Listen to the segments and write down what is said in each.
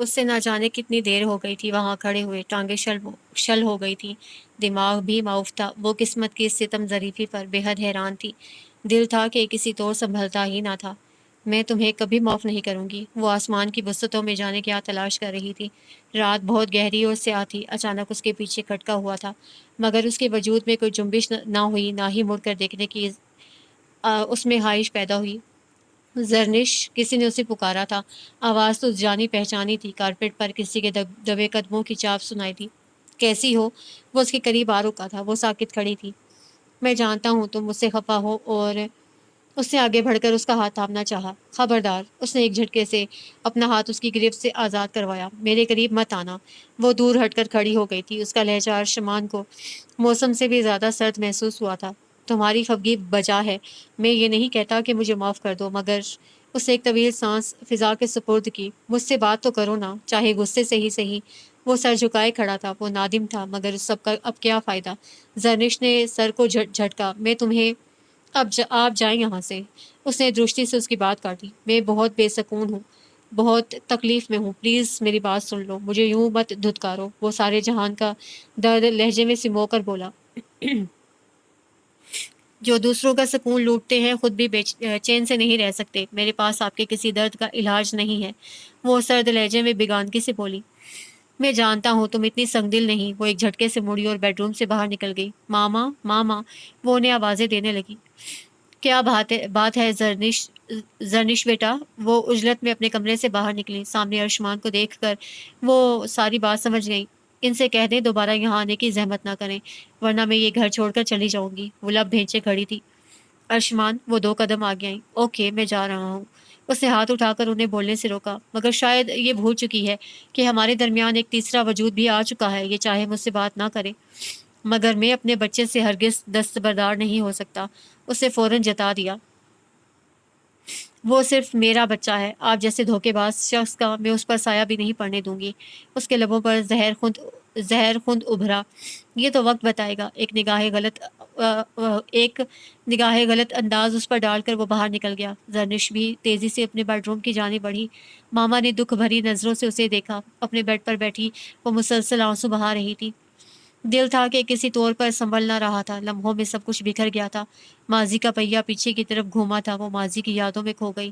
اس سے نہ جانے کتنی دیر ہو گئی تھی وہاں کھڑے ہوئے، ٹانگیں شل ہو گئی تھیں، دماغ بھی معاف تھا۔ وہ قسمت کی ستم ظریفی پر بے حد حیران تھی۔ دل تھا کہ کسی طور سنبھلتا ہی نہ تھا۔ میں تمہیں کبھی معاف نہیں کروں گی، وہ آسمان کی وسطوں میں جانے کیا تلاش کر رہی تھی۔ رات بہت گہری اور سیاہ تھی، اچانک اس کے پیچھے کھٹکا ہوا تھا، مگر اس کے وجود میں کوئی جنبش نہ ہوئی، نہ ہی مڑ کر دیکھنے کی اس میں خواہش پیدا ہوئی۔ زرنش، کسی نے اسے پکارا تھا۔ آواز تو جانی پہچانی تھی، کارپیٹ پر کسی کے دبے قدموں کی چاپ سنائی دی۔ کیسی ہو؟ وہ اس کے قریب آ رکا تھا، وہ ساکت کھڑی تھی۔ میں جانتا ہوں تم مجھ سے خفا ہو، اور اس نے آگے بڑھ کر اس کا ہاتھ تھامنا چاہا۔ خبردار، اس نے ایک جھٹکے سے اپنا ہاتھ اس کی گرفت سے آزاد کروایا۔ میرے قریب مت آنا۔ وہ دور ہٹ کر کھڑی ہو گئی تھی، اس کا لہجہ ارشمان کو موسم سے بھی زیادہ سرد محسوس ہوا تھا۔ تمہاری خفگی بجا ہے، میں یہ نہیں کہتا کہ مجھے معاف کر دو، مگر اس نے ایک طویل سانس فضا کے سپرد کی۔ مجھ سے بات تو کرو نا، چاہے غصے سے ہی صحیح۔ وہ سر جھکائے کھڑا تھا، وہ نادم تھا، مگر اس سب کا اب کیا فائدہ؟ زرنش نے سر کو جھٹکا۔ میں تمہیں آپ جائیں یہاں سے۔ اس نے درشتی سے اس کی بات کاٹی۔ میں بہت بے سکون ہوں، بہت تکلیف میں ہوں، پلیز میری بات سن لو، مجھے یوں مت دھتکارو۔ وہ سارے جہان کا درد لہجے میں سمو کر بولا۔ جو دوسروں کا سکون لوٹتے ہیں خود بھی چین سے نہیں رہ سکتے۔ میرے پاس آپ کے کسی درد کا علاج نہیں ہے، وہ سرد لہجے میں بگانگی سے بولی۔ میں جانتا ہوں تم اتنی سنگ دل نہیں۔ وہ ایک جھٹکے سے مڑی اور بیڈ روم سے باہر نکل گئی۔ ماما، ماما، وہ انہیں آوازیں دینے لگی۔ کیا بات ہے زرنش بیٹا؟ وہ عجلت میں اپنے کمرے سے باہر نکلی۔ سامنے ارشمان کو دیکھ کر وہ ساری بات سمجھ گئی۔ ان سے کہہ دیں دوبارہ یہاں آنے کی زحمت نہ کریں، ورنہ میں یہ گھر چھوڑ کر چلی جاؤں گی۔ وہ لب بھینچے کھڑی تھی۔ ارشمان، وہ 2 قدم آگے آئیں۔ اوکے، میں جا رہا ہوں۔ اس نے ہاتھ اٹھا کر انہیں بولنے سے روکا۔ مگر شاید یہ بھول چکی ہے کہ ہمارے درمیان ایک تیسرا وجود بھی آ چکا ہے، یہ چاہے مجھ سے بات نہ کرے، مگر میں اپنے بچے سے ہرگز دستبردار نہیں ہو سکتا۔ اسے فوراً جتا دیا۔ وہ صرف میرا بچہ ہے، آپ جیسے دھوکے باز شخص کا میں اس پر سایہ بھی نہیں پڑنے دوں گی۔ اس کے لبوں پر زہر خوند ابھرا۔ یہ تو وقت بتائے گا۔ ایک نگاہ غلط انداز اس پر ڈال کر وہ باہر نکل گیا۔ زرنش بھی تیزی سے اپنے بیڈ روم کی جانب بڑھی۔ ماما نے دکھ بھری نظروں سے اسے دیکھا۔ اپنے بیڈ پر بیٹھی وہ مسلسل آنسو بہا رہی تھی۔ دل تھا کہ کسی طور پر سنبھل نہ رہا تھا۔ لمحوں میں سب کچھ بکھر گیا تھا۔ ماضی کا پہیہ پیچھے کی طرف گھوما تھا، وہ ماضی کی یادوں میں کھو گئی۔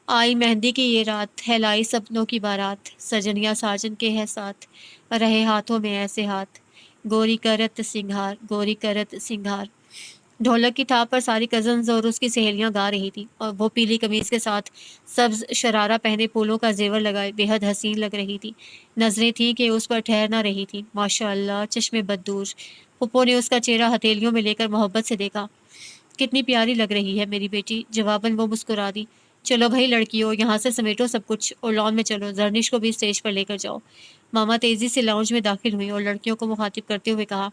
آئی مہندی کی یہ رات، ہیلائی سپنوں کی بارات، سجنیا ساجن کے ہے ساتھ، رہے ہاتھوں میں ایسے ہاتھ، گوری کرت سنگھار، گوری کرت سنگھار۔ ڈھولک کی تھاپ پر ساری کزنز اور اس کی سہیلیاں گا رہی تھی، اور وہ پیلی قمیض کے ساتھ سبز شرارہ پہنے پھولوں کا زیور لگائے بے حد حسین لگ رہی تھی۔ نظریں تھیں کہ اس پر ٹھہر نہ رہی تھیں۔ ماشاء اللہ، چشم بددور۔ پھپھو نے اس کا چہرہ ہتھیلیوں میں لے کر محبت سے دیکھا۔ کتنی پیاری لگ رہی ہے میری بیٹی۔ جواباً وہ مسکرا دی۔ چلو بھائی لڑکیوں، یہاں سے سمیٹو سب کچھ اور لان میں چلو، زرنش کو بھی اسٹیج پر لے کر جاؤ۔ ماما تیزی سے لاؤنج میں داخل ہوئی اور لڑکیوں کو مخاطب کرتے ہوئے کہا،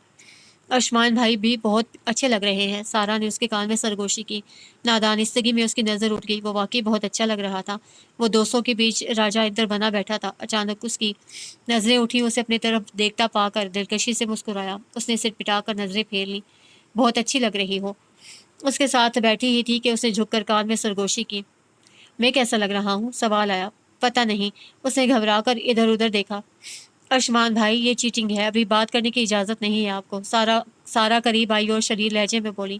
ارشمان بھائی بھی بہت اچھے لگ رہے ہیں۔ سارا نے اس کے کان میں سرگوشی کی۔ نادانستگی میں اس کی نظر اٹھ گئی۔ وہ واقعی بہت اچھا لگ رہا تھا۔ وہ دوستوں کے بیچ راجا اندر بنا بیٹھا تھا۔ اچانک اس کی نظریں اٹھی، اسے اپنے طرف دیکھتا پا کر دلکشی سے مسکرایا۔ اس نے سر پٹا کر نظریں پھیر لیں۔ بہت اچھی لگ رہی ہو۔ اس کے ساتھ بیٹھی ہی تھی کہ اس نے جھک کر کان میں سرگوشی کی۔ میں کیسا لگ رہا ہوں؟ سوال آیا۔ پتہ نہیں۔ اس نے گھبرا کر ادھر ادھر دیکھا۔ ارشمان بھائی، یہ چیٹنگ ہے، ابھی بات کرنے کی اجازت نہیں ہے آپ کو۔ سارا قریب آئی اور شریر لہجے میں بولی،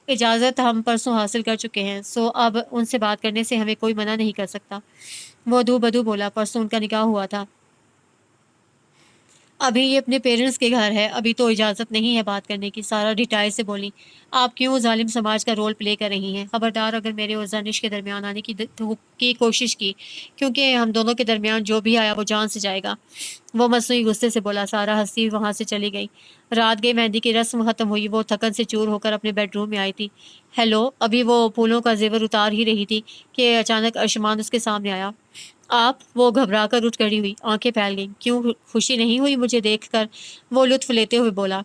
اجازت ہم پرسوں حاصل کر چکے ہیں، سو اب ان سے بات کرنے سے ہمیں کوئی منع نہیں کر سکتا۔ وہ دو بدو بولا، پرسوں ان کا نکاح ہوا تھا، ابھی یہ اپنے پیرنٹس کے گھر ہے، ابھی تو اجازت نہیں ہے بات کرنے کی۔ سارا ڈٹائے سے بولی، آپ کیوں ظالم سماج کا رول پلے کر رہی ہیں؟ خبردار اگر میرے اور زرنش کے درمیان آنے کی کوشش کی، کیونکہ ہم دونوں کے درمیان جو بھی آیا وہ جان سے جائے گا۔ وہ مصنوعی غصے سے بولا۔ سارا ہنسی وہاں سے چلی گئی۔ رات گئے مہندی کی رسم ختم ہوئی۔ وہ تھکن سے چور ہو کر اپنے بیڈ روم میں آئی تھی۔ ہیلو، ابھی وہ پھولوں کا زیور اتار ہی رہی تھی کہ اچانک ارشمان اس کے سامنے آیا۔ آپ؟ وہ گھبرا کر اٹھ کھڑی ہوئی، آنکھیں پھیل گئیں۔ کیوں، خوشی نہیں ہوئی مجھے دیکھ کر؟ وہ لطف لیتے ہوئے بولا۔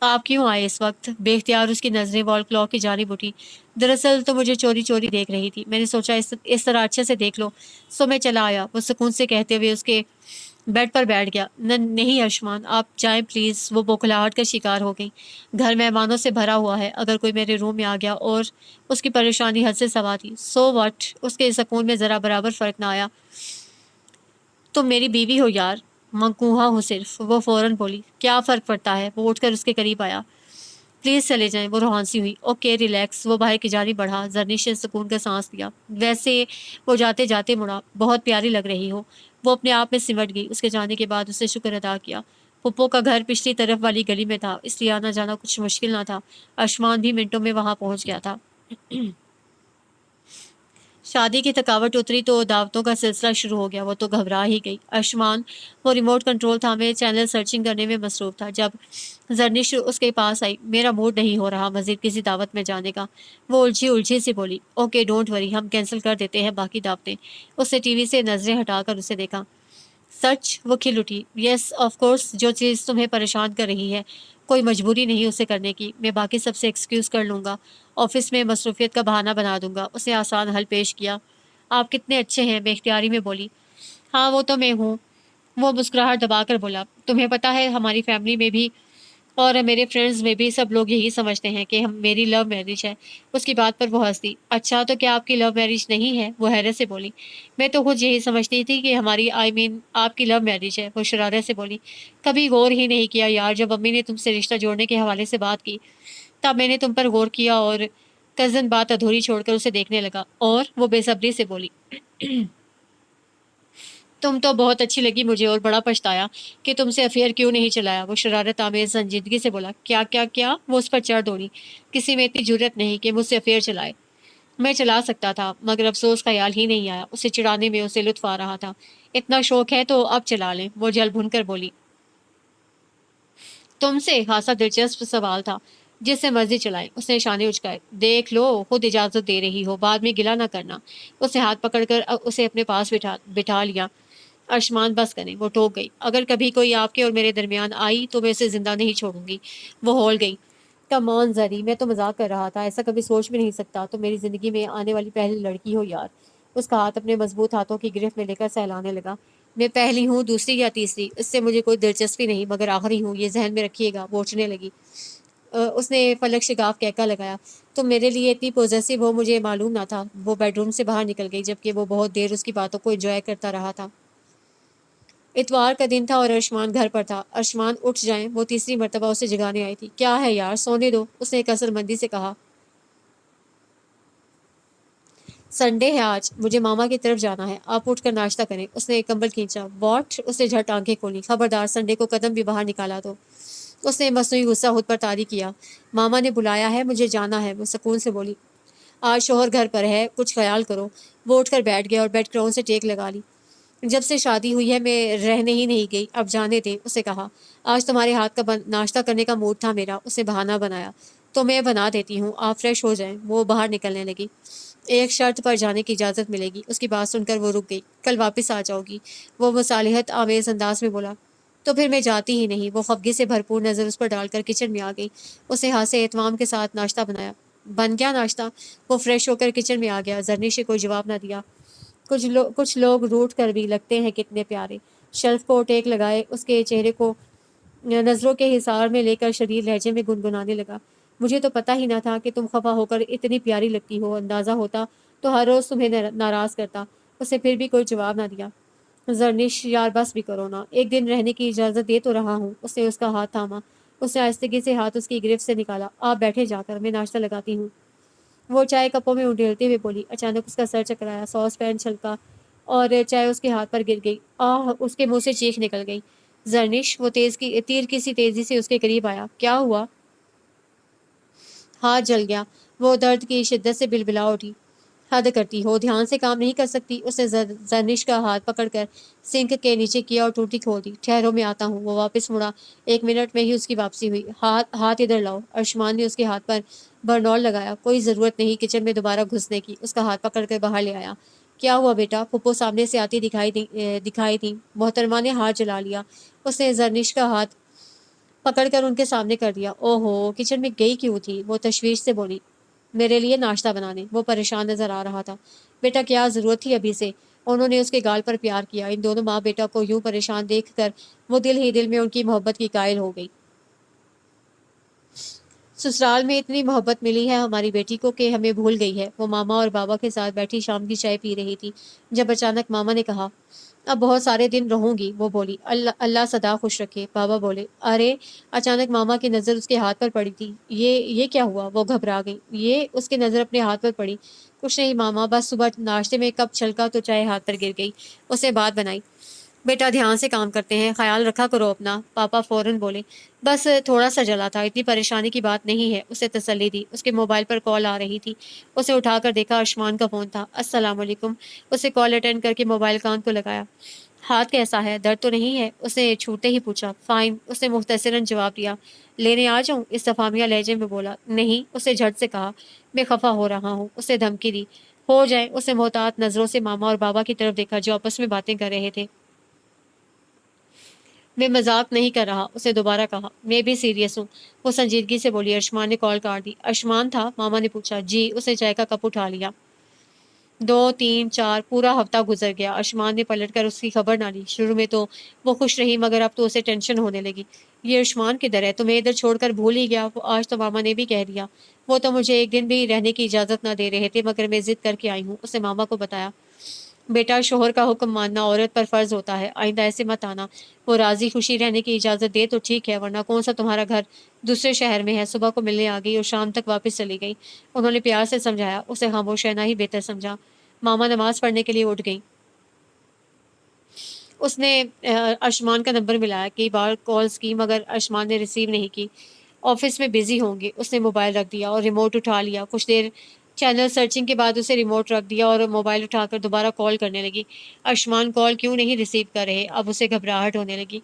آپ کیوں آئے اس وقت؟ بے اختیار اس کی نظریں وال کلاک کی جانب اٹھی۔ दरअसल तो मुझे चोरी चोरी देख रही थी, मैंने सोचा इस तरह अच्छे से देख लो, सो मैं चला आया। वो सुकून से कहते हुए उसके बेड पर बैठ गया। नहीं अर्शमान, आप जाएं प्लीज़। वो बौखलाहट का शिकार हो गई। घर मेहमानों से भरा हुआ है, अगर कोई मेरे रूम में आ गया। और उसकी परेशानी हद से सवा थी। सो वट, उसके सुकून में ज़रा बराबर फ़र्क ना आया। तुम मेरी बीवी हो यार, मकूहा हूँ सिर्फ। वो फौरन बोली, क्या फ़र्क पड़ता है। वो उठकर उसके करीब आया। प्लीज़ चले जाएं। वो रोहानसी हुई। Okay relax. वो बाहर की जानिब बढ़ा। जरनीश ने सुकून का सांस लिया। वैसे वो जाते जाते मुड़ा, बहुत प्यारी लग रही हो। वो अपने आप में सिमट गई। उसके जाने के बाद उसने शुक्र अदा किया। पुप्पो का घर पिछली तरफ वाली गली में था, इसलिए आना जाना कुछ मुश्किल ना था। आसमान भी मिनटों में वहां पहुंच गया था। शादी की थकावट उतरी तो दावतों का सिलसिला शुरू हो गया। वो तो घबरा ही गई। आयुष्मान वो रिमोट कंट्रोल थामे चैनल सर्चिंग करने में मसरूफ था जब जरनिश उसके पास आई। मेरा मूड नहीं हो रहा मजीद किसी दावत में जाने का। वो उलझी उलझी सी बोली, ओके डोंट वरी, हम कैंसिल कर देते हैं बाकी दावतें। उसने टीवी से नजरें हटाकर उसे देखा। सच? वो खिल उठी। यस ऑफ कोर्स, जो चीज़ तुम्हें परेशान कर रही है, कोई मजबूरी नहीं उसे करने की। मैं बाकी सबसे एक्सक्यूज़ कर लूँगा, ऑफिस में मसरूफियत का बहाना बना दूंगा। उसने आसान हल पेश किया। आप कितने अच्छे हैं, बेख्तियारी में बोली। हाँ वो तो मैं हूँ। वो मुस्कुराहट दबाकर बोला, तुम्हें पता है हमारी फैमिली में भी और मेरे फ्रेंड्स में भी सब लोग यही समझते हैं कि हम मेरी लव मैरिज है। उसकी बात पर वो हंस दी। अच्छा तो क्या आपकी लव मैरिज नहीं है? वो हैरत से बोली। मैं तो खुद यही समझती थी कि हमारी आपकी लव मैरिज है। वो शरारत से बोली। कभी गौर ही नहीं किया यार, जब अम्मी ने तुमसे रिश्ता जोड़ने के हवाले से बात की तब मैंने तुम पर गौर किया। और कजन बात अधूरी छोड़कर उसे देखने लगा। और वो बेसब्री से बोली, तुम तो बहुत अच्छी लगी मुझे और बड़ा पछताया कि तुमसे अफेयर क्यों नहीं चलाया। वो शरारत आमेज संजीदगी से बोला। क्या क्या क्या? वो उस पर चढ़ दौड़ी। किसी में इतनी जुर्रत नहीं कि मुझसे अफेयर चलाए। मैं चला सकता था मगर अफसोस ख्याल ही नहीं आया। उसे चिढ़ाने में उसे लुत्फ आ रहा था। इतना शौक है तो अब चला लें। वो जल भुनकर बोली। तुमसे खासा दिलचस्प सवाल था। जिससे मर्जी चलाए। उसने शाने उचकाए। देख लो, खुद इजाजत दे रही हो, बाद में गिला ना करना। उसने हाथ पकड़कर उसे अपने पास बिठा बिठा लिया। आयुष्मान बस करें। वो टोक गई। अगर कभी कोई आपके और मेरे दरमियान आई तो मैं उसे जिंदा नहीं छोड़ूंगी। वो हौल गई। कम ऑन जरी, मैं तो मजाक कर रहा था, ऐसा कभी सोच भी नहीं सकता। तो मेरी जिंदगी में आने वाली पहली लड़की हो यार। उसका हाथ अपने मजबूत हाथों की गिरफ्त में लेकर सहलाने लगा। मैं पहली हूँ, दूसरी या तीसरी, इससे मुझे कोई दिलचस्पी नहीं, मगर आखिरी हूँ, ये जहन में रखिएगा। वो उठने लगी। उसने फलक शिगाफ कहका लगाया। तुम मेरे लिए इतनी पॉजेसिव हो, मुझे मालूम ना था। वो बेडरूम से बाहर निकल गई जबकि वो बहुत देर उसकी बातों को एंजॉय करता रहा था। इतवार का दिन था और अर्शमान घर पर था। अर्शमान उठ जाएं, वो तीसरी मर्तबा उसे जगाने आई थी। क्या है यार, सोने दो, उसने एक असरमंदी से कहा। संडे है आज, मुझे मामा की तरफ जाना है, आप उठकर नाश्ता करें। उसने एक कंबल खींचा। वॉट? उसने झट आंखें खोली। खबरदार संडे को कदम भी बाहर निकाला तो। उसने मसनूई गुस्सा खुद पर तारी किया। मामा ने बुलाया है, मुझे जाना है। वो सुकून से बोली। आज शोहर घर पर है, कुछ ख्याल करो। वो उठकर बैठ गया और बेड क्राउन से टेक लगा ली। जब से शादी हुई है मैं रहने ही नहीं गई, अब जाने दें। उसे कहा। आज तुम्हारे हाथ का नाश्ता करने का मूड था मेरा। उसे बहाना बनाया। तो मैं बना देती हूँ, आप फ्रेश हो जाएं। वो बाहर निकलने लगी। एक शर्त पर जाने की इजाज़त मिलेगी। उसकी बात सुनकर वो रुक गई। कल वापस आ जाओगी? वो मुसालिहत आमेज अंदाज में बोला। तो फिर मैं जाती ही नहीं। वो खफगी से भरपूर नज़र उस पर डालकर किचन में आ गई। उसे हाथ से एहतमाम के साथ नाश्ता बनाया। बन गया नाश्ता? वो फ्रेश होकर किचन में आ गया। जरनीश ने कोई जवाब ना दिया। कुछ लोग रूठ कर भी लगते हैं कितने प्यारे। शेल्फ को टेक लगाए उसके चेहरे को नज़रों के हिसार में लेकर शरीर लहजे में गुनगुनाने लगा। मुझे तो पता ही ना था कि तुम खफा होकर इतनी प्यारी लगती हो। अंदाज़ा होता तो हर रोज़ तुम्हें नाराज़ करता। उसे फिर भी कोई जवाब ना दिया। जरनिश यार बस भी करो ना, एक दिन रहने की इजाज़त दे तो रहा हूँ। उसने उसका हाथ थामा। उसने आहिस्तगी से हाथ उसकी गिरफ्त से निकाला। आप बैठे जाकर, मैं नाश्ता लगाती हूँ। वो चाय कपों में उंडेलते हुए बोली। अचानक उसका सर चकराया। सॉस पैन छलका और चाय उसके हाथ पर गिर गई। आह, उसके मुंह से चीख निकल गई। जर्निश वो तीर की सी तेजी से उसके करीब आया। क्या हुआ? हाथ जल गया। वो दर्द की शिद्दत से बिलबिला उठी। हद करती हो, ध्यान से काम नहीं कर सकती? उसने जर्निश का हाथ पकड़कर सिंक के नीचे किया और टूटी खोल दी। ठहरो, मैं आता हूँ। वो वापस मुड़ा। 1 मिनट में ही उसकी वापसी हुई। हाथ इधर लाओ। अर्शमान ने उसके हाथ पर बर्नौल लगाया। कोई ज़रूरत नहीं किचन में दोबारा घुसने की। उसका हाथ पकड़कर बाहर ले आया। क्या हुआ बेटा? पुप्पो सामने से आती दिखाई दी। मोहतरमा ने हाथ जला लिया। उसने जर्निश का हाथ पकड़कर उनके सामने कर दिया। ओहो, किचन में गई क्यों थी? वो तशवीश से बोली। میرے لیے ناشتہ بنانے۔ وہ پریشان نظر آ رہا تھا۔ بیٹا کیا ضرورت تھی ابھی سے؟ انہوں نے اس کے گال پر پیار کیا۔ ان دونوں ماں بیٹا کو یوں پریشان دیکھ کر وہ دل ہی دل میں ان کی محبت کی قائل ہو گئی۔ سسرال میں اتنی محبت ملی ہے ہماری بیٹی کو کہ ہمیں بھول گئی ہے۔ وہ ماما اور بابا کے ساتھ بیٹھی شام کی چائے پی رہی تھی جب اچانک ماما نے کہا، اب بہت سارے دن رہوں گی۔ وہ بولی، اللہ سدا خوش رکھے۔ بابا بولے، ارے! اچانک ماما کی نظر اس کے ہاتھ پر پڑی تھی۔ یہ کیا ہوا؟ وہ گھبرا گئی۔ یہ اس کی نظر اپنے ہاتھ پر پڑی۔ کچھ نہیں ماما، بس صبح ناشتے میں کپ چھلکا تو چائے ہاتھ پر گر گئی۔ اسے بات بنائی۔ بیٹا دھیان سے کام کرتے ہیں، خیال رکھا کرو اپنا۔ پاپا فوراً بولے، بس تھوڑا سا جلا تھا، اتنی پریشانی کی بات نہیں ہے۔ اسے تسلی دی۔ اس کے موبائل پر کال آ رہی تھی۔ اسے اٹھا کر دیکھا، عثمان کا فون تھا۔ السلام علیکم۔ اسے کال اٹینڈ کر کے موبائل کان کو لگایا۔ ہاتھ کیسا ہے؟ درد تو نہیں ہے؟ اسے چھوتے ہی پوچھا۔ فائن، اس نے مختصراً جواب دیا۔ لینے آ جاؤں؟ استفہامیہ لہجے میں بولا۔ نہیں، اسے جھٹ سے کہا۔ میں خفا ہو رہا ہوں۔ اسے دھمکی دی۔ ہو جائے۔ اسے محتاط نظروں سے ماما اور بابا کی طرف دیکھا جو آپس میں باتیں کر رہے تھے۔ میں مذاق نہیں کر رہا، اسے دوبارہ کہا۔ میں بھی سیریس ہوں۔ وہ سنجیدگی سے بولی۔ ارشمان نے کال کاٹ دی۔ ارشمان تھا؟ ماما نے پوچھا۔ جی۔ اسے چائے کا کپ اٹھا لیا۔ 2 3 4 پورا ہفتہ گزر گیا۔ ارشمان نے پلٹ کر اس کی خبر نہ لی۔ شروع میں تو وہ خوش رہی مگر اب تو اسے ٹینشن ہونے لگی۔ یہ ارشمان کدھر ہے؟ تمہیں ادھر چھوڑ کر بھول ہی گیا۔ وہ آج تو ماما نے بھی کہہ دیا۔ وہ تو مجھے ایک دن بھی رہنے کی اجازت نہ دے رہے تھے مگر میں ضد کر کے آئی ہوں۔ اسے ماما کو بتایا۔ بیٹا شوہر کا حکم ماننا عورت پر فرض ہوتا ہے، آئندہ ایسے مت آنا۔ وہ راضی خوشی رہنے کی اجازت دے تو ٹھیک ہے، ورنہ کون سا تمہارا گھر دوسرے شہر میں ہے۔ صبح کو ملنے آ گئی اور شام تک واپس چلی گئی۔ انہوں نے پیار سے سمجھایا۔ اسے خاموش رہنا ہی بہتر سمجھا۔ ماما نماز پڑھنے کے لیے اٹھ گئی۔ اس نے ارشمان کا نمبر ملایا، کئی بار کالز کی مگر ارشمان نے ریسیو نہیں کی۔ آفس میں بزی ہوں گے۔ اس نے موبائل رکھ دیا اور ریموٹ اٹھا لیا۔ کچھ دیر چینل سرچنگ کے بعد اسے ریموٹ رکھ دیا اور موبائل اٹھا کر دوبارہ کال کرنے لگی۔ ارشمان کال کیوں نہیں ریسیو کر رہے؟ اب اسے گھبراہٹ ہونے لگی۔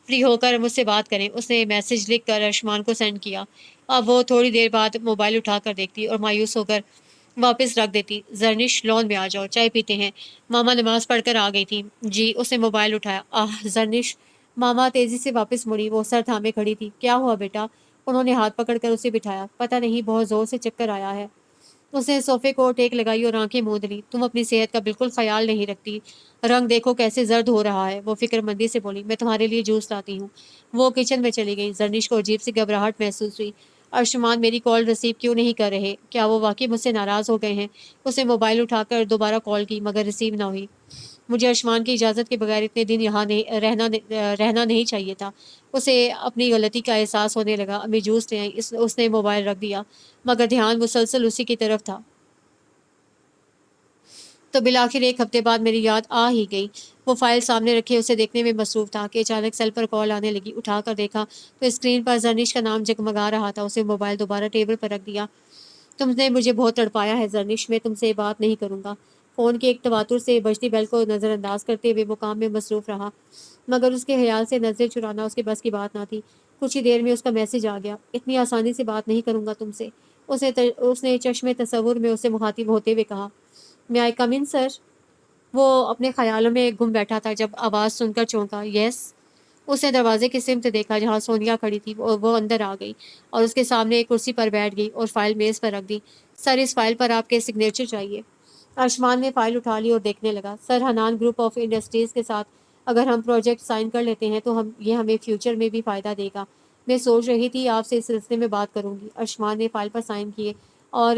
فری ہو کر مجھ سے بات کریں۔ اس نے میسج لکھ کر ارشمان کو سینڈ کیا۔ اب وہ تھوڑی دیر بعد موبائل اٹھا کر دیکھتی اور مایوس ہو کر واپس رکھ دیتی۔ زرنش لون میں آ جاؤ، چائے پیتے ہیں۔ ماما نماز پڑھ کر آ گئی تھی۔ جی۔ اس نے موبائل اٹھایا۔ زرنش۔ ماما تیزی سے واپس مڑی۔ وہ سر تھامے کھڑی تھی۔ کیا ہوا بیٹا؟ انہوں نے ہاتھ پکڑ کر اسے بٹھایا۔ پتہ نہیں، بہت زور سے چکر آیا ہے۔ اس نے صوفے کو ٹیک لگائی اور آنکھیں موند لی۔ تم اپنی صحت کا بالکل خیال نہیں رکھتی، رنگ دیکھو کیسے زرد ہو رہا ہے۔ وہ فکر مندی سے بولی۔ میں تمہارے لیے جوس لاتی ہوں۔ وہ کچن میں چلی گئی۔ زرنش کو عجیب سی گھبراہٹ محسوس ہوئی۔ ارشمان میری کال ریسیو کیوں نہیں کر رہے؟ کیا وہ واقعی مجھ سے ناراض ہو گئے ہیں؟ اس نے موبائل اٹھا کر دوبارہ کال کی مگر ریسیو نہ ہوئی۔ مجھے ارشمان کی اجازت کے بغیر اتنے دن یہاں رہنا نہیں چاہیے تھا۔ اسے اپنی غلطی کا احساس ہونے لگا۔ امی جوس لے آئی۔ اس نے موبائل رکھ دیا مگر دھیان مسلسل اسی کی طرف تھا۔ تو بالآخر ایک ہفتے بعد میری یاد آ ہی گئی۔ وہ فائل سامنے رکھے اسے دیکھنے میں مصروف تھا کہ اچانک سیل پر کال آنے لگی۔ اٹھا کر دیکھا تو اسکرین پر زرنش کا نام جگمگا رہا تھا۔ اسے موبائل دوبارہ ٹیبل پر رکھ دیا۔ تم نے مجھے بہت تڑپایا ہے زرنش، میں تم سے بات نہیں کروں گا۔ فون کی ایک تواتر سے بجتی بیل کو نظر انداز کرتے ہوئے وہ کام میں مصروف رہا مگر اس کے خیال سے نظر چرانا اس کے بس کی بات نہ تھی۔ کچھ ہی دیر میں اس کا میسج آ گیا۔ اتنی آسانی سے بات نہیں کروں گا تم سے، اس نے چشم تصور میں اسے مخاطب ہوتے ہوئے کہا۔ میں آئی کم ان سر؟ وہ اپنے خیالوں میں گم بیٹھا تھا جب آواز سن کر چونکا۔ یس۔ اس نے دروازے کی سمت دیکھا جہاں سونیا کھڑی تھی اور وہ اندر آ گئی اور اس کے سامنے ایک کرسی پر بیٹھ گئی اور فائل میز پر رکھ دی۔ سر اس فائل پر آپ کے سگنیچر چاہیے۔ ارشمان نے فائل اٹھا لی اور دیکھنے لگا۔ سر حنان گروپ آف انڈسٹریز کے ساتھ اگر ہم پروجیکٹ سائن کر لیتے ہیں تو یہ ہمیں فیوچر میں بھی فائدہ دے گا۔ میں سوچ رہی تھی آپ سے اس سلسلے میں بات کروں گی۔ ارشمان نے فائل پر سائن کیے اور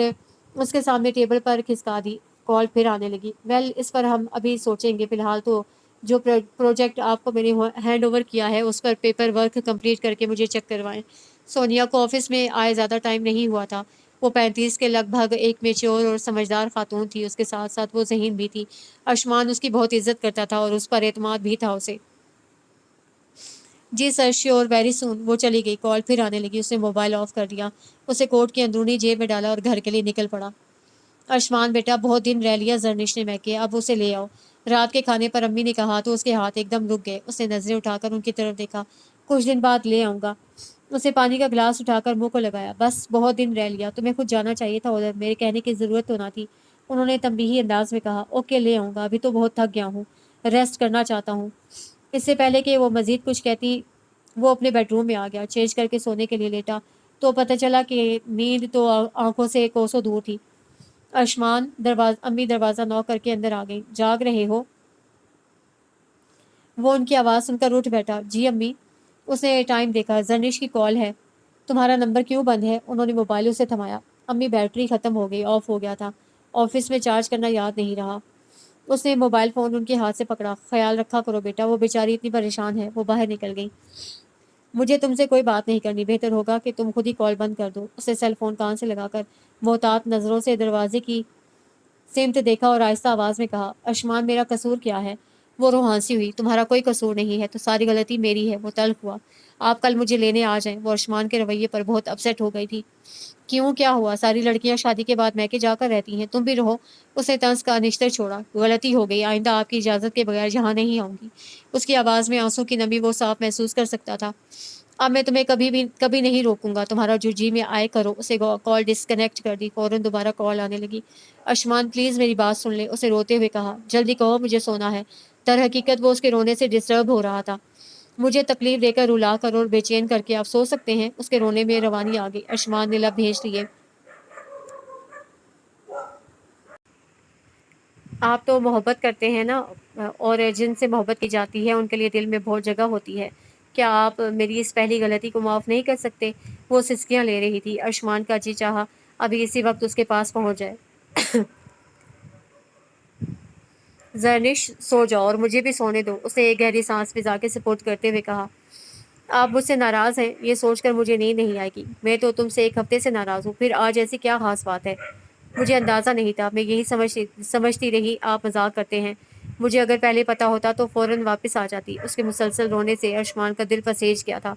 اس کے سامنے ٹیبل پر کھسکا دی۔ کال پھر آنے لگی۔ ویل اس پر ہم ابھی سوچیں گے، فی الحال تو جو پروجیکٹ آپ کو میں نے ہینڈ اوور کیا ہے اس پر پیپر ورک کمپلیٹ کر کے مجھے چیک کروائیں۔ سونیا کو آفس میں آئے زیادہ ٹائم نہیں ہوا تھا۔ وہ 35 کے لگ بھگ ایک میچور اور سمجھدار خاتون تھی۔ اس کے ساتھ ساتھ وہ ذہین بھی تھی۔ ارشمان اس کی بہت عزت کرتا تھا اور اس پر اعتماد بھی تھا اسے۔ جی سر، شیور، ویری سون۔ وہ چلی گئی۔ کال پھر آنے لگی۔ اس نے موبائل آف کر دیا، اسے کوٹ کی اندرونی جیب میں ڈالا اور گھر کے لیے نکل پڑا۔ ارشمان بیٹا بہت دن رہ لیا زرنش نے مہکے، اب اسے لے آؤ۔ رات کے کھانے پر امی نے کہا تو اس کے ہاتھ ایک دم رک گئے۔ اس نے نظریں اٹھا کر ان کی طرف دیکھا۔ کچھ دن بعد لے آؤں گا۔ اسے پانی کا گلاس اٹھا کر منہ کو لگایا۔ بس بہت دن رہ لیا، تمہیں خود جانا چاہیے تھا ادھر، میرے کہنے کی ضرورت تو نہ تھی۔ انہوں نے تنبیہی انداز میں کہا۔ اوکے لے آؤں گا، ابھی تو بہت تھک گیا ہوں، ریسٹ کرنا چاہتا ہوں۔ اس سے پہلے کہ وہ مزید کچھ کہتی وہ اپنے بیڈ روم میں آ گیا، چینج کر کے سونے کے لیے لیٹا۔ تو पता चला कि नींद तो आंखों से कोसों दूर थी। अम्मी दरवाज़ा नॉक करके अंदर आ गई। जाग रहे हो? वो उनकी आवाज़ सुनकर उठ बैठा। जी अम्मी। उसने टाइम देखा। जर्निश की कॉल है। तुम्हारा नंबर क्यों बंद है? उन्होंने मोबाइल उसे थमाया। अम्मी बैटरी ख़त्म हो गई, ऑफ हो गया था। ऑफिस में चार्ज करना याद नहीं रहा। उसने मोबाइल फ़ोन उनके हाथ से पकड़ा। ख्याल रखा करो बेटा, वो बेचारी इतनी परेशान है। वो बाहर निकल गई। मुझे तुमसे कोई बात नहीं करनी, बेहतर होगा कि तुम खुद ही कॉल बंद कर दो। उसने सेल फोन कान से लगाकर मोहतात नज़रों से दरवाजे की सिमत देखा और आहिस्ता आवाज़ में कहा, अशमान मेरा कसूर क्या है? वो रूहांसी हुई। तुम्हारा कोई कसूर नहीं है, तो सारी गलती मेरी है। वो तल्ख हुआ। आप कल मुझे लेने आ जाएं। वो अशमान के रवैये पर बहुत अपसेट हो गई थी। क्यों, क्या हुआ? सारी लड़कियां शादी के बाद मैके जाकर रहती हैं, तुम भी रहो। उसने तंज का निश्चय छोड़ा। गलती हो गई, आइंदा आपकी इजाज़त के बगैर यहाँ नहीं आऊँगी। उसकी आवाज़ में आंसू की नमी वो साफ महसूस कर सकता था। अब मैं तुम्हें कभी नहीं रोकूंगा। तुम्हारा जो जी में आए करो। उसे कॉल डिस्कनेक्ट कर दी। फौरन दोबारा कॉल आने लगी। अशमान प्लीज़ मेरी बात सुन ले, उसे रोते हुए कहा। जल्दी कहो, मुझे सोना है। दर हकीकत वो उसके रोने से डिस्टर्ब हो रहा था। मुझे तकलीफ देकर, रुला कर और बेचैन करके आप सो सकते हैं। उसके रोने में रवानी आ गई। अशमान ने लब भेज लिए। आप तो मोहब्बत करते हैं ना, और जिनसे मोहब्बत की जाती है उनके लिए दिल में बहुत जगह होती है। क्या आप मेरी इस पहली गलती को माफ़ नहीं कर सकते? वो सिसकियां ले रही थी। अरशमान का जी चाहा अभी इसी वक्त उसके पास पहुंच जाए। जर्निश सो जाओ और मुझे भी सोने दो। उसने एक गहरी सांस फिजा के सपोर्ट करते हुए कहा। आप मुझसे नाराज़ हैं, ये सोचकर मुझे नींद नहीं आएगी। मैं तो तुमसे एक हफ्ते से नाराज़ हूँ, फिर आज ऐसी क्या खास बात है? मुझे अंदाज़ा नहीं था, मैं यही समझती रही आप मजाक करते हैं। मुझे अगर पहले पता होता तो फ़ौरन वापस आ जाती। उसके मुसलसल रोने से अरशमान का दिल पसेज गया था।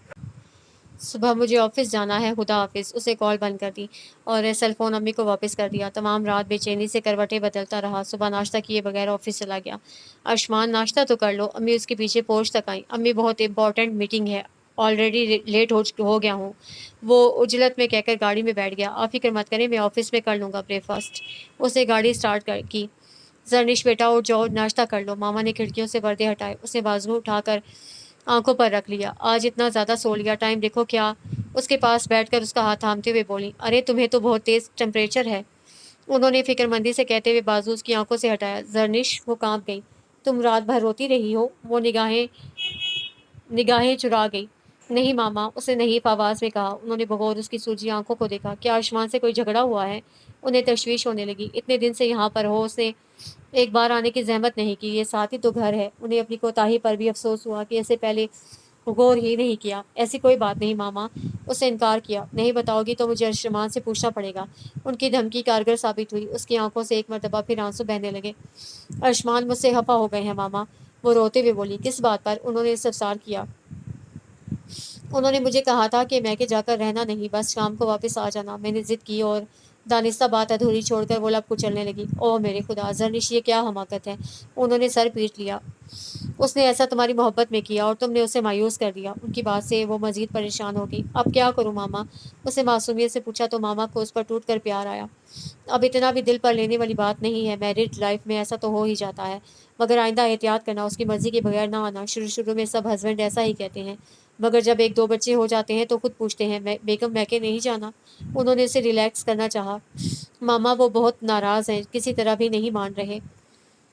सुबह मुझे ऑफिस जाना है, खुदा हाफिज़। उसे कॉल बंद कर दी और सेल फ़ोन अम्मी को वापस कर दिया। तमाम रात बेचैनी से करवटें बदलता रहा। सुबह नाश्ता किए बगैर ऑफिस चला गया। अरशमान नाश्ता तो कर लो। अम्मी उसके पीछे पोर्च तक आई। अम्मी बहुत इंपॉर्टेंट मीटिंग है, ऑलरेडी लेट हो गया हूँ। वो उजलत में कहकर गाड़ी में बैठ गया। आप फिक्र मत करें, मैं ऑफिस में कर लूँगा ब्रेकफास्ट। उसे गाड़ी स्टार्ट कर की। जर्निश बेटा उठ जाओ, नाश्ता कर लो। मामा ने खिड़कियों से पर्दे हटाए। उसने बाजू उठाकर आंखों पर रख लिया। आज इतना ज़्यादा सो लिया, टाइम देखो क्या? उसके पास बैठकर उसका हाथ थामते हुए बोली, अरे तुम्हें तो बहुत तेज़ टेम्परेचर है। उन्होंने फिक्रमंदी से कहते हुए बाजू उसकी आंखों से हटाया। जर्निश वो कांप गई। तुम रात भर रोती रही हो? वो निगाहें निगाहें चुरा गई। नहीं मामा, उसने नहीफ आवाज़ में कहा। उन्होंने बगौर उसकी सूजी आंखों को देखा। क्या आसमान से कोई झगड़ा हुआ है? उन्हें तशवीश होने लगी। इतने दिन से यहाँ पर हो, उसने एक बार आने की जहमत नहीं की। ये साथ ही तो घर है। उन्हें अपनी कोताही पर भी अफसोस हुआ कि ऐसे पहले गौर ही नहीं किया। ऐसी कोई बात नहीं मामा, उसने इनकार किया। नहीं बताओगी तो मुझे अरशमान से पूछना पड़ेगा। उनकी धमकी कारगर साबित हुई। उसकी आंखों से एक मरतबा फिर आंसू बहने लगे। अरशमान मुझसे खफा हो गए हैं मामा, वो रोते हुए बोली। किस बात पर? उन्होंने इस्तफसार किया। उन्होंने मुझे कहा था कि मैके जाकर रहना नहीं, बस शाम को वापस आ जाना। मैंने जिद की और दानिस्ता बात अधूरी छोड़कर वो लब कुचलने लगी। ओह मेरे खुदा, जर्निश ये क्या हमाकत है? उन्होंने सर पीट लिया। उसने ऐसा तुम्हारी मोहब्बत में किया और तुमने उसे मायूस कर दिया। उनकी बात से वो मजीद परेशान हो गई। अब क्या करूं मामा? उसने मासूमियत से पूछा तो मामा को उस पर टूट कर प्यार आया। अब इतना भी दिल पर लेने वाली बात नहीं है। मैरिड लाइफ में ऐसा तो हो ही जाता है, मगर आइंदा एहतियात करना, उसकी मर्जी के बगैर ना आना। शुरू शुरू में सब हस्बैंड ऐसा ही कहते हैं, मगर जब एक दो बच्चे हो जाते हैं तो खुद पूछते हैं, मैं बेगम मैके नहीं जाना? उन्होंने उसे रिलैक्स करना चाहा। मामा वो बहुत नाराज़ हैं, किसी तरह भी नहीं मान रहे।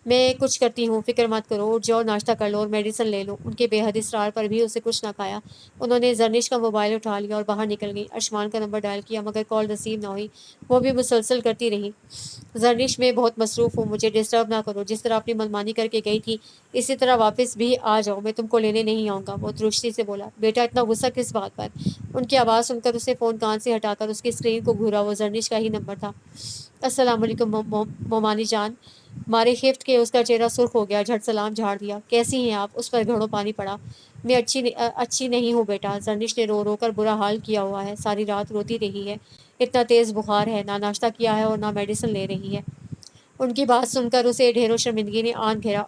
मैं कुछ करती हूँ, फ़िक्र मत करो। उठ जाओ, नाश्ता कर लो और मेडिसिन ले लो। उनके बेहद इसरार पर भी उसे कुछ ना खाया। उन्होंने जर्निश का मोबाइल उठा लिया और बाहर निकल गई। अरशमान का नंबर डायल किया, मगर कॉल रिसीव ना हुई। वो भी मुसलसल करती रही। जर्निश मैं बहुत मसरूफ़ हूँ, मुझे डिस्टर्ब ना करो। जिस तरह अपनी मनमानी करके गई थी, इसी तरह वापस भी आ जाओ। मैं तुमको लेने नहीं आऊँगा। वो दुरुस्ती से बोला। बेटा इतना गुस्सा किस बात पर? उनकी आवाज़ सुनकर उसने फ़ोन कान से हटाकर उसकी स्क्रीन को घूरा। वो जर्निश का ही नंबर था। अस्सलाम वालेकुम मोमानी जान। मारे खिफ्त के उसका चेहरा सुर्ख हो गया। झट सलाम झाड़ दिया। कैसी हैं आप? उस पर घड़ों पानी पड़ा। मैं अच्छी नहीं हूँ बेटा। जर्निश ने रो रो कर बुरा हाल किया हुआ है, सारी रात रोती रही है। इतना तेज़ बुखार है, ना नाश्ता किया है और ना मेडिसिन ले रही है। उनकी बात सुनकर उसे ढेरों शर्मिंदगी ने आन घेरा।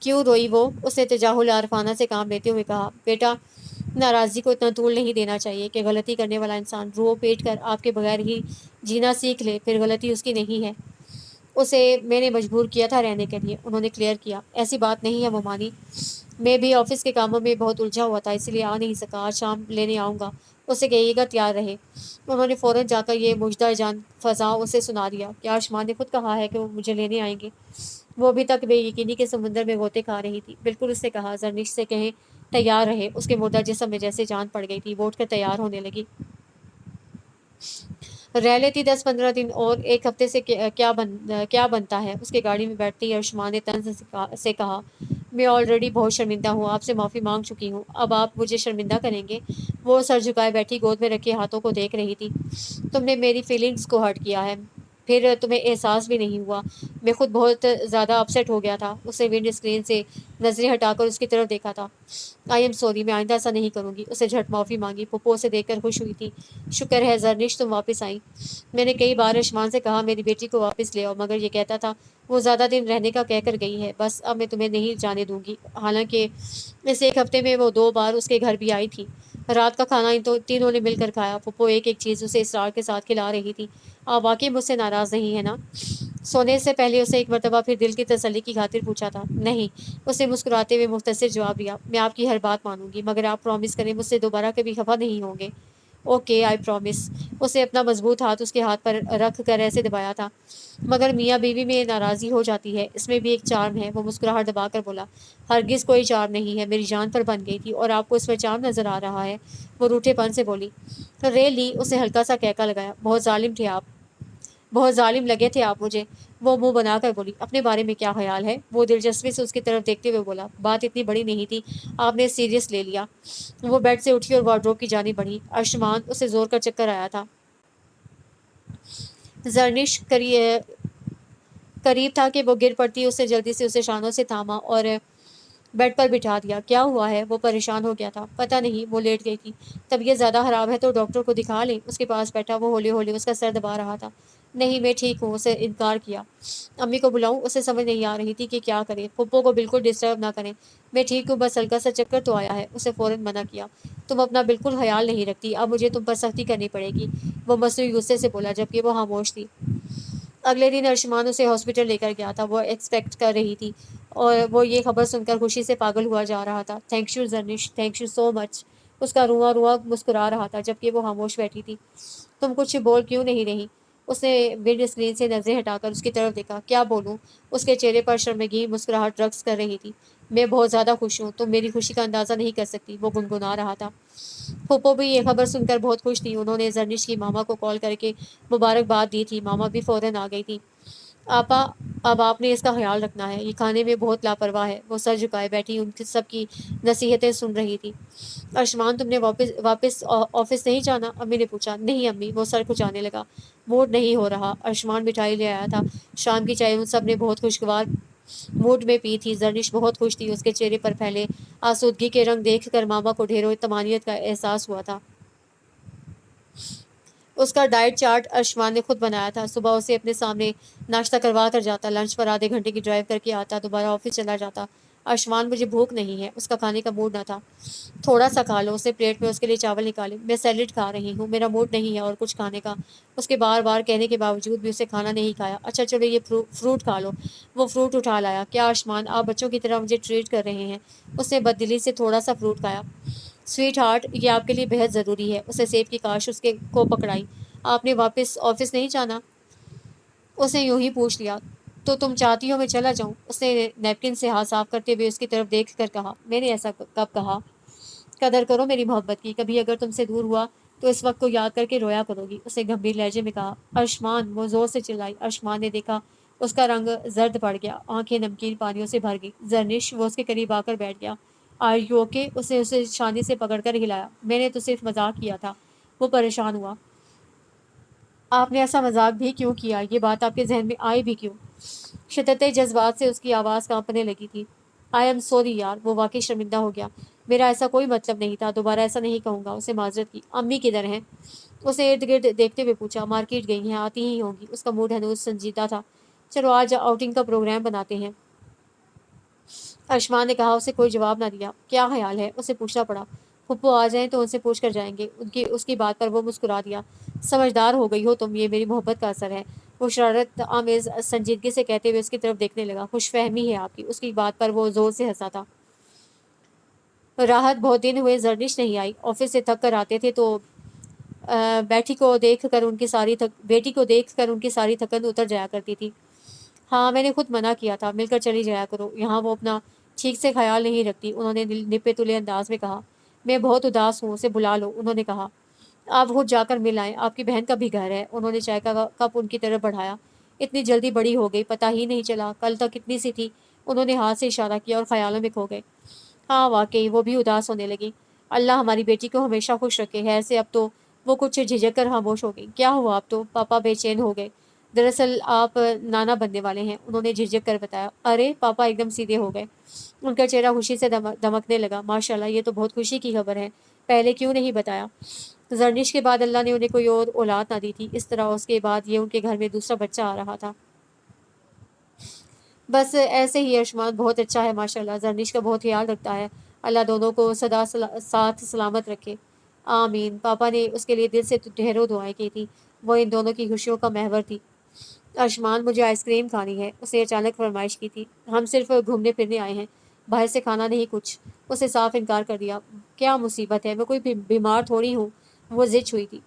क्यों रोई वो? उसने तजाहुल आरफाना से काम लेते हुए कहा। बेटा, नाराज़गी को इतना तूल नहीं देना चाहिए कि गलती करने वाला इंसान रो पेट कर आपके बगैर ही जीना सीख ले, फिर गलती उसकी नहीं है। उसे मैंने मजबूर किया था रहने के लिए, उन्होंने क्लियर किया। ऐसी बात नहीं है मोमानी, मैं भी ऑफिस के कामों में बहुत उलझा हुआ था, इसलिए आ नहीं सका। आज शाम लेने आऊँगा, उसे कहिएगा तैयार रहे। उन्होंने फ़ौरन जाकर ये मुजदा जान फज़ा उसे सुना दिया कि आयुष्मान ने खुद कहा है कि वो मुझे लेने आएंगे। वो अभी तक बेयकीनी के समुंदर में गोते खा रही थी। बिल्कुल उससे कहा, जरनिश से कहें तैयार रहे। उसके मुर्दा जिस्म में जैसे जान पड़ गई थी, वो उठकर तैयार होने लगी। रह लेती 10-15 दिन और, 1 हफ्ते से क्या बनता है। उसके गाड़ी में बैठते ही आयुष्मान ने तंज से कहा, मैं ऑलरेडी बहुत शर्मिंदा हूँ, आपसे माफ़ी मांग चुकी हूँ, अब आप मुझे शर्मिंदा करेंगे। वो सर झुकाए बैठी गोद में रखे हाथों को देख रही थी। तुमने मेरी फीलिंग्स को हर्ट किया है, फिर तुम्हें एहसास भी नहीं हुआ। मैं खुद बहुत ज़्यादा अपसेट हो गया था। उसे विंड स्क्रीन से नजरें हटाकर उसकी तरफ देखा था। आई एम सॉरी, मैं आइंदा ऐसा नहीं करूँगी। उसे झट माफ़ी मांगी। पुप्पो उसे देखकर खुश हुई थी। शुक्र है जरनिश तुम वापस आई। मैंने कई बार आयुष्मान से कहा मेरी बेटी को वापस ले आओ, मगर ये कहता था वो ज़्यादा दिन रहने का कहकर गई है। बस अब मैं तुम्हें नहीं जाने दूंगी। हालांकि इस 1 हफ्ते में वो 2 बार उसके घर भी आई थी। रात का खाना इन तीनों ने मिलकर खाया। पुप्पो एक एक चीज़ उसे इसरार के साथ खिला रही थी। आप वाकई मुझसे नाराज़ नहीं है ना? सोने से पहले उसे एक मरतबा फिर दिल की तसल्ली की खातिर पूछा था। नहीं, उसे मुस्कुराते हुए मुख्तसर जवाब दिया। मैं आपकी हर बात मानूंगी, मगर आप प्रॉमिस करें मुझसे दोबारा कभी खफा नहीं होंगे। Okay, I promise. उसे अपना मजबूत हाथ उसके हाथ पर रख कर ऐसे दबाया था। मगर मियाँ बीवी में नाराज़गी हो जाती है, इसमें भी एक चार्म है। वो मुस्कुराहट दबाकर बोला, हरगिज़ कोई चार्म नहीं है, मेरी जान पर बन गई थी और आपको इस पर चार्म नजर आ रहा है। वो रूठेपन से बोली। रेली, उसे हल्का सा कहका लगाया। बहुत जालिम थे आप, बहुत जालिम लगे थे आप मुझे। वो मुंह बनाकर बोली, अपने बारे में क्या ख्याल है? वो दिलचस्पी से उसकी तरफ देखते हुए बोला, बात इतनी बड़ी नहीं थी, आपने सीरियस ले लिया। वो बेड से उठी और वार्डरोब की जानी बढ़ी। आयुष्मान, उसे जोर का चक्कर आया था। जर्निश करीब था कि वो गिर पड़ती। उससे जल्दी से उसे शानों से थामा और बेड पर बिठा दिया। क्या हुआ है? वो परेशान हो गया था। पता नहीं, वो लेट गई थी। तबीयत ज़्यादा ख़राब है तो डॉक्टर को दिखा लें। उसके पास बैठा वो हौली हौली उसका सर दबा रहा था। नहीं, मैं ठीक हूँ, उसे इनकार किया। अम्मी को बुलाऊं? उसे समझ नहीं आ रही थी कि क्या करे। पप्पो को बिल्कुल डिस्टर्ब ना करें। मैं ठीक हूँ, बस हल्का सा चक्कर तो आया है। उसे फ़ौरन मना किया। तुम अपना बिल्कुल ख्याल नहीं रखती, अब मुझे तुम पर सख्ती करनी पड़ेगी। वो मसनूई गुस्से से बोला, जबकि वो खामोश थी। अगले दिन अर्शमान उसे हॉस्पिटल लेकर गया था। वो एक्सपेक्ट कर रही थी और वो ये खबर सुनकर खुशी से पागल हुआ जा रहा था। Thank you Jarnish, thank you so much. उसका रुआ रुआ मुस्कुरा रहा था, जबकि वो खामोश बैठी थी। तुम कुछ बोल क्यों नहीं रही? उसने विंड स्क्रीन से नजरें हटाकर उसकी तरफ देखा। क्या बोलूं? उसके चेहरे पर शर्मिंदगी मुस्कुराहट रक्स कर रही थी। मैं बहुत ज़्यादा खुश हूँ, तुम मेरी खुशी का अंदाज़ा नहीं कर सकती। वो गुनगुना रहा था। फूफो भी ये खबर सुनकर बहुत खुश थी। उन्होंने जर्निश की मामा को कॉल करके मुबारकबाद दी थी। मामा भी फौरन आ गई थी। आपा, अब आपने इसका ख्याल रखना है, ये खाने में बहुत लापरवाह है। वो सर झुकाए बैठी उनकी सबकी नसीहतें सुन रही थी। आयुष्मान, तुमने वापस वापस ऑफिस नहीं जाना? अम्मी ने पूछा। नहीं अम्मी, वो सर खुजाने लगा। मूड नहीं हो रहा। आयुष्मान मिठाई ले आया था। शाम की चाय उन सब ने बहुत खुशगवार मूड में पी थी। जर्निश बहुत खुश थी। उसके चेहरे पर फैले आसूदगी के रंग देखकर मामा को ढेरों तमानियत का एहसास हुआ था। उसका डाइट चार्ट आयुष्मान ने खुद बनाया था। सुबह उसे अपने सामने नाश्ता करवा कर जाता, लंच पर आधे घंटे की ड्राइव करके आता, दोबारा ऑफिस चला जाता। आयुष्मान, मुझे भूख नहीं है। उसका खाने का मूड ना था। थोड़ा सा खा लो। उसने प्लेट में उसके लिए चावल निकाले। मैं सैलेड खा रही हूँ, मेरा मूड नहीं है और कुछ खाने का। उसके बार बार कहने के बावजूद भी उसे खाना नहीं खाया। अच्छा चलो, ये फ्रूट खा लो। वो फ्रूट उठा लाया। क्या आयुष्मान, आप बच्चों की तरह मुझे ट्रीट कर रहे हैं? उसने बददिली से थोड़ा सा फ्रूट खाया। स्वीट हार्ट, ये आपके लिए बेहद ज़रूरी है। उसे सेब की काश उसके को पकड़ाई। आपने वापस ऑफिस नहीं जाना? उसने यूं ही पूछ लिया। तो तुम चाहती हो मैं चला जाऊं? उसने नैपकिन से हाथ साफ करते हुए उसकी तरफ देख कर कहा। मैंने ऐसा कब कहा? कदर करो मेरी मोहब्बत की। कभी अगर तुमसे दूर हुआ तो इस वक्त को याद करके रोया करोगी। उसे गंभीर लहजे में कहा। आयुष्मान, वो जोर से चिल्लाई। आयुष्मान ने देखा उसका रंग जर्द पड़ गया, आंखें नमकीन पानियों से भर गई। जर्निश, वो उसके करीब आकर बैठ गया। Are you okay? उसने उसे शानी से पकड़कर हिलाया। मैंने तो सिर्फ मजाक किया था। वो परेशान हुआ। आपने ऐसा मजाक भी क्यों किया? ये बात आपके जहन में आई भी क्यों? शिद्दत जज्बात से उसकी आवाज़ कांपने लगी थी। आई एम सॉरी यार। वो वाकई शर्मिंदा हो गया। मेरा ऐसा कोई मतलब नहीं था, दोबारा ऐसा नहीं कहूँगा। उसे माजरत की। अम्मी किधर हैं? उसे इर्द गिर्द देखते हुए पूछा। मार्केट गई हैं, आती ही होंगी। उसका मूड हनूज संजीदा था। चलो आज आउटिंग का प्रोग्राम बनाते हैं, आयुष्मान ने कहा। उसे कोई जवाब ना दिया। क्या ख्याल है? उसे पूछना पड़ा। پھپھو آ جائیں تو انسے پوچھ کر جائیں گے۔ اس کی بات پر وہ مسکرا دیا۔ سمجھدار ہو گئی ہو تم، یہ میری محبت کا اثر ہے۔ وہ شرارت آمیز سنجیدگی سے کہتے ہوئے اس کی طرف دیکھنے لگا۔ خوش فہمی ہے آپ کی۔ اس کی بات پر وہ زور سے ہنسا تھا۔ راحت بہت دن ہوئے زرنش نہیں آئی۔ آفس سے تھک کر آتے تھے تو بیٹی کو دیکھ کر ان کی ساری تھکن اتر جایا کرتی تھی۔ ہاں میں نے خود منع کیا تھا، مل کر چلی جایا کرو، یہاں وہ اپنا ٹھیک سے خیال نہیں رکھتی، انہوں نے نپے تلے انداز میں کہا۔ میں بہت اداس ہوں، اسے بلا لو، انہوں نے کہا۔ آپ خود جا کر مل آئیں، آپ کی بہن کا بھی گھر ہے۔ انہوں نے چائے کا کپ ان کی طرف بڑھایا۔ اتنی جلدی بڑی ہو گئی، پتہ ہی نہیں چلا، کل تک کتنی سی تھی۔ انہوں نے ہاتھ سے اشارہ کیا اور خیالوں میں کھو گئے۔ ہاں واقعی، وہ بھی اداس ہونے لگی۔ اللہ ہماری بیٹی کو ہمیشہ خوش رکھے ہے سے اب تو وہ کچھ جھجک کر خاموش ہو گئی۔ کیا ہوا اب تو؟ پاپا بے چین ہو گئے۔ دراصل آپ نانا بننے والے ہیں، انہوں نے جھجک کر بتایا۔ ارے پاپا ایک دم سیدھے ہو گئے۔ ان کا چہرہ خوشی سے دمکنے لگا۔ ماشاءاللہ، یہ تو بہت خوشی کی خبر ہے، پہلے کیوں نہیں بتایا؟ زرنش کے بعد اللہ نے انہیں کوئی اور اولاد نہ دی تھی، اس طرح اس کے بعد یہ ان کے گھر میں دوسرا بچہ آ رہا تھا۔ بس ایسے ہی ارشمان بہت اچھا ہے ماشاءاللہ، زرنش کا بہت خیال رکھتا ہے، اللہ دونوں کو سدا ساتھ سلامت رکھے۔ آمین۔ پاپا نے اس کے لیے دل سے ڈھیروں دعائیں کی تھی، وہ ان دونوں کی خوشیوں کا محور تھی۔ ارشمان مجھے آئس کریم کھانی ہے، اسے اچانک فرمائش کی تھی۔ ہم صرف گھومنے پھرنے آئے ہیں، باہر سے کھانا نہیں کچھ۔ اسے صاف انکار کر دیا۔ کیا مصیبت ہے، میں کوئی بیمار تھوڑی ہوں، وہ ضد ہوئی تھی۔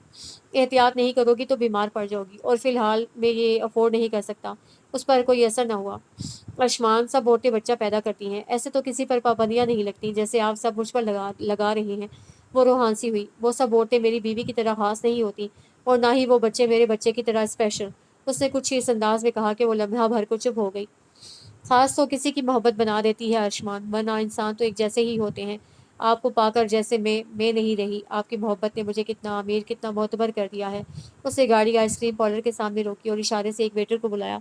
احتیاط نہیں کرو گی تو بیمار پڑ جاؤ گی، اور فی الحال میں یہ افورڈ نہیں کر سکتا۔ اس پر کوئی اثر نہ ہوا۔ ارشمان سب عورتیں بچہ پیدا کرتی ہیں، ایسے تو کسی پر پابندیاں نہیں لگتی جیسے آپ سب مجھ پر لگا رہے ہیں۔ وہ روحانسی ہوئی۔ وہ سب عورتیں میری بیوی کی طرح خاص نہیں ہوتی، اور نہ ہی وہ بچے میرے بچے کی طرح اسپیشل۔ اس نے کچھ اس انداز میں کہا کہ وہ لمحہ بھر کو چپ ہو گئی۔ خاص تو کسی کی محبت بنا دیتی ہے ارشمان، ورنہ انسان تو ایک جیسے ہی ہوتے ہیں۔ آپ کو پا کر جیسے میں نہیں رہی، آپ کی محبت نے مجھے کتنا امیر، کتنا معتبر کر دیا ہے۔ اس نے گاڑی آئس کریم پارلر کے سامنے روکی اور اشارے سے ایک ویٹر کو بلایا۔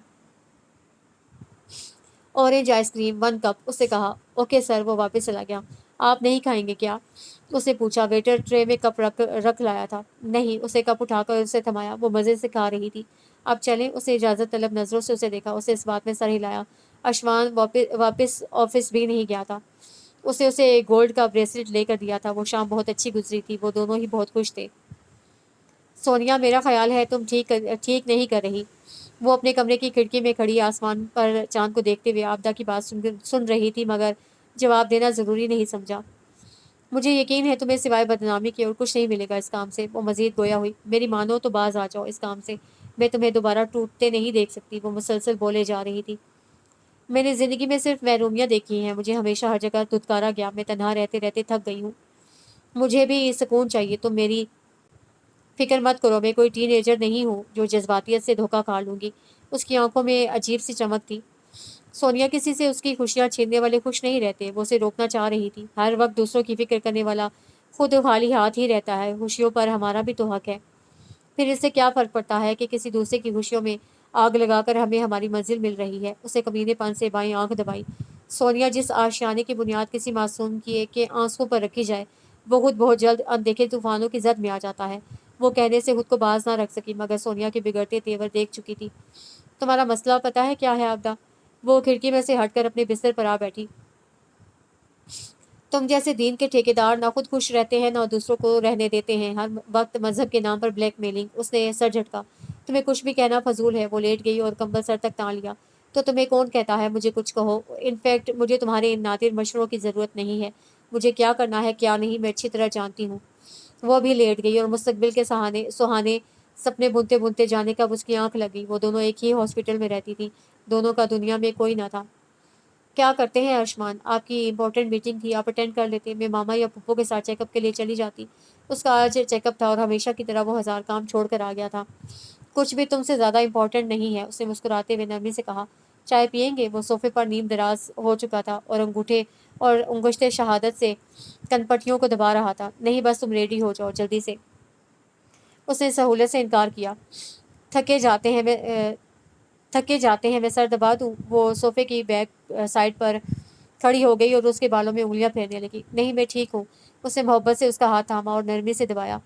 اورنج آئس کریم 1 کپ، اس نے کہا۔ اوکے سر، وہ واپس چلا گیا۔ آپ نہیں کھائیں گے کیا؟ اس نے پوچھا۔ ویٹر ٹرے میں کپ رکھ لایا تھا۔ نہیں، اسے کپ اٹھا کر اسے تھمایا۔ وہ مزے سے کھا رہی تھی۔ اب چلیں، اسے اجازت طلب نظروں سے اسے دیکھا۔ اسے اس بات میں سر ہلایا۔ ارشمان واپس آفس بھی نہیں گیا تھا۔ اسے گولڈ کا بریسلٹ لے کر دیا تھا۔ وہ شام بہت اچھی گزری تھی، وہ دونوں ہی بہت خوش تھے۔ سونیا، میرا خیال ہے تم ٹھیک نہیں کر رہی۔ وہ اپنے کمرے کی کھڑکی میں کھڑی آسمان پر چاند کو دیکھتے ہوئے آبدہ کی بات سن رہی تھی، مگر جواب دینا ضروری نہیں سمجھا۔ مجھے یقین ہے تمہیں سوائے بدنامی کے اور کچھ نہیں ملے گا اس کام سے، وہ مزید گویا ہوئی۔ میری مانو تو باز آ جاؤ اس کام سے، میں تمہیں دوبارہ ٹوٹتے نہیں دیکھ سکتی، وہ مسلسل بولے جا رہی تھی۔ میں نے زندگی میں صرف محرومیاں دیکھی ہیں، مجھے ہمیشہ ہر جگہ دھتکارا گیا، میں تنہا رہتے رہتے تھک گئی ہوں۔ مجھے بھی سکون چاہیے، تم میری فکر مت کرو، میں کوئی ٹین ایجر نہیں ہوں جو جذباتیت سے دھوکہ کھا لوں گی۔ اس کی آنکھوں میں عجیب سی چمک تھی۔ سونیا، کسی سے اس کی خوشیاں چھیننے والے خوش نہیں رہتے، وہ اسے روکنا چاہ رہی تھی۔ ہر وقت دوسروں کی فکر کرنے والا خود خالی ہاتھ ہی رہتا ہے، خوشیوں پر ہمارا بھی تو حق ہے۔ پھر اس سے کیا فرق پڑتا ہے کہ کسی دوسرے کی خوشیوں میں آگ لگا کر ہمیں ہماری منزل مل رہی ہے؟ اسے کمینے پن سے بائیں آنکھ دبائی۔ سونیا، جس آشیانے کی بنیاد کسی معصوم کے آنسوں پر رکھی جائے، وہ خود بہت جلد اندیکھے طوفانوں کی زد میں آ جاتا ہے۔ وہ کہنے سے خود کو باز نہ رکھ سکی، مگر سونیا کے بگڑتے تیور دیکھ چکی تھی۔ تمہارا مسئلہ پتہ ہے کیا ہے آبدہ؟ وہ کھڑکی میں سے ہٹ کر اپنے بستر پر آ بیٹھی۔ تم جیسے دین کے ٹھیکیدار نہ خود خوش رہتے ہیں نہ دوسروں کو رہنے دیتے ہیں، ہر وقت مذہب کے نام پر بلیک میلنگ۔ اس نے سر جھٹکا۔ تمہیں کچھ بھی کہنا فضول ہے۔ وہ لیٹ گئی اور کمبل سر تک تان لیا۔ تو تمہیں کون کہتا ہے مجھے کچھ کہو؟ انفیکٹ مجھے تمہارے ان نادر مشوروں کی ضرورت نہیں ہے۔ مجھے کیا کرنا ہے کیا نہیں میں اچھی طرح جانتی ہوں۔ وہ بھی لیٹ گئی اور مستقبل کے سہانے سپنے بنتے بنتے جانے کا اس کی آنکھ لگی۔ وہ دونوں ایک ہی ہاسپٹل میں رہتی تھیں، دونوں کا دنیا میں کوئی نہ تھا۔ کیا کرتے ہیں ارشمان؟ آپ کی امپورٹنٹ میٹنگ تھی، آپ اٹینڈ کر لیتے، میں ماما یا پھپھو کے ساتھ چیک اپ کے لیے چلی جاتی۔ اس کا آج چیک اپ تھا اور ہمیشہ کی طرح وہ 1000 کام چھوڑ کر آ گیا تھا۔ کچھ بھی تم سے زیادہ امپورٹنٹ نہیں ہے، اس نے مسکراتے ہوئے نرمی سے کہا۔ چائے پئیں گے؟ وہ صوفے پر نیم دراز ہو چکا تھا اور انگشتے شہادت سے کنپٹیوں کو دبا رہا تھا۔ نہیں بس تم ریڈی ہو جاؤ جلدی سے، اس نے سہولت سے انکار کیا۔ تھکے جاتے ہیں میں سر دبا دوں؟ وہ صوفے کی بیک سائڈ پر کھڑی ہو گئی اور اس کے بالوں میں انگلیاں پھیرنے لگی۔ نہیں میں ٹھیک ہوں، اس نے محبت سے اس کا ہاتھ تھاما اور نرمی سے دبایا۔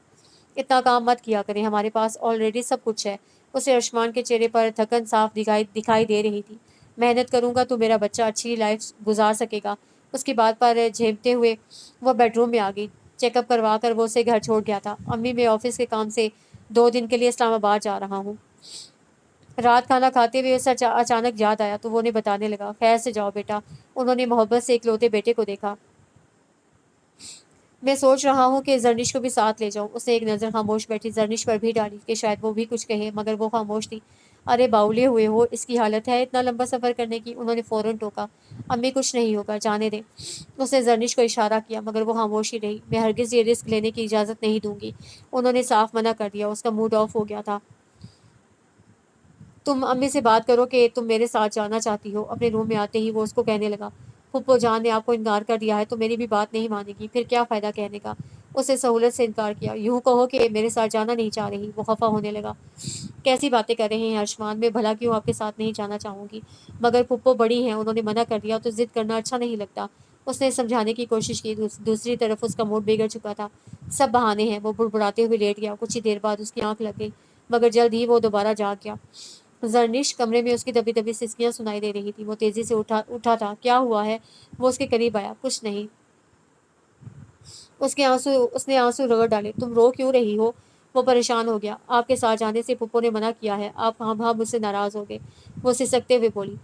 اتنا کام مت کیا کریں، ہمارے پاس آلریڈی سب کچھ ہے۔ اسے ارشمان کے چہرے پر تھکن صاف دکھائی دے رہی تھی۔ محنت کروں گا تو میرا بچہ اچھی لائف گزار سکے گا۔ اس کی بات پر جھیمتے ہوئے وہ بیڈ روم میں آ گئی۔ चेकअप करवा कर वो उसे घर छोड़ गया था। अम्मी, मैं ऑफिस के काम से 2 दिन के लिए इस्लामाबाद जा रहा हूँ। रात खाना खाते हुए उसे अचानक याद आया तो वो उन्हें बताने लगा, खैर से जाओ बेटा। उन्होंने मोहब्बत से इकलौते बेटे को देखा। मैं सोच रहा हूँ कि जरनिश को भी साथ ले जाऊँ। उसने एक नज़र खामोश बैठी जरनिश पर भी डाली कि शायद वो भी कुछ कहे, मगर वो खामोश थी। अरे बाउले हुए हो, इसकी हालत है इतना लंबा सफ़र करने की। उन्होंने फ़ौरन टोका, अम्मी कुछ नहीं होगा, जाने दें। उसने जरनिश को इशारा किया, मगर वो खामोश ही रही। मैं हरगिज़ ये रिस्क लेने की इजाज़त नहीं दूंगी। उन्होंने साफ मना कर दिया। उसका मूड ऑफ हो गया था। तुम अम्मी से बात करो कि तुम मेरे साथ जाना चाहती हो। अपने रूम में आते ही वो उसको कहने लगा, फुप्पो जान ने आपको इनकार कर दिया है तो मेरी भी बात नहीं मानेगी, फिर क्या फ़ायदा कहने का। उसे सहूलत से इनकार किया। यूँ कहो कि मेरे साथ जाना नहीं चाह रही। वो खफा होने लगा। कैसी बातें कर रहे हैं अर्शमान, मैं भला क्यों आपके साथ नहीं जाना चाहूँगी, मगर फुप्पो बड़ी हैं, उन्होंने मना कर दिया तो ज़िद करना अच्छा नहीं लगता। उसने समझाने की कोशिश की। दूसरी तरफ उसका मूड बिगड़ चुका था। सब बहाने हैं। वो बुड़बुड़ाते हुए लेट गया। कुछ ही देर बाद उसकी आंख लग गई, मगर जल्द ही वो दोबारा जाग गया। जरनिश कमरे में उसकी दबी दबी सिसकियां सुनाई दे रही थी। वो तेजी से उठा था। क्या हुआ है? वो उसके करीब आया। कुछ नहीं। उसने आंसू रगड़ डाले। तुम रो क्यों रही हो? वो परेशान हो गया। आपके साथ जाने से पुप्पो ने मना किया है। आप हाँ मुझसे नाराज हो गए। वो सिसकते हुए बोली,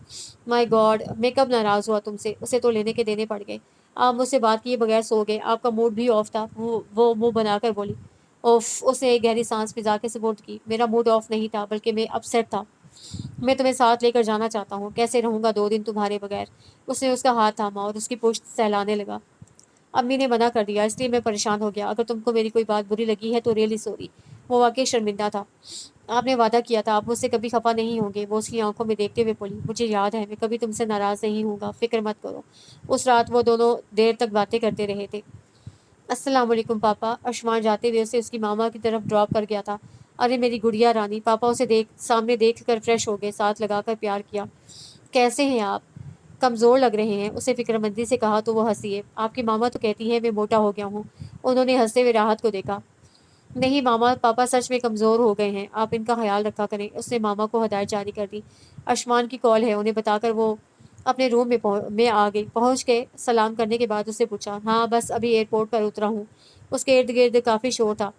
माय गॉड, मैं कब नाराज हुआ तुमसे? उसे तो लेने के देने पड़ गए। आप मुझसे बात किए बगैर सो गए। आपका मूड भी ऑफ था। वो मुंह बनाकर बोली। ओफ। उसने एक गहरी सांस फिजा के सपोर्ट की। मेरा मूड ऑफ नहीं था, बल्कि मैं अपसेट था। मैं तुम्हें साथ लेकर जाना चाहता हूँ। कैसे रहूंगा 2 दिन तुम्हारे बगैर? उसने उसका हाथ थामा और उसकी पुश्त सहलाने लगा। अम्मी ने मना कर दिया, इसलिए मैं परेशान हो गया। अगर तुमको मेरी कोई बात बुरी लगी है तो रियली सॉरी। वो वाकई शर्मिंदा था। आपने वादा किया था आप मुझसे कभी खफा नहीं होंगे। वो उसकी आंखों में देखते हुए बोली, मुझे याद है, मैं कभी तुमसे नाराज नहीं हूँगा, फिक्र मत करो। उस रात वो दोनों देर तक बातें करते रहे थे। अस्सलाम वालेकुम पापा। अर्शमान जाते हुए उसे उसकी मामा की तरफ ड्रॉप कर गया था। अरे मेरी गुड़िया रानी। पापा उसे सामने देख कर फ्रेश हो गए, साथ लगाकर प्यार किया। कैसे हैं आप? कमज़ोर लग रहे हैं, उसे फिक्रमंदी से कहा तो वो हंसी है। आपकी मामा तो कहती है मैं मोटा हो गया हूँ। उन्होंने हंसते हुए राहत को देखा। नहीं मामा, पापा सच में कमज़ोर हो गए हैं, आप इनका ख्याल रखा करें। उसने मामा को हदायत जारी कर दी। आयुष्मान की कॉल है, उन्हें बताकर वो अपने रूम में आ गई। पहुंच के सलाम करने के बाद उससे पूछा, हाँ बस अभी एयरपोर्ट पर उतरा हूँ। उसके इर्द गिर्द काफ़ी शोर था।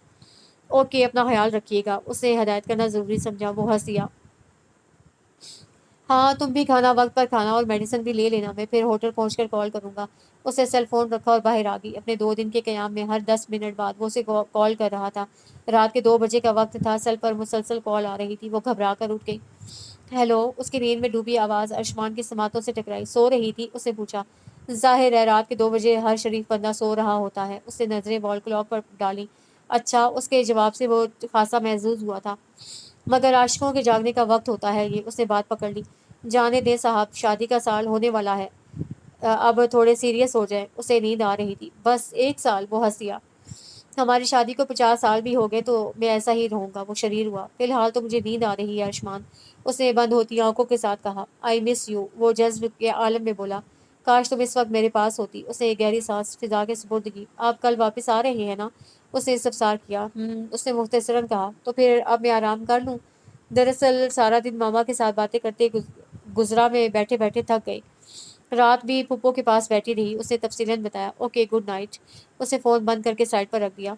ओके, अपना ख्याल रखिएगा। उसे हदायत करना ज़रूरी समझा। वो हंस दिया। हाँ तुम भी खाना वक्त पर खाना और मेडिसिन भी ले लेना, मैं फिर होटल पहुंचकर कॉल करूंगा। उसने सेल फोन रखा और बाहर आ गई। अपने 2 दिन के क़याम में हर 10 मिनट बाद वो उसे कॉल कर रहा था। रात के 2 बजे का वक्त था। सेल पर मुसलसल कॉल आ रही थी। वो घबरा कर उठ गई। हेलो। उसकी नींद में डूबी आवाज़ अर्शमान की समातों से टकराई। सो रही थी? उसने पूछा। जाहिर है, रात के 2 बजे हर शरीफ बंदा सो रहा होता है। उसने नज़रें वॉल क्लॉक पर डाली। अच्छा। उसके जवाब से वो खासा महजूज हुआ था, मगर आशिकों के जागने का वक्त होता है ये। उसने बात पकड़ ली। जाने दे साहब, शादी का साल होने वाला है, अब थोड़े सीरियस हो जाए। उसे नींद आ रही थी। बस 1 साल? वो हंस दिया। हमारी शादी को 50 साल भी हो गए तो मैं ऐसा ही रहूंगा। वो शरीर हुआ। फिलहाल तो मुझे नींद आ रही है आयुष्मान। उसने बंद होती आंखों के साथ कहा। I miss you. वो जज्ब के आलम में बोला। काश तुम इस वक्त मेरे पास होती। उसने एक गहरी सांस फिजा के सुपुर्द की। आप कल वापस आ रहे हैं ना? उसने इस्तफसार किया। उसने मुख्तसरन कहा। तो फिर अब मैं आराम कर लूँ? दरअसल सारा दिन मामा के साथ बातें करते गुजरा में बैठे बैठे थक गई। रात भी पुप्पो के पास बैठी रही। उसने तफसीलन बताया। Okay, good night. उसे फ़ोन बंद करके साइड पर रख दिया।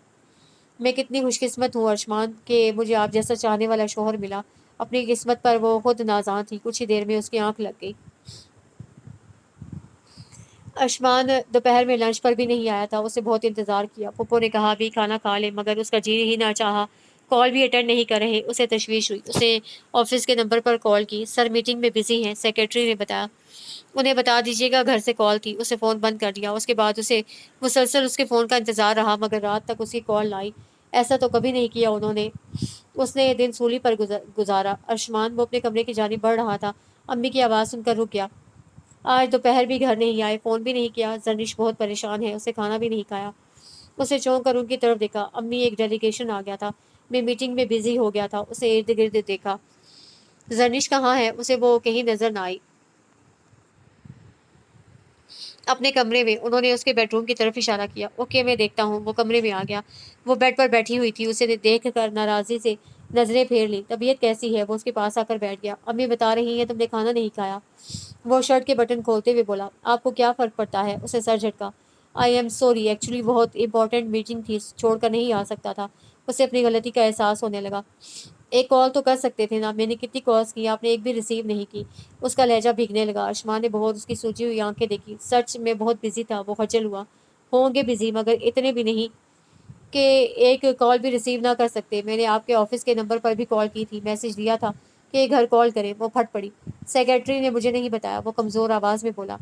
मैं कितनी खुशकिस्मत हूँ अर्शमान कि मुझे आप जैसा चाहने वाला शोहर मिला। अपनी किस्मत पर वो खुद नाजान थी। कुछ ही देर में उसकी आंख लग गई। अर्शमान दोपहर में लंच पर भी नहीं आया था। उसे बहुत इंतज़ार किया। पुप्पो ने कहा अभी खाना खा ले, मगर उसका जी ही ना चाहा। कॉल भी अटेंड नहीं कर रहे। उसे तशवीश हुई। उसे ऑफिस के नंबर पर कॉल की। सर मीटिंग में बिजी हैं, सेक्रेटरी ने बताया। उन्हें बता दीजिएगा घर से कॉल थी। उसे फ़ोन बंद कर दिया। उसके बाद उसे मुसलसल उसके फ़ोन का इंतज़ार रहा, मगर रात तक उसकी कॉल ना आई। ऐसा तो कभी नहीं किया उन्होंने। उसने ये दिन सूली पर गुजारा। अर्शमान वो अपने कमरे की जानिब बढ़ रहा था। अम्मी की आवाज़ सुनकर रुक गया। आज दोपहर भी घर नहीं आए, फ़ोन भी नहीं किया। जरनिश बहुत परेशान है, उसे खाना भी नहीं खाया। उसे चौंक कर उनकी तरफ देखा। अम्मी, एक डेलीगेशन आ गया था, मैं मीटिंग में बिजी हो गया था। उसे इर्द गिर्द देखा। जरनिश कहाँ है? उसे वो कहीं नजर ना आई। अपने कमरे में। उन्होंने उसके बेडरूम की तरफ इशारा किया। ओके, मैं देखता हूँ। वो कमरे में आ गया। वो बेड पर बैठी हुई थी। उसे देख कर नाराज़ी से नजरें फेर ली। तबीयत कैसी है? वो उसके पास आकर बैठ गया। अम्मी बता रही हैं तुमने खाना नहीं खाया। वो शर्ट के बटन खोलते हुए बोला। आपको क्या फ़र्क पड़ता है? उसे सर झटका। आई एम सॉरी, एक्चुअली बहुत इंपॉर्टेंट मीटिंग थी, छोड़ कर नहीं आ सकता था। उसे अपनी गलती का एहसास होने लगा। एक कॉल तो कर सकते थे ना, मैंने कितनी कॉल्स की, आपने एक भी रिसीव नहीं की। उसका लहजा भीगने लगा। आयुष्मान ने बहुत उसकी सूजी हुई आंखें देखी। सच में बहुत बिजी था, वो खजल हुआ। होंगे बिजी, मगर इतने भी नहीं कि एक कॉल भी रिसीव ना कर सकते। मैंने आपके ऑफिस के नंबर पर भी कॉल की थी, मैसेज दिया था कि घर कॉल करें। वो फट पड़ी। सेक्रेटरी ने मुझे नहीं बताया, वो कमज़ोर आवाज़ में बोला।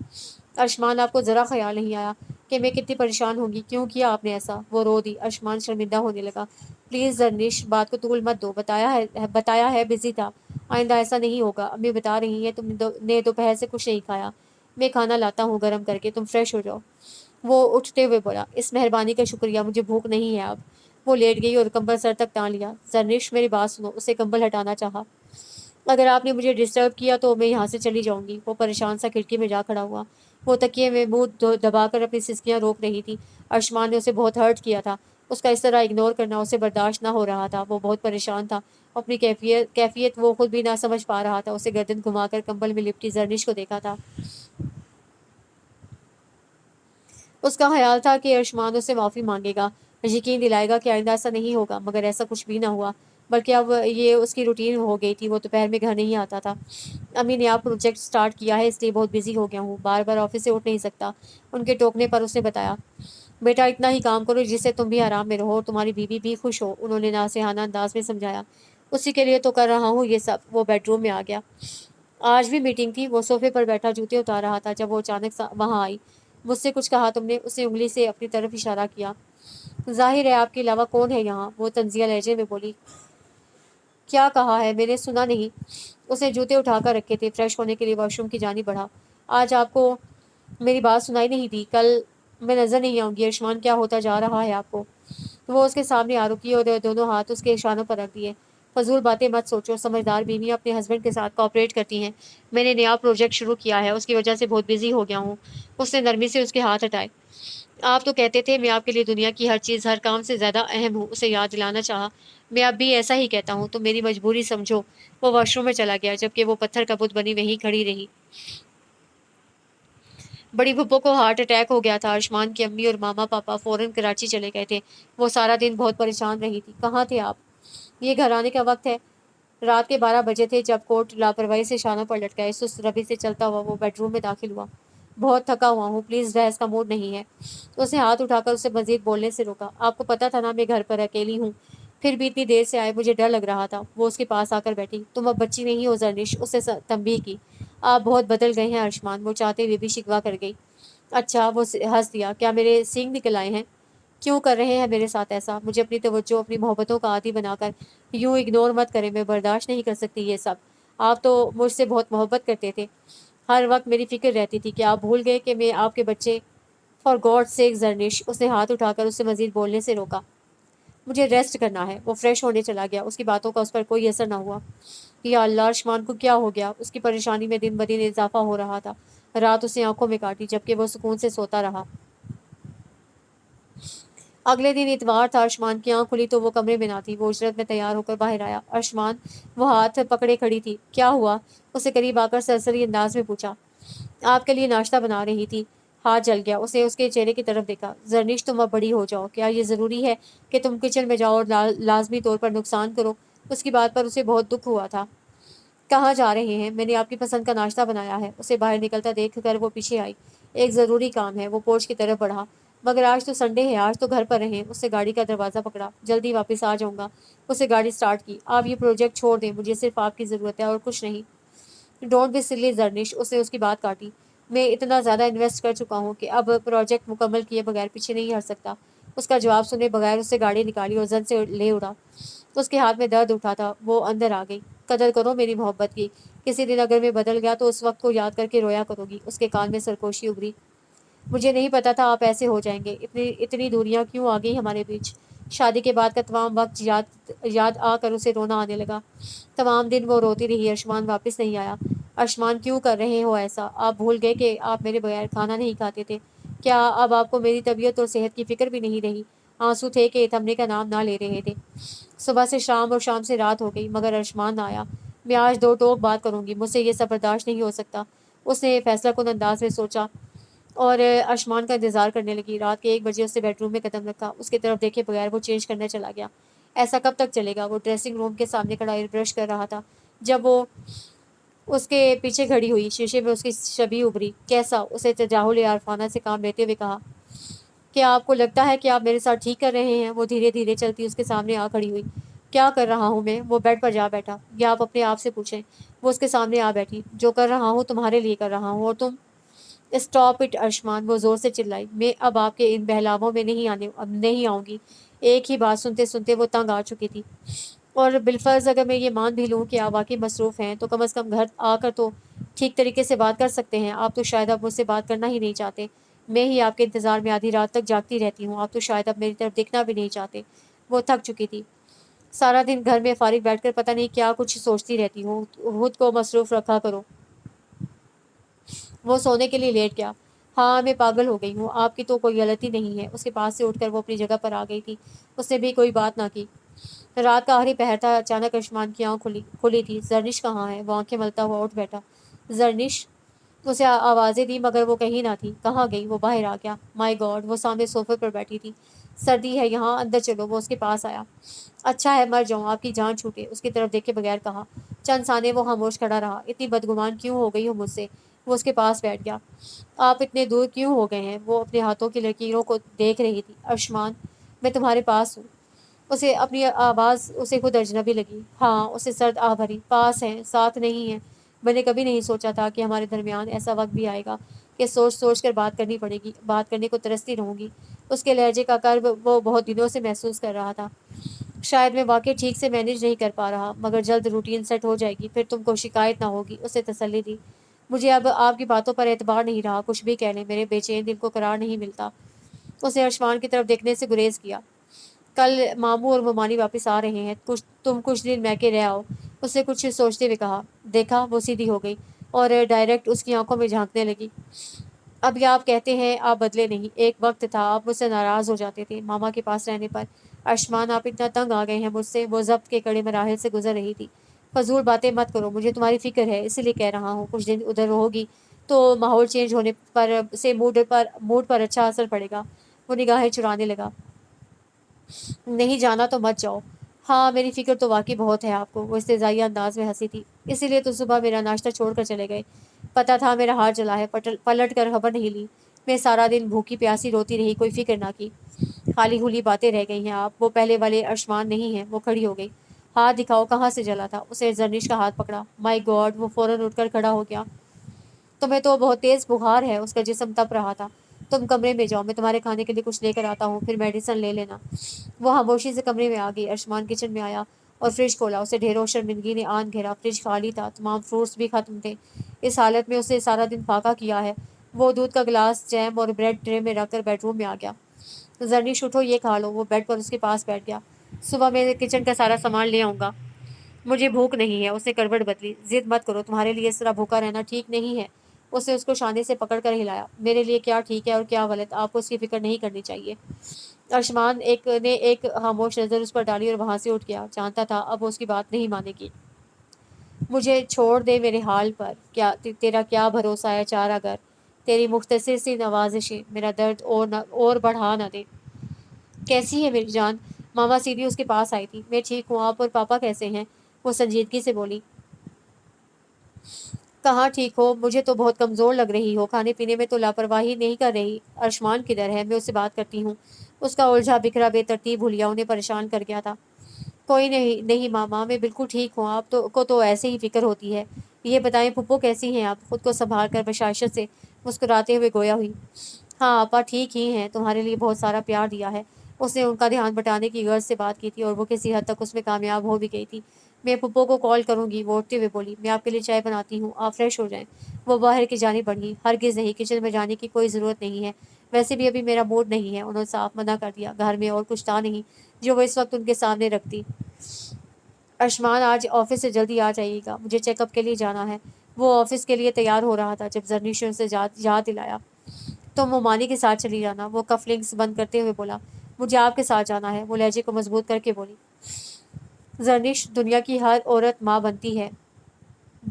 आयुष्मान, आपको ज़रा ख्याल नहीं आया कि मैं कितनी परेशान होंगी? क्यों किया आपने ऐसा? वो रो दी। आयुष्मान शर्मिंदा होने लगा। प्लीज़ जर्निश, बात को तूल मत दो। बताया है बिजी था। आइंदा ऐसा नहीं होगा। अम्मी बता रही हैं तुमने दोपहर से कुछ नहीं खाया। मैं खाना लाता हूँ गर्म करके, तुम फ्रेश हो जाओ। वो उठते हुए बोला, इस मेहरबानी का शुक्रिया, मुझे भूख नहीं है अब। वो लेट गई और कंबल सर तक टान लिया। जर्निश, मेरी बात सुनो। उसे कंबल हटाना चाहा। अगर आपने मुझे डिस्टर्ब किया तो मैं यहाँ से चली जाऊंगी। वो परेशान सा खिड़की में जा खड़ा हुआ। वो तकिए में मुंह दबाकर अपनी सिसकियां रोक रही थी। आयुष्मान ने उसे बहुत हर्ट किया था। उसका इस तरह इग्नोर करना उसे बर्दाश्त ना हो रहा था। वो बहुत परेशान था। अपनी कैफियत वो खुद भी ना समझ पा रहा था। उसे गर्दन घुमाकर कंबल में लिपटी जर्निश को देखा था। उसका ख्याल था कि आयुष्मान उससे माफ़ी मांगेगा, यकीन दिलाएगा कि आइंदा ऐसा नहीं होगा, मगर ऐसा कुछ भी ना हुआ। बल्कि अब ये उसकी रूटीन हो गई थी। वो दोपहर में घर नहीं आता था। अम्मी ने आप प्रोजेक्ट स्टार्ट किया है, इसलिए बहुत बिजी हो गया हूँ, बार बार ऑफिस से उठ नहीं सकता। उनके टोकने पर उसने बताया, बेटा इतना ही काम करो जिससे तुम भी आराम में रहो और तुम्हारी बीवी भी खुश हो। उन्होंने नासेहाना अंदाज में समझाया। उसी के लिए तो कर रहा हूँ ये सब। वो बेडरूम में आ गया। आज भी मीटिंग थी। वो सोफे पर बैठा जूते उतार रहा था जब वो अचानक वहां आई। मुझसे कुछ कहा तुमने? उसने उंगली से अपनी तरफ इशारा किया। जाहिर है, आपके अलावा कौन है यहाँ? वो तंजिया लहजे में बोली। क्या कहा है? मैंने सुना नहीं। उसने जूते उठाकर रखे थे। फ्रेश होने के लिए वॉशरूम की जानी बढ़ा। आज आपको मेरी बात सुनाई नहीं दी? कल मैं नजर नहीं आऊंगी। आयुष्मान, क्या होता जा रहा है आपको? वो उसके सामने आ रुकी और दोनों हाथ उसके इशारों पर रख दिए। फजूल बातें मत सोचो। समझदार बीवी अपने हस्बैंड के साथ कोऑपरेट करती हैं। मैंने नया प्रोजेक्ट शुरू किया है, उसकी वजह से बहुत बिजी हो गया हूँ। उसने नरमी से उसके हाथ हटाए। आप तो कहते थे मैं आपके लिए दुनिया की हर चीज़, हर काम से ज़्यादा अहम हूँ। उसे याद दिलाना चाहा। मैं अब भी ऐसा ही कहता हूँ, तो मेरी मजबूरी समझो। वो वॉशरूम में चला गया, जबकि वो पत्थर का बुत बनी वहीं खड़ी रही। बड़ी भुप्पो को हार्ट अटैक हो गया था। आयुष्मान की अम्मी और मामा पापा फौरन कराची चले गए थे। वो सारा दिन बहुत परेशान रही थी। कहाँ थे आप? ये घर आने का वक्त है। रात के 12 बजे थे जब कोट लापरवाही से शानों पर लटकाए सुस्त रवि से चलता हुआ वो बेडरूम में दाखिल हुआ। बहुत थका हुआ हूँ, प्लीज़, बहस का मूड नहीं है। उसने हाथ उठाकर उसे मजीद बोलने से रोका। आपको पता था ना मैं घर पर अकेली हूँ, फिर भी इतनी देर से आए, मुझे डर लग रहा था। वो उसके पास आकर बैठी। तुम अब बच्ची नहीं हो जर्निश, उससे तंबीह की। आप बहुत बदल गए हैं आयुष्मान, वो चाहते हुए भी शिकवा कर गई। अच्छा, वो हंस दिया। क्या मेरे सींग निकल आए हैं? क्यों कर रहे हैं मेरे साथ ऐसा? मुझे अपनी तवज्जो, अपनी मोहब्बतों का आदी बनाकर यूं इग्नोर मत करें। मैं बर्दाश्त नहीं कर सकती ये सब। आप तो मुझसे बहुत मोहब्बत करते थे। हर वक्त मेरी फिक्र रहती थी कि आप भूल गए कि मैं आपके बच्चे। फॉर गॉड सेक जर्निश, उसने हाथ उठाकर उसे मजीद बोलने से रोका। मुझे रेस्ट करना है। वो फ्रेश होने चला गया। उसकी बातों का उस पर कोई असर ना हुआ। या अल्लाह, आयुष्मान को क्या हो गया? उसकी परेशानी में दिन ब दिन इजाफा हो रहा था। रात उसे आंखों में काटी, जबकि वो सुकून से सोता रहा। अगले दिन इतवार था। आयुष्मान की आंख खुली तो वो कमरे में ना थी। वो उजरत में तैयार होकर बाहर आया। आयुष्मान, वो हाथ पकड़े खड़ी थी। क्या हुआ? उसे करीब आकर सरसरी अंदाज में पूछा। आपके लिए नाश्ता बना रही थी। हाथ जल गया। उसे उसके चेहरे की तरफ देखा। जर्निश, तुम अब बड़ी हो जाओ। क्या ये ज़रूरी है कि तुम किचन में जाओ और लाजमी तौर पर नुकसान करो? उसकी बात पर उसे बहुत दुख हुआ था। कहाँ जा रहे हैं? मैंने आपकी पसंद का नाश्ता बनाया है। उसे बाहर निकलता देख कर वो पीछे आई। एक ज़रूरी काम है। वो पोर्च की तरफ बढ़ा। मगर आज तो संडे है, आज तो घर पर रहें। उससे गाड़ी का दरवाज़ा पकड़ा। जल्दी वापस आ जाऊंगा। उसे गाड़ी स्टार्ट की। आप ये प्रोजेक्ट छोड़ दें, मुझे सिर्फ आपकी ज़रूरत है और कुछ नहीं। डोंट बी सिली जर्निश, उसने उसकी बात काटी। मैं इतना ज़्यादा इन्वेस्ट कर चुका हूँ कि अब प्रोजेक्ट मुकम्मल किए बगैर पीछे नहीं हट सकता। उसका जवाब सुने बगैर उससे गाड़ी निकाली और जन से ले उड़ा। उसके हाथ में दर्द उठा था। वो अंदर आ गई। कदर करो मेरी मोहब्बत की। किसी दिन अगर मैं बदल गया तो उस वक्त को याद करके रोया करोगी। उसके कान में सरगोशी उभरी। मुझे नहीं पता था आप ऐसे हो जाएंगे। इतनी इतनी दूरियां क्यों आ गई हमारे बीच? शादी के बाद का तमाम वक्त याद याद आकर उसे रोना आने लगा। तमाम दिन वो रोती रही। आयुष्मान वापस नहीं आया। आयुष्मान, क्यों कर रहे हो ऐसा? आप भूल गए कि आप मेरे बगैर खाना नहीं खाते थे? क्या अब आपको मेरी तबीयत और सेहत की फिक्र भी नहीं रही? आंसू थे कि थमने का नाम ना ले रहे थे। सुबह से शाम और शाम से रात हो गई, मगर आयुष्मान ना आया। मैं आज दो टोक बात करूंगी, मुझसे ये सब बर्दाश्त नहीं हो सकता। उसने फैसला कुन अंदाज में सोचा اور ارشمان کا انتظار کرنے لگی۔ رات کے 1 بجے اس نے بیڈ روم میں قدم رکھا، اس کی طرف دیکھے بغیر وہ چینج کرنے چلا گیا۔ ایسا کب تک چلے گا؟ وہ ڈریسنگ روم کے سامنے کھڑا ایئر برش کر رہا تھا جب وہ اس کے پیچھے کھڑی ہوئی۔ شیشے میں اس کی شبیہ ابھری۔ کیسا؟ اسے تجاہل عارفانہ سے کام لیتے ہوئے کہا، کیا آپ کو لگتا ہے کہ آپ میرے ساتھ ٹھیک کر رہے ہیں؟ وہ دھیرے دھیرے چلتی اس کے سامنے آ کھڑی ہوئی۔ کیا کر رہا ہوں میں؟ وہ بیڈ پر جا بیٹھا۔ یا آپ اپنے آپ سے پوچھیں۔ وہ اس کے سامنے آ بیٹھی۔ جو کر رہا ہوں تمہارے لیے کر رہا ہوں، اور تم؟ اسٹاپ اٹ ارشمان، وہ زور سے چلائی۔ میں اب آپ کے ان بہلاووں میں نہیں آؤں گی۔ ایک ہی بات سنتے سنتے وہ تنگ آ چکی تھی۔ اور بالفرض اگر میں یہ مان بھی لوں کہ آپ واقعی مصروف ہیں تو کم از کم گھر آ کر تو ٹھیک طریقے سے بات کر سکتے ہیں۔ آپ تو شاید اب مجھ سے بات کرنا ہی نہیں چاہتے۔ میں ہی آپ کے انتظار میں آدھی رات تک جاگتی رہتی ہوں۔ آپ تو شاید اب میری طرف دیکھنا بھی نہیں چاہتے۔ وہ تھک چکی تھی۔ سارا دن گھر میں فارغ بیٹھ کر پتہ نہیں کیا کچھ سوچتی رہتی ہوں۔ خود کو مصروف رکھا کرو۔ وہ سونے کے لیے لیٹ گیا۔ ہاں میں پاگل ہو گئی ہوں، آپ کی تو کوئی غلطی نہیں ہے۔ اس کے پاس سے اٹھ کر وہ اپنی جگہ پر آ گئی تھی۔ اس نے بھی کوئی بات نہ کی۔ رات کا آخری پہر تھا۔ اچانک ارشمان کی آنکھ کھلی تھی۔ زرنش کہاں ہے؟ وہ آنکھیں ملتا ہوا اٹھ بیٹھا۔ زرنش؟ اسے آوازیں دی مگر وہ کہیں نہ تھی۔ کہاں گئی؟ وہ باہر آ گیا۔ مائی گاڈ! وہ سامنے صوفے پر بیٹھی تھی۔ سردی ہے یہاں، اندر چلو۔ وہ اس کے پاس آیا۔ اچھا ہے مر جاؤں، آپ کی جان چھوٹے، اس کی طرف دیکھے بغیر کہا۔ چند ثانیے وہ خاموش کھڑا رہا۔ اتنی بدگمان کیوں ہو گئی ہو مجھ سے؟ وہ اس کے پاس بیٹھ گیا۔ آپ اتنے دور کیوں ہو گئے ہیں؟ وہ اپنے ہاتھوں کی لکیروں کو دیکھ رہی تھی۔ ارشمان، میں تمہارے پاس ہوں۔ اسے اپنی آواز اسے خود اجنبی لگی۔ ہاں، اسے سرد آہ بھری۔ پاس ہیں، ساتھ نہیں ہیں۔ میں نے کبھی نہیں سوچا تھا کہ ہمارے درمیان ایسا وقت بھی آئے گا کہ سوچ سوچ کر بات کرنی پڑے گی، بات کرنے کو ترستی رہوں گی۔ اس کے لہجے کا کرب وہ بہت دنوں سے محسوس کر رہا تھا۔ شاید میں واقعی ٹھیک سے مینیج نہیں کر پا رہا، مگر جلد روٹین سیٹ ہو جائے گی، پھر تم کو شکایت نہ ہوگی۔ اسے تسلی دی۔ مجھے اب آپ کی باتوں پر اعتبار نہیں رہا، کچھ بھی کہہ لیں، میرے بے چین دل کو قرار نہیں ملتا۔ اسے ارشمان کی طرف دیکھنے سے گریز کیا۔ کل ماموں اور ممانی واپس آ رہے ہیں، تم کچھ دن میکے رہ آؤ۔ اسے کچھ سوچتے ہوئے کہا۔ دیکھا، وہ سیدھی ہو گئی اور ڈائریکٹ اس کی آنکھوں میں جھانکنے لگی۔ اب یہ آپ کہتے ہیں آپ بدلے نہیں، ایک وقت تھا آپ مجھ سے ناراض ہو جاتے تھے ماما کے پاس رہنے پر۔ ارشمان، آپ اتنا تنگ آ گئے ہیں مجھ سے؟ وہ ضبط کے کڑے مراحل سے گزر رہی تھی۔ فضول باتیں مت کرو، مجھے تمہاری فکر ہے، اسی لیے کہہ رہا ہوں۔ کچھ دن ادھر رہوگی تو ماحول چینج ہونے پر سے موڈ پر اچھا اثر پڑے گا۔ وہ نگاہیں چرانے لگا۔ نہیں جانا تو مت جاؤ۔ ہاں میری فکر تو واقعی بہت ہے آپ کو۔ وہ استہزائیہ انداز میں ہنسی تھی۔ اسی لیے تو صبح میرا ناشتہ چھوڑ کر چلے گئے۔ پتہ تھا میرا ہاتھ جلا ہے، پلٹ کر خبر نہیں لی۔ میں سارا دن بھوکی پیاسی روتی رہی، کوئی فکر نہ کی۔ خالی ہولی باتیں رہ گئی ہیں آپ، وہ پہلے والے ارشمان نہیں ہیں۔ وہ کھڑی ہو گئی۔ ہاتھ دکھاؤ، کہاں سے جلا تھا؟ اسے زرنش کا ہاتھ پکڑا۔ مائی گاڈ! وہ فوراً اٹھ کر کھڑا ہو گیا۔ تمہیں تو بہت تیز بخار ہے۔ اس کا جسم تپ رہا تھا۔ تم کمرے میں جاؤ، میں تمہارے کھانے کے لیے کچھ لے کر آتا ہوں، پھر میڈیسن لے لینا۔ وہ خاموشی سے کمرے میں آ گئی۔ ارشمان کچن میں آیا اور فریج کھولا۔ اسے ڈھیروں شرمندگی نے آن گھیرا۔ فریج خالی تھا، تمام فروٹس بھی ختم تھے۔ اس حالت میں اسے سارا دن فاقہ کیا ہے۔ وہ دودھ کا گلاس، جیم اور بریڈ ٹرے میں رکھ کر بیڈ روم میں آ گیا۔ زرنش، اٹھو، یہ کھا لو۔ وہ بیڈ پر اس کے پاس بیٹھ گیا۔ صبح میں کچن کا سارا سامان لے آؤں گا، مجھے بھوک نہیں ہے۔ اس نے کروٹ بدلی۔ ضد مت کرو، تمہارے لیے اس طرح بھوکا رہنا ٹھیک نہیں ہے۔ اس نے اس کو شانے سے پکڑ کر ہلایا۔ میرے لیے کیا ٹھیک ہے اور کیا غلط، آپ کو اس کی فکر نہیں کرنی چاہیے۔ ارشمان نے ایک خاموش نظر اس پر ڈالی اور وہاں سے اٹھ گیا۔ جانتا تھا اب وہ اس کی بات نہیں مانے گی۔ مجھے چھوڑ دے میرے حال پر، تیرا کیا بھروسہ ہے چارہ گر، تیری مختصر سی نوازشیں میرا درد اور بڑھا نہ دے۔ کیسی ہے میری جان؟ ماما سیدھی اس کے پاس آئی تھی۔ میں ٹھیک ہوں، آپ اور پاپا کیسے ہیں؟ وہ سنجیدگی سے بولی۔ کہاں ٹھیک ہو، مجھے تو بہت کمزور لگ رہی ہو، کھانے پینے میں تو لاپرواہی نہیں کر رہی۔ ارشمان کدھر ہے؟ میں اس سے بات کرتی ہوں۔ اس کا الجھا بکھرا بے ترتیب حلیہ انہیں پریشان کر گیا تھا۔ کوئی نہیں ماما، میں بالکل ٹھیک ہوں، آپ کو تو ایسے ہی فکر ہوتی ہے۔ یہ بتائیں پھپھو کیسی ہیں آپ؟ خود کو سنبھال کر بشاشت سے مسکراتے ہوئے گویا ہوئی۔ ہاں آپا ٹھیک ہی ہیں، تمہارے لیے بہت سارا پیار دیا ہے۔ اس نے ان کا دھیان بٹانے کی غرض سے بات کی تھی اور وہ کسی حد تک اس میں کامیاب ہو بھی گئی تھی۔ میں پھپھو کو کال کروں گی، وہ اٹھتے ہوئے بولی۔ میں آپ کے لیے چائے بناتی ہوں، آپ فریش ہو جائیں۔ وہ باہر کی جانب بڑھی۔ ہرگز نہیں، کچن میں جانے کی کوئی ضرورت نہیں ہے، ویسے بھی ابھی میرا موڈ نہیں ہے۔ انہوں نے صاف منع کر دیا۔ گھر میں اور کچھ تھا نہیں جو وہ اس وقت ان کے سامنے رکھتی۔ ارشمان آج آفس سے جلدی آ جائیے گا، مجھے چیک اپ کے لیے جانا ہے۔ وہ آفس کے لیے تیار ہو رہا تھا جب زرنش نے اسے یاد دلایا۔ تم ممانی کے ساتھ چلی جانا، وہ کف لنکس بند کرتے ہوئے بولا۔ مجھے آپ کے ساتھ جانا ہے، وہ لہجے کو مضبوط کر کے بولی۔ زرنش، دنیا کی ہر عورت ماں بنتی ہے،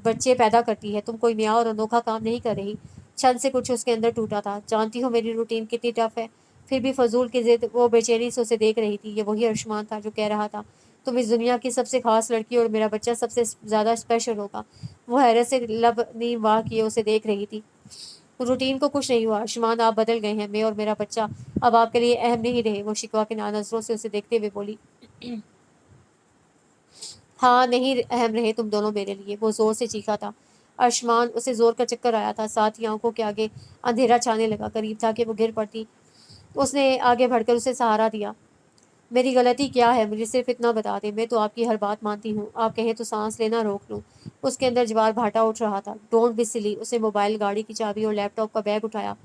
بچے پیدا کرتی ہے، تم کوئی نیا اور انوکھا کام نہیں کر رہی۔ छन से कुछ उसके अंदर टूटा था। जानती हो मेरी रूटीन कितनी टफ है, फिर भी फजूल की जिद। वो बेचैनी से उसे देख रही थी। ये वही अर्शमान था जो कह रहा था तुम इस दुनिया की सबसे खास लड़की और मेरा बच्चा सबसे ज़्यादा स्पेशल होगा। वो हैरत से लब नीम वाह किए उसे देख रही थी। रूटीन को कुछ नहीं हुआ अर्शमान, आप बदल गए हैं। मैं और मेरा बच्चा अब आपके लिए अहम नहीं रहे। वो शिकवा के नजरों से उसे देखते हुए बोली। हाँ, नहीं अहम रहे तुम दोनों मेरे लिए, वो जोर से चीखा था। अर्शमान, उसे जोर का चक्कर आया था, साथ ही आंखों के आगे अंधेरा छाने लगा। करीब था कि वो गिर पड़ती। उसने आगे बढ़कर उसे सहारा दिया। मेरी गलती क्या है, मुझे सिर्फ इतना बता दे। मैं तो आपकी हर बात मानती हूँ, आप कहें तो सांस लेना रोक लूँ। उसके अंदर ज्वार भाटा उठ रहा था। Don't be silly. उसे मोबाइल, गाड़ी की चाबी और लैपटॉप का बैग उठाया।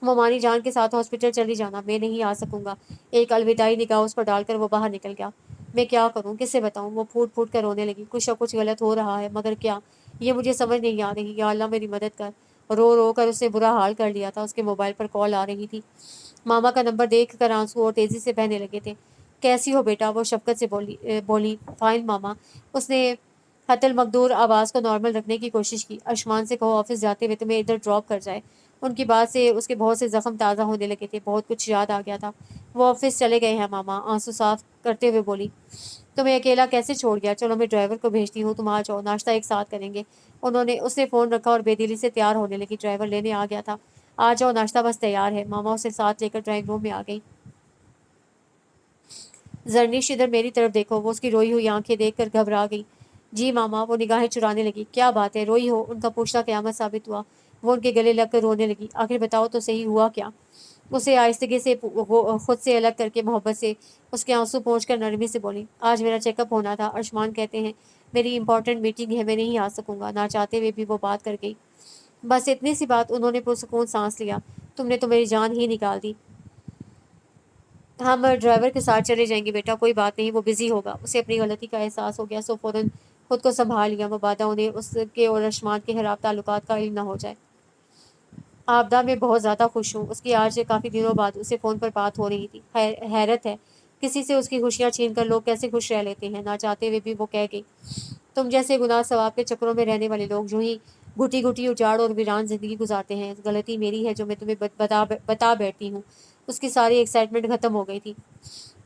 ममानी जान के साथ हॉस्पिटल चली जाना, मैं नहीं आ सकूंगा। एक अलविदाई निगाह उस पर डालकर वो बाहर निकल गया। मैं क्या करूं, किसे बताऊं? वो फूट फूट कर रोने लगी। कुछ न कुछ गलत हो रहा है, मगर क्या, ये मुझे समझ नहीं आ रही। या अल्लाह मेरी मदद कर। रो रो कर उसने बुरा हाल कर लिया था। उसके मोबाइल पर कॉल आ रही थी। मामा का नंबर देख कर आंसू और तेजी से बहने लगे थे। कैसी हो बेटा? वो शफकत से बोली फाइन मामा। उसने हतल मकदूर आवाज़ को नॉर्मल रखने की कोशिश की। अर्शमान से कहो ऑफिस जाते हुए तुम्हें इधर ड्रॉप कर जाए। उनकी बात से उसके बहुत से जख्म ताज़ा होने लगे थे। बहुत कुछ याद आ गया था। वो ऑफिस चले गए हैं मामा, आंसू साफ करते हुए बोली। तुम्हें अकेला कैसे छोड़ गया? चलो मैं ड्राइवर को भेजती हूँ, तुम आ जाओ, नाश्ता एक साथ करेंगे। उसने फ़ोन रखा और बेदिली से तैयार होने लगी। ड्राइवर लेने आ गया था। आ जाओ, नाश्ता बस तैयार है। मामा उसे साथ लेकर ड्राइंग रूम में आ गई। जरनीश, इधर मेरी तरफ देखो। वो उसकी रोई हुई आंखें देखकर घबरा गई। जी मामा। वो निगाहें चुराने लगी। क्या बात है, रोई हो? उनका पूछना क़यामत साबित हुआ। वो उनके गले लगकर रोने लगी। आखिर बताओ तो सही, हुआ क्या? उसे आहिस्तगी से खुद से अलग करके मोहब्बत से उसके आंसू पोंछकर नरमी से बोली। आज मेरा चेकअप होना था। अर्शमान कहते हैं मेरी इंपॉर्टेंट मीटिंग है, मैं नहीं आ सकूंगा। ना चाहते हुए भी वो बात कर गई। बस इतनी सी बात। उन्होंने पुरसुकून सांस लिया। तुमने तो मेरी जान ही निकाल दी। हम ड्राइवर के साथ चले जाएंगे बेटा, कोई बात नहीं, वो बिजी होगा। उसे अपनी गलती का एहसास हो गया, सो फौरन खुद को संभाल लिया। मबादा उन्हें उसके और अर्शमान के खराब ताल्लुकात का इल्म न हो जाए। आपदा में बहुत ज़्यादा खुश हूँ। उसकी आज काफ़ी दिनों बाद उसे फ़ोन पर बात हो रही थी। हैरत है किसी से उसकी खुशियाँ छीन कर लोग कैसे खुश रह लेते हैं। ना चाहते हुए भी वो कह गई, तुम जैसे गुनाह सवाब के चक्रों में रहने वाले लोग जो ही घुटी घुटी उजाड़ और वीरान जिंदगी गुजारते हैं। गलती मेरी है जो मैं तुम्हें बता बैठती हूँ। उसकी सारी एक्साइटमेंट खत्म हो गई थी।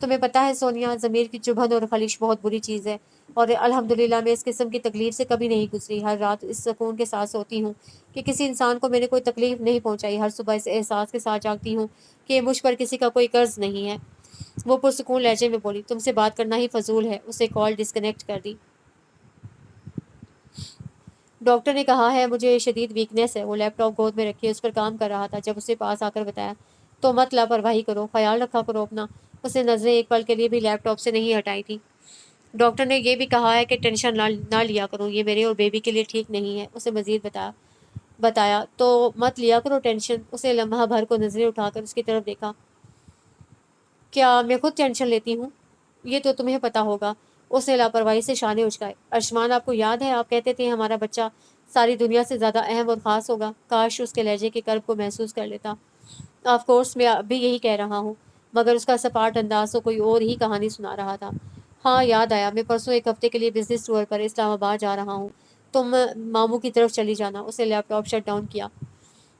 तुम्हें पता है सोनिया, ज़मीर की चुभन और खलिश बहुत बुरी चीज़ है, और अल्हम्दुलिल्लाह मैं इस किस्म की तकलीफ से कभी नहीं गुजरी। हर रात इस सुकून के साथ सोती हूँ कि किसी इंसान को मैंने कोई तकलीफ नहीं पहुँचाई। हर सुबह इस एहसास के साथ जागती हूँ कि मुझ पर किसी का कोई कर्ज नहीं है। वो पुरसुकून लहजे में बोली। तुमसे बात करना ही फजूल है। उसे कॉल डिस्कनेक्ट कर दी। डॉक्टर ने कहा है मुझे शदीद वीकनेस है। वो लैपटॉप गोद में रखे उस पर काम कर रहा था जब उसे पास आकर बताया, तो मत लापरवाही करो, ख्याल रखा करो अपना। उसने नज़रें एक पल के लिए भी लैपटॉप से नहीं हटाई थी। डॉक्टर ने यह भी कहा है कि टेंशन ना लिया करो, ये मेरे और बेबी के लिए ठीक नहीं है। उसे मजीद बताया तो मत लिया करो टेंशन। उसे लम्हा भर को नज़रें उठाकर उसकी तरफ देखा। क्या मैं खुद टेंशन लेती हूँ? ये तो तुम्हें पता होगा। उसने लापरवाही से शाने उचकाए। अर्शमान, आपको याद है आप कहते थे हमारा बच्चा सारी दुनिया से ज़्यादा अहम और ख़ास होगा। काश उसके लहजे के कर्ब को महसूस कर लेता। ऑफ कोर्स मैं अब भी यही कह रहा हूँ, मगर उसका सपाट अंदाज तो कोई और ही कहानी सुना रहा था। हाँ, याद आया, मैं परसों एक हफ्ते के लिए बिजनेस टूर पर इस्लामाबाद जा रहा हूँ। तुम मामू की तरफ चली जाना। उसे लैपटॉप शट डाउन किया।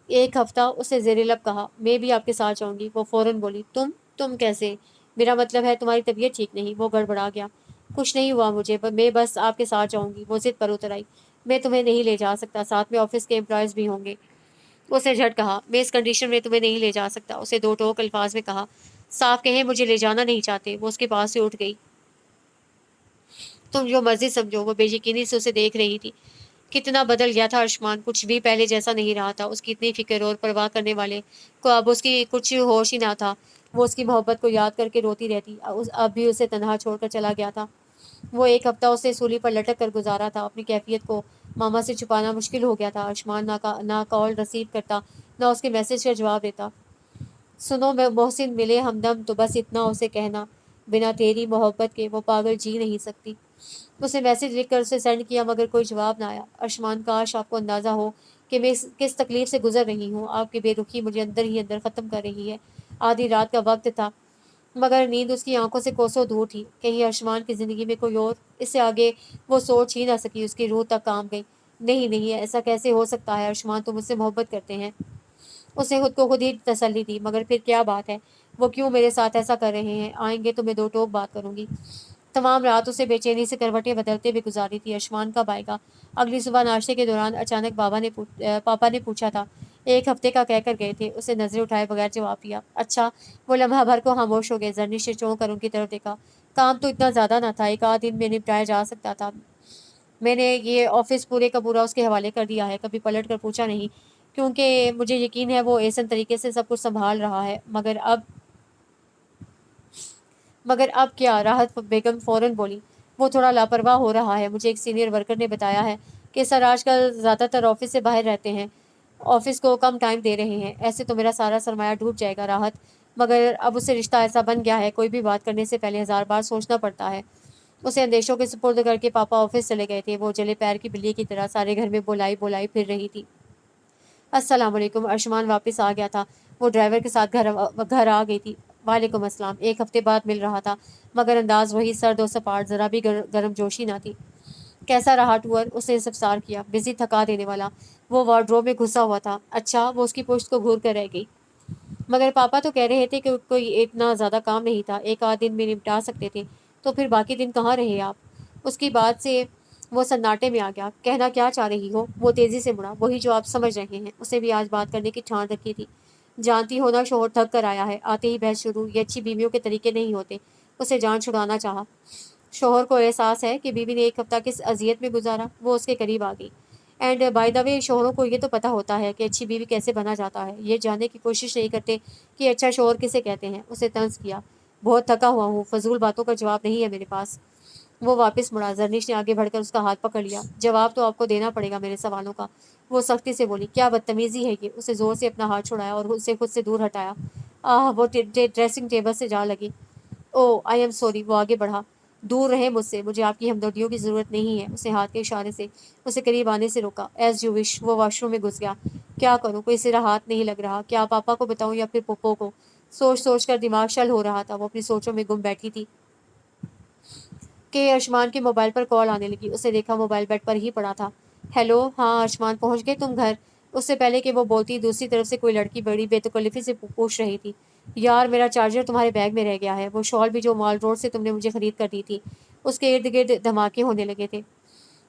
एक हफ्ता? उसे ज़ेरे लब कहा। मैं भी आपके साथ जाऊंगी। वो फौरन बोली, तुम कैसे? मेरा मतलब है तुम्हारी तबीयत ठीक नहीं। वो गड़बड़ा गया। कुछ नहीं हुआ मुझे, मैं बस आपके साथ जाऊंगी। वो जिद पर उतर आई। मैं तुम्हें नहीं ले जा सकता, साथ में ऑफिस के एम्प्लॉयज़ भी होंगे। उसने झट कहा, मैं इस कंडीशन में तुम्हें नहीं ले जा सकता। उसे दो टोक अल्फाज में कहा। साफ कहें मुझे ले जाना नहीं चाहते। वो उसके पास से उठ गई। तुम जो मर्जी समझो। वो बेयकीनी से उसे देख रही थी। कितना बदल गया था अर्शमान, कुछ भी पहले जैसा नहीं रहा था। उसकी इतनी फिक्र और परवाह करने वाले को अब उसकी कुछ होश ही ना था। वो उसकी मोहब्बत को याद करके रोती रहती। अब भी उसे तनहा छोड़कर चला गया था। वो एक हफ्ता उसे सूली पर लटक कर गुजारा था। अपनी कैफियत को मामा से छुपाना मुश्किल हो गया था। अर्शमान ना कॉल रिसीव करता, ना उसके मैसेज का जवाब देता। सुनो, मैं मोहसिन मिले हमदम, तो बस इतना उसे कहना, बिना तेरी मोहब्बत के वो पागल जी नहीं सकती। उसने मैसेज लिखकर उसे सेंड किया, मगर कोई जवाब ना आया। अर्शमान, काश आपको अंदाज़ा हो कि मैं किस तकलीफ से गुजर रही हूँ। आपकी बेरुखी मुझे अंदर ही अंदर ख़त्म कर रही है। आधी रात का वक्त था, मगर नींद उसकी आंखों से कोसों दूर थी। कहीं अर्शमान की ज़िंदगी में कोई और? इससे आगे वो सोच ही ना सकी। उसकी रूह तक काम गई। نہیں نہیں، ایسا کیسے ہو سکتا ہے ارشمان، تم مجھ سے محبت کرتے ہیں؟ اس نے خود کو خود ہی تسلی دی، مگر پھر کیا بات ہے، وہ کیوں میرے ساتھ ایسا کر رہے ہیں؟ آئیں گے تو میں دو ٹوک بات کروں گی۔ تمام رات اسے بے چینی سے کروٹیں بدلتے ہوئے گزاری تھی۔ ارشمان کب آئے گا؟ اگلی صبح ناشتے کے دوران اچانک پاپا نے پوچھا تھا۔ 1 ہفتے کا کہہ کر گئے تھے۔ اسے نظریں اٹھائے بغیر جواب دیا۔ اچھا۔ وہ لمحہ بھر کو خاموش ہو گئے۔ زرنش نے چونک کر ان کی طرف دیکھا۔ کام تو اتنا زیادہ نہ تھا، 1 آدھ دن میں نپٹایا جا سکتا تھا۔ میں نے یہ آفس پورے کا پورا اس کے حوالے کر دیا ہے، کبھی پلٹ کر پوچھا نہیں، کیونکہ مجھے یقین ہے وہ احسن طریقے سے سب کچھ سنبھال رہا ہے۔ مگر اب کیا؟ راحت بیگم فوراً بولی۔ وہ تھوڑا لاپرواہ ہو رہا ہے۔ مجھے ایک سینئر ورکر نے بتایا ہے کہ سر آج کل زیادہ تر آفس سے باہر رہتے ہیں، آفس کو کم ٹائم دے رہے ہیں۔ ایسے تو میرا سارا سرمایہ ڈوب جائے گا راحت، مگر اب اس سے رشتہ ایسا بن گیا ہے، کوئی بھی بات کرنے سے پہلے 1000 بار سوچنا پڑتا ہے۔ اسے اندیشوں کے سپرد کر کے پاپا آفس چلے گئے تھے۔ وہ جلے پیر کی بلی کی طرح سارے گھر میں بولائی بولائی پھر رہی تھی۔ السلام علیکم۔ ارشمان واپس آ گیا تھا۔ وہ ڈرائیور کے ساتھ گھر آ گئی تھی۔ وعلیکم السلام۔ 1 ہفتے بعد مل رہا تھا، مگر انداز وہی سرد و سپاٹ، ذرا بھی گرم جوشی نہ تھی۔ کیسا رہا ٹور؟ اس نے استفسار کیا۔ بزی، تھکا دینے والا۔ وہ وارڈروب میں گھسا ہوا تھا۔ اچھا، وہ اس کی پشت کو گھور کر رہ گئی۔ مگر پاپا تو کہہ رہے تھے کہ کوئی اتنا زیادہ کام نہیں تھا، 1 آدھ دن میں نپٹا سکتے تھے، تو پھر باقی دن کہاں رہے آپ؟ اس کی بات سے وہ سناٹے میں آ گیا۔ کہنا کیا چاہ رہی ہو؟ وہ تیزی سے مڑا۔ وہی جو آپ سمجھ رہے ہیں۔ اسے بھی آج بات کرنے کی ٹھان رکھی تھی۔ جانتی ہو نا، شوہر تھک کر آیا ہے۔ آتے ہی بحث شروع۔ یہ اچھی بیویوں کے طریقے نہیں ہوتے۔ اسے جان چھڑانا چاہا۔ شوہر کو احساس ہے کہ بیوی نے 1 ہفتہ کس اذیت میں گزارا۔ وہ اس کے قریب آ گئی۔ اینڈ بائی دا وے، شوہروں کو یہ تو پتہ ہوتا ہے کہ اچھی بیوی کیسے بنا جاتا ہے، یہ جاننے کی کوشش نہیں کرتے کہ اچھا شوہر کسے کہتے ہیں۔ اسے طنز کیا۔ بہت تھکا ہوا ہوں، فضول باتوں کا جواب نہیں ہے میرے پاس۔ وہ واپس مڑا۔ زرنش نے آگے بڑھ کر اس کا ہاتھ پکڑ لیا۔ جواب تو آپ کو دینا پڑے گا میرے سوالوں کا۔ وہ سختی سے بولی۔ کیا بدتمیزی ہے یہ؟ اسے زور سے اپنا ہاتھ چھڑایا اور اسے خود سے دور ہٹایا۔ وہ ڈریسنگ ٹیبل سے جا لگی۔ او آئی ایم سوری۔ وہ آگے بڑھا۔ دور رہے مجھ سے، مجھے آپ کی ہمدردیوں کی ضرورت نہیں ہے۔ اسے ہاتھ کے اشارے سے اسے قریب آنے سے روکا۔ As you wish. وہ واش روم میں گھس گیا۔ کیا کروں؟ کوئی سرا ہاتھ نہیں لگ رہا۔ کیا پاپا کو بتاؤں یا پھر پپو کو؟ سوچ سوچ کر دماغ شل ہو رہا تھا۔ وہ اپنی سوچوں میں گم بیٹھی تھی کہ ارشمان کے موبائل پر کال آنے لگی۔ اسے دیکھا موبائل بیڈ پر ہی پڑا تھا۔ ہیلو، ہاں ارشمان، پہنچ گئے تم گھر؟ اس سے پہلے کہ وہ بولتی، دوسری طرف سے کوئی لڑکی بڑی بے تکلفی سے پوچھ رہی تھی۔ یار، میرا چارجر تمہارے بیگ میں رہ گیا ہے۔ وہ شال بھی جو مال روڈ سے تم نے مجھے خرید کر دی تھی، اس کے ارد گرد دھماکے ہونے لگے تھے۔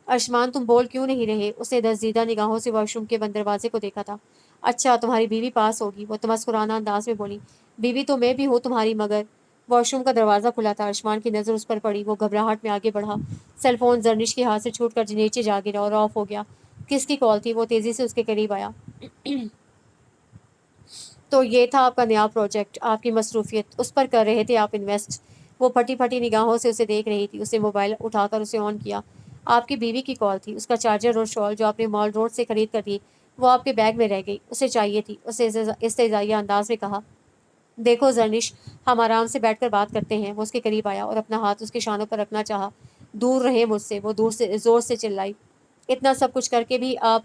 ارشمان، تم بول کیوں نہیں رہے؟ اس نے دزدیدہ نگاہوں سے واش روم کے بند دروازے کو دیکھا تھا۔ اچھا، تمہاری بیوی پاس ہوگی، وہ تمسکرانہ انداز میں بولی۔ بیوی تو میں بھی ہوں تمہاری، مگر… واش روم کا دروازہ کھلا تھا۔ ارشمان کی نظر اس پر پڑی۔ وہ گھبراہٹ میں آگے بڑھا۔ سیل فون زرنش کے ہاتھ سے چھوٹ کر نیچے جا گرا اور آف ہو گیا۔ کس کی کال تھی؟ وہ تیزی سے اس کے قریب آیا۔ تو یہ تھا آپ کا نیا پروجیکٹ، آپ کی مصروفیت، اس پر کر رہے تھے آپ انویسٹ؟ وہ پھٹی پھٹی نگاہوں سے اسے دیکھ رہی تھی۔ اسے موبائل اٹھا کر اسے آن کیا۔ آپ کی بیوی کی کال تھی۔ اس کا چارجر اور شال جو آپ نے مال روڈ سے خرید کر دی، وہ آپ کے بیگ میں رہ گئی، اسے چاہیے تھی۔ اسے استہزائیہ انداز میں کہا۔ دیکھو زرنش، ہم آرام سے بیٹھ کر بات کرتے ہیں۔ وہ اس کے قریب آیا اور اپنا ہاتھ اس کے شانوں پر رکھنا چاہا۔ دور رہے مجھ سے، وہ زور سے چلائی۔ اتنا سب کچھ کر کے بھی آپ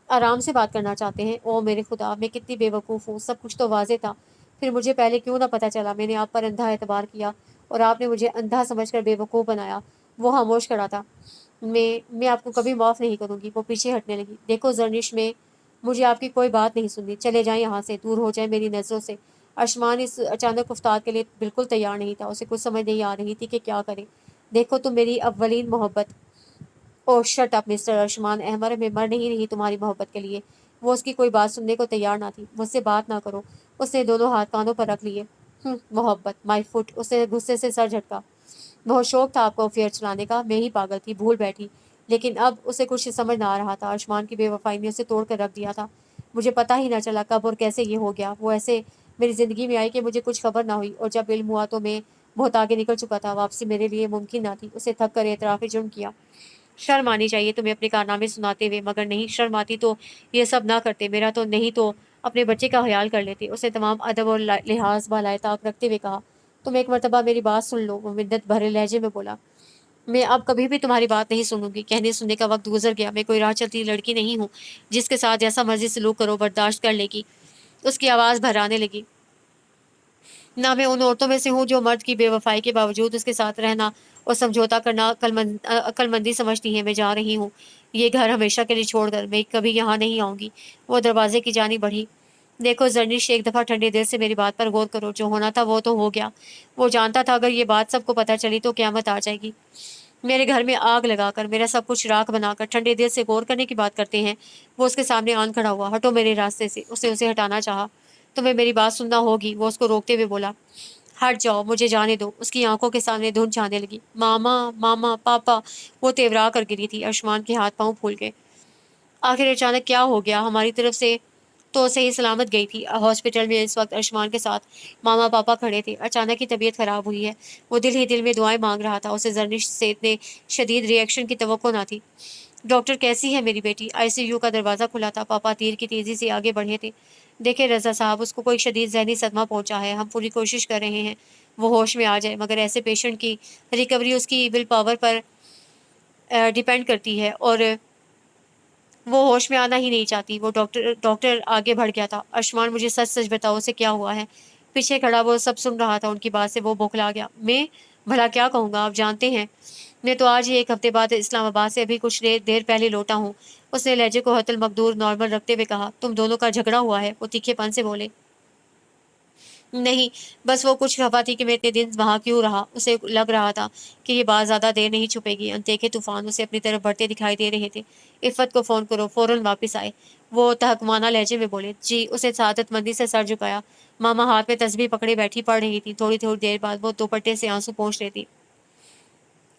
آرام سے بات کرنا چاہتے ہیں؟ او میرے خدا، میں کتنی بے وقوف ہوں، سب کچھ تو واضح تھا، پھر مجھے پہلے کیوں نہ پتہ چلا؟ میں نے آپ پر اندھا اعتبار کیا اور آپ نے مجھے اندھا سمجھ کر بے وقوف بنایا۔ وہ خاموش کھڑا تھا۔ میں آپ کو کبھی معاف نہیں کروں گی۔ وہ پیچھے ہٹنے لگی۔ دیکھو زرنش، مجھے آپ کی کوئی بات نہیں سننی، چلے جائیں یہاں سے، دور ہو جائیں میری نظروں سے۔ ارشمان اس اچانک افتاد کے لیے بالکل تیار نہیں تھا۔ اسے کچھ سمجھ نہیں آ رہی تھی کہ کیا کرے۔ دیکھو، تم میری اولین محبت… اوہ شٹ اپ مسٹر ارشمان احمر، میں مر نہیں رہی تمہاری محبت کے لیے۔ وہ اس کی کوئی بات سننے کو تیار نہ تھی۔ مجھ سے بات نہ کرو۔ اس نے دونوں ہاتھ کانوں پر رکھ لیے۔ محبت، مائی فٹ۔ اس نے غصے سے سر جھٹکا۔ بہت شوق تھا آپ کو افیئر چلانے کا، میں ہی پاگل تھی، بھول بیٹھی۔ لیکن اب اسے کچھ سمجھ نہ آ رہا تھا۔ ارشمان کی بے وفائی نے اسے توڑ کر رکھ دیا تھا۔ مجھے پتہ ہی نہ چلا کب اور کیسے یہ ہو گیا۔ وہ ایسے میری زندگی میں آئی کہ مجھے کچھ خبر نہ ہوئی، اور جب علم ہوا تو میں بہت آگے نکل چکا تھا۔ واپسی میرے لیے ممکن نہ تھی۔ اسے تھک کر اعتراف جرم کیا۔ شرم آنی چاہیے تمہیں اپنے کارنامے سناتے ہوئے، مگر نہیں، شرم آتی تو یہ سب نہ کرتے۔ میرا تو نہیں تو اپنے بچے کا خیال کر لیتے۔ اسے تمام ادب اور لحاظ بالائے طاق رکھتے ہوئے کہا۔ تم ایک مرتبہ میری بات سن لو۔ وہ منت بھرے لہجے میں بولا۔ میں اب کبھی بھی تمہاری بات نہیں سنوں گی۔ کہنے سننے کا وقت گزر گیا۔ میں کوئی راہ چلتی لڑکی نہیں ہوں جس کے ساتھ جیسا مرضی سلوک کرو برداشت کر لے گی۔ اس کی آواز بھرانے لگی۔ نہ میں ان عورتوں میں سے ہوں جو مرد کی بے وفائی کے باوجود اس کے ساتھ رہنا اور سمجھوتا کرنا عقل مندی سمجھتی ہیں۔ میں جا رہی ہوں۔ ये घर हमेशा के लिए छोड़कर मैं कभी यहाँ नहीं आऊंगी। वो दरवाजे की जानी बढ़ी। देखो जर्निश, एक दफ़ा ठंडे दिल से मेरी बात पर गौर करो। जो होना था वो तो हो गया। वो जानता था अगर ये बात सबको पता चली तो क़यामत आ जाएगी। मेरे घर में आग लगाकर, मेरा सब कुछ राख बनाकर ठंडे दिल से गौर करने की बात करते हैं। वो उसके सामने आन खड़ा हुआ। हटो मेरे रास्ते से। उसने उसे हटाना चाहा। तुम्हें मेरी बात सुनना होगी, वो उसको रोकते हुए बोला। हट जाओ, मुझे जाने दो। उसकी आंखों के सामने धुंध छाने लगी। मामा, मामा, पापा। वो तेवरा कर गिरी थी। आयुष्मान के हाथ पांव फूल गए। आखिर अचानक क्या हो गया? हमारी तरफ से तो सही सलामत गई थी। हॉस्पिटल में इस वक्त आयुष्मान के साथ मामा पापा खड़े थे। अचानक ही तबीयत खराब हुई है। वो दिल ही दिल में दुआएं मांग रहा था। उसे जर्निश से इतने शदीद रिएक्शन की तवक्को ना थी। डॉक्टर, कैसी है मेरी बेटी? आईसीयू का दरवाज़ा खुला था। पापा तीर की तेज़ी से आगे बढ़े थे। देखिए रज़ा साहब, उसको कोई शदीद ज़हनी सदमा पहुंचा है। हम पूरी कोशिश कर रहे हैं वो होश में आ जाए, मगर ऐसे पेशेंट की रिकवरी उसकी विल पावर पर डिपेंड करती है, और वो होश में आना ही नहीं चाहती। वो डॉक्टर डॉक्टर आगे बढ़ गया था। आयुष्मान, मुझे सच सच बताओ, उसे क्या हुआ है? पीछे खड़ा वो सब सुन रहा था। उनकी बात से वो बौखला गया। मैं भला क्या कहूँगा? आप जानते हैं, मैं तो आज ही 1 हफ्ते बाद इस्लामाबाद से अभी कुछ देर पहले लौटा हूँ। उसने लहजे को हतल मकदूर नॉर्मल रखते हुए कहा। तुम दोनों का झगड़ा हुआ है? वो तीखेपन से बोले। नहीं, बस वो कुछ खफा थी कि मैं इतने दिन वहाँ क्यों रहा। उसे लग रहा था कि ये बात ज़्यादा देर नहीं छुपेगी। अनदेखे तूफान उसे अपनी तरफ बढ़ते दिखाई दे रहे थे। इफ़्फ़त को फ़ोन करो, फ़ौरन वापस आए। वो तहकुमाना लहजे में बोले। जी। उसे सादतमंदी से सर झुकाया। मामा हाथ में तस्बीह पकड़े बैठी पढ़ रही थी। थोड़ी थोड़ी देर बाद वो दुपट्टे से आंसू पोंछ लेती।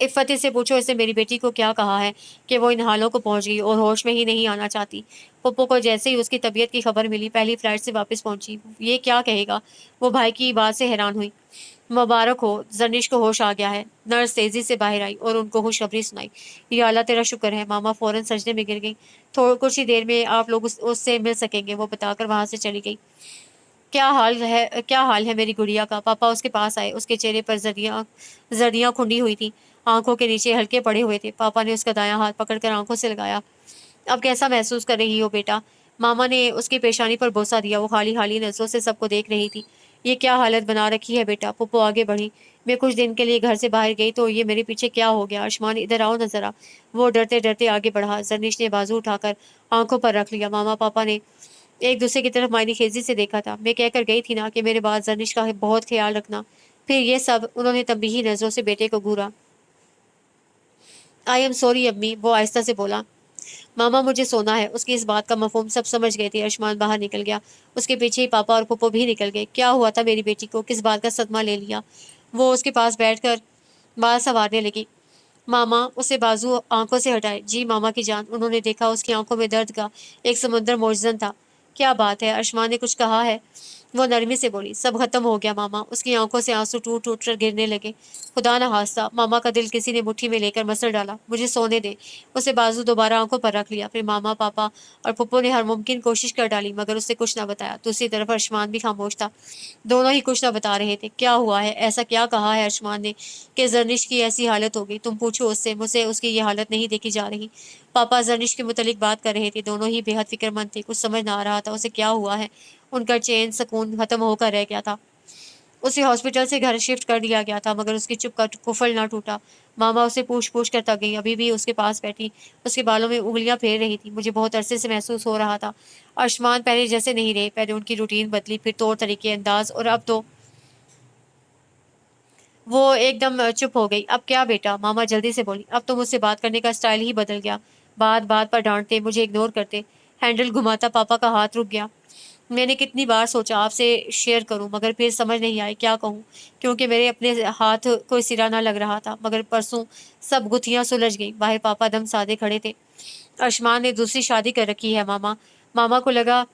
इफ़्फ़त से पूछो इसने मेरी बेटी को क्या कहा है कि वो इन हालों को पहुंच गई और होश में ही नहीं आना चाहती। पप्पो को जैसे ही उसकी तबीयत की खबर मिली, पहली फ्लाइट से वापस पहुंची। ये क्या कहेगा? वो भाई की बात से हैरान हुई। मुबारक हो, जर्निश को होश आ गया है। नर्स तेजी से बाहर आई और उनको खुशखबरी सुनाई। या अल्लाह तेरा शुक्र है। मामा फौरन सजदे में गिर गई। थोड़ी कुछ ही देर में आप लोग उससे मिल सकेंगे, वो बताकर वहां से चली गई। क्या हाल है मेरी गुड़िया का? पापा उसके पास आए। उसके चेहरे पर जर्दियां खुंडी हुई थी। आंखों के नीचे हल्के पड़े हुए थे। पापा ने उसका दायां हाथ पकड़कर आंखों से लगाया। अब कैसा महसूस कर रही हो बेटा? मामा ने उसकी पेशानी पर बोसा दिया। वो खाली खाली नजरों से सबको देख रही थी। ये क्या हालत बना रखी है बेटा? पप्पो आगे बढ़ी। मैं कुछ दिन के लिए घर से बाहर गई तो ये मेरे पीछे क्या हो गया? आयुष्मान, इधर आओ न जरा। वो डरते डरते आगे बढ़ा। जर्निश ने बाजू उठाकर आंखों पर रख लिया। मामा पापा ने एक दूसरे की तरफ मायने खेजी से देखा था। मैं कहकर गई थी ना कि मेरे बाद जर्निश का बहुत ख्याल रखना। फिर ये सब। उन्होंने तंबीही नजरों से बेटे को घूरा। आई एम सॉरी अम्मी, वो आहिस्ता से बोला। मामा, मुझे सोना है। उसकी इस बात का मफहूम सब समझ गए थे। आयुष्मान बाहर निकल गया। उसके पीछे ही पापा और पुप्पो भी निकल गए। क्या हुआ था मेरी बेटी को? किस बात का सदमा ले लिया? वो उसके पास बैठकर बाल संवारने लगी। मामा उसे बाजू आंखों से हटाए। जी मामा की जान। उन्होंने देखा उसकी आंखों में दर्द का एक समुद्र मौजूद था। क्या बात है? आयुष्मान ने कुछ कहा है? वो नरमी से बोली। सब खत्म हो गया मामा। उसकी आंखों से आंसू टूट टूट कर गिरने लगे। खुदा न हादसा। मामा का दिल किसी ने मुट्ठी में लेकर मसल डाला। मुझे सोने दे। उसे बाजू दोबारा आंखों पर रख लिया। फिर मामा पापा और पुप्पो ने हर मुमकिन कोशिश कर डाली, मगर उससे कुछ न बताया। दूसरी तरफ आयुष्मान भी खामोश था। दोनों ही कुछ न बता रहे थे। क्या हुआ है? ऐसा क्या कहा है आयुष्मान ने कि जर्निश की ऐसी हालत हो गई? तुम पूछो उससे, मुझसे उसकी ये हालत नहीं देखी जा रही। पापा जर्निश के मुतालिक बात कर रहे थे। दोनों ही बेहद फिक्रमंद थे। कुछ समझ ना आ रहा था उसे क्या हुआ है। उनका चैन सुकून खत्म होकर रह गया था। उसे हॉस्पिटल से घर शिफ्ट कर दिया गया था, मगर उसकी चुप का कुफल ना टूटा। मामा उसे पूछ पूछ कर थक गई। अभी भी उसके पास बैठी उसके बालों में उंगलियां फेर रही थी। मुझे बहुत अरसे से महसूस हो रहा था। आयुष्मान पहले जैसे नहीं रहे। पहले उनकी रूटीन बदली, फिर तौर तरीके, अंदाज, और अब तो वो एकदम चुप हो गई। अब क्या बेटा? मामा जल्दी से बोली। अब तो मुझसे बात करने का स्टाइल ही बदल गया। बात बात पर डांटते, मुझे इग्नोर करते। हैंडल घुमाता पापा का हाथ रुक गया। मैंने कितनी बार सोचा आपसे शेयर करूं, मगर फिर समझ नहीं आई क्या कहूं, क्योंकि मेरे अपने हाथ कोई सिरा ना लग रहा था। मगर परसों सब गुत्थियां सुलझ गई। बाहर पापा दम साधे खड़े थे। आयुष्मान ने दूसरी शादी कर रखी है मामा। मामा को लगा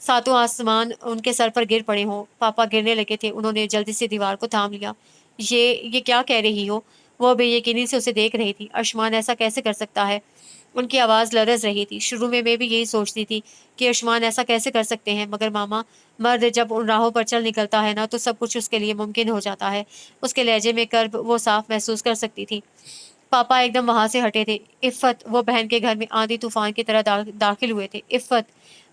सातों आसमान उनके सर पर गिर पड़े हों। पापा गिरने लगे थे। उन्होंने जल्दी से दीवार को थाम लिया। ये क्या कह रही हो? वो बेयकीनी से उसे देख रही थी। आयुष्मान ऐसा कैसे कर सकता है? उनकी आवाज़ लरज रही थी। शुरू में मैं भी यही सोचती थी कि आयुष्मान ऐसा कैसे कर सकते हैं, मगर मामा, मर्द जब उन राहों पर चल निकलता है ना, तो सब कुछ उसके लिए मुमकिन हो जाता है। उसके लहजे में कर्ब वो साफ महसूस कर सकती थी। पापा एकदम वहां से हटे थे। इफ़्फ़त, वो बहन के घर में आंधी तूफान की तरह दाखिल हुए थे। इफ़्फ़त,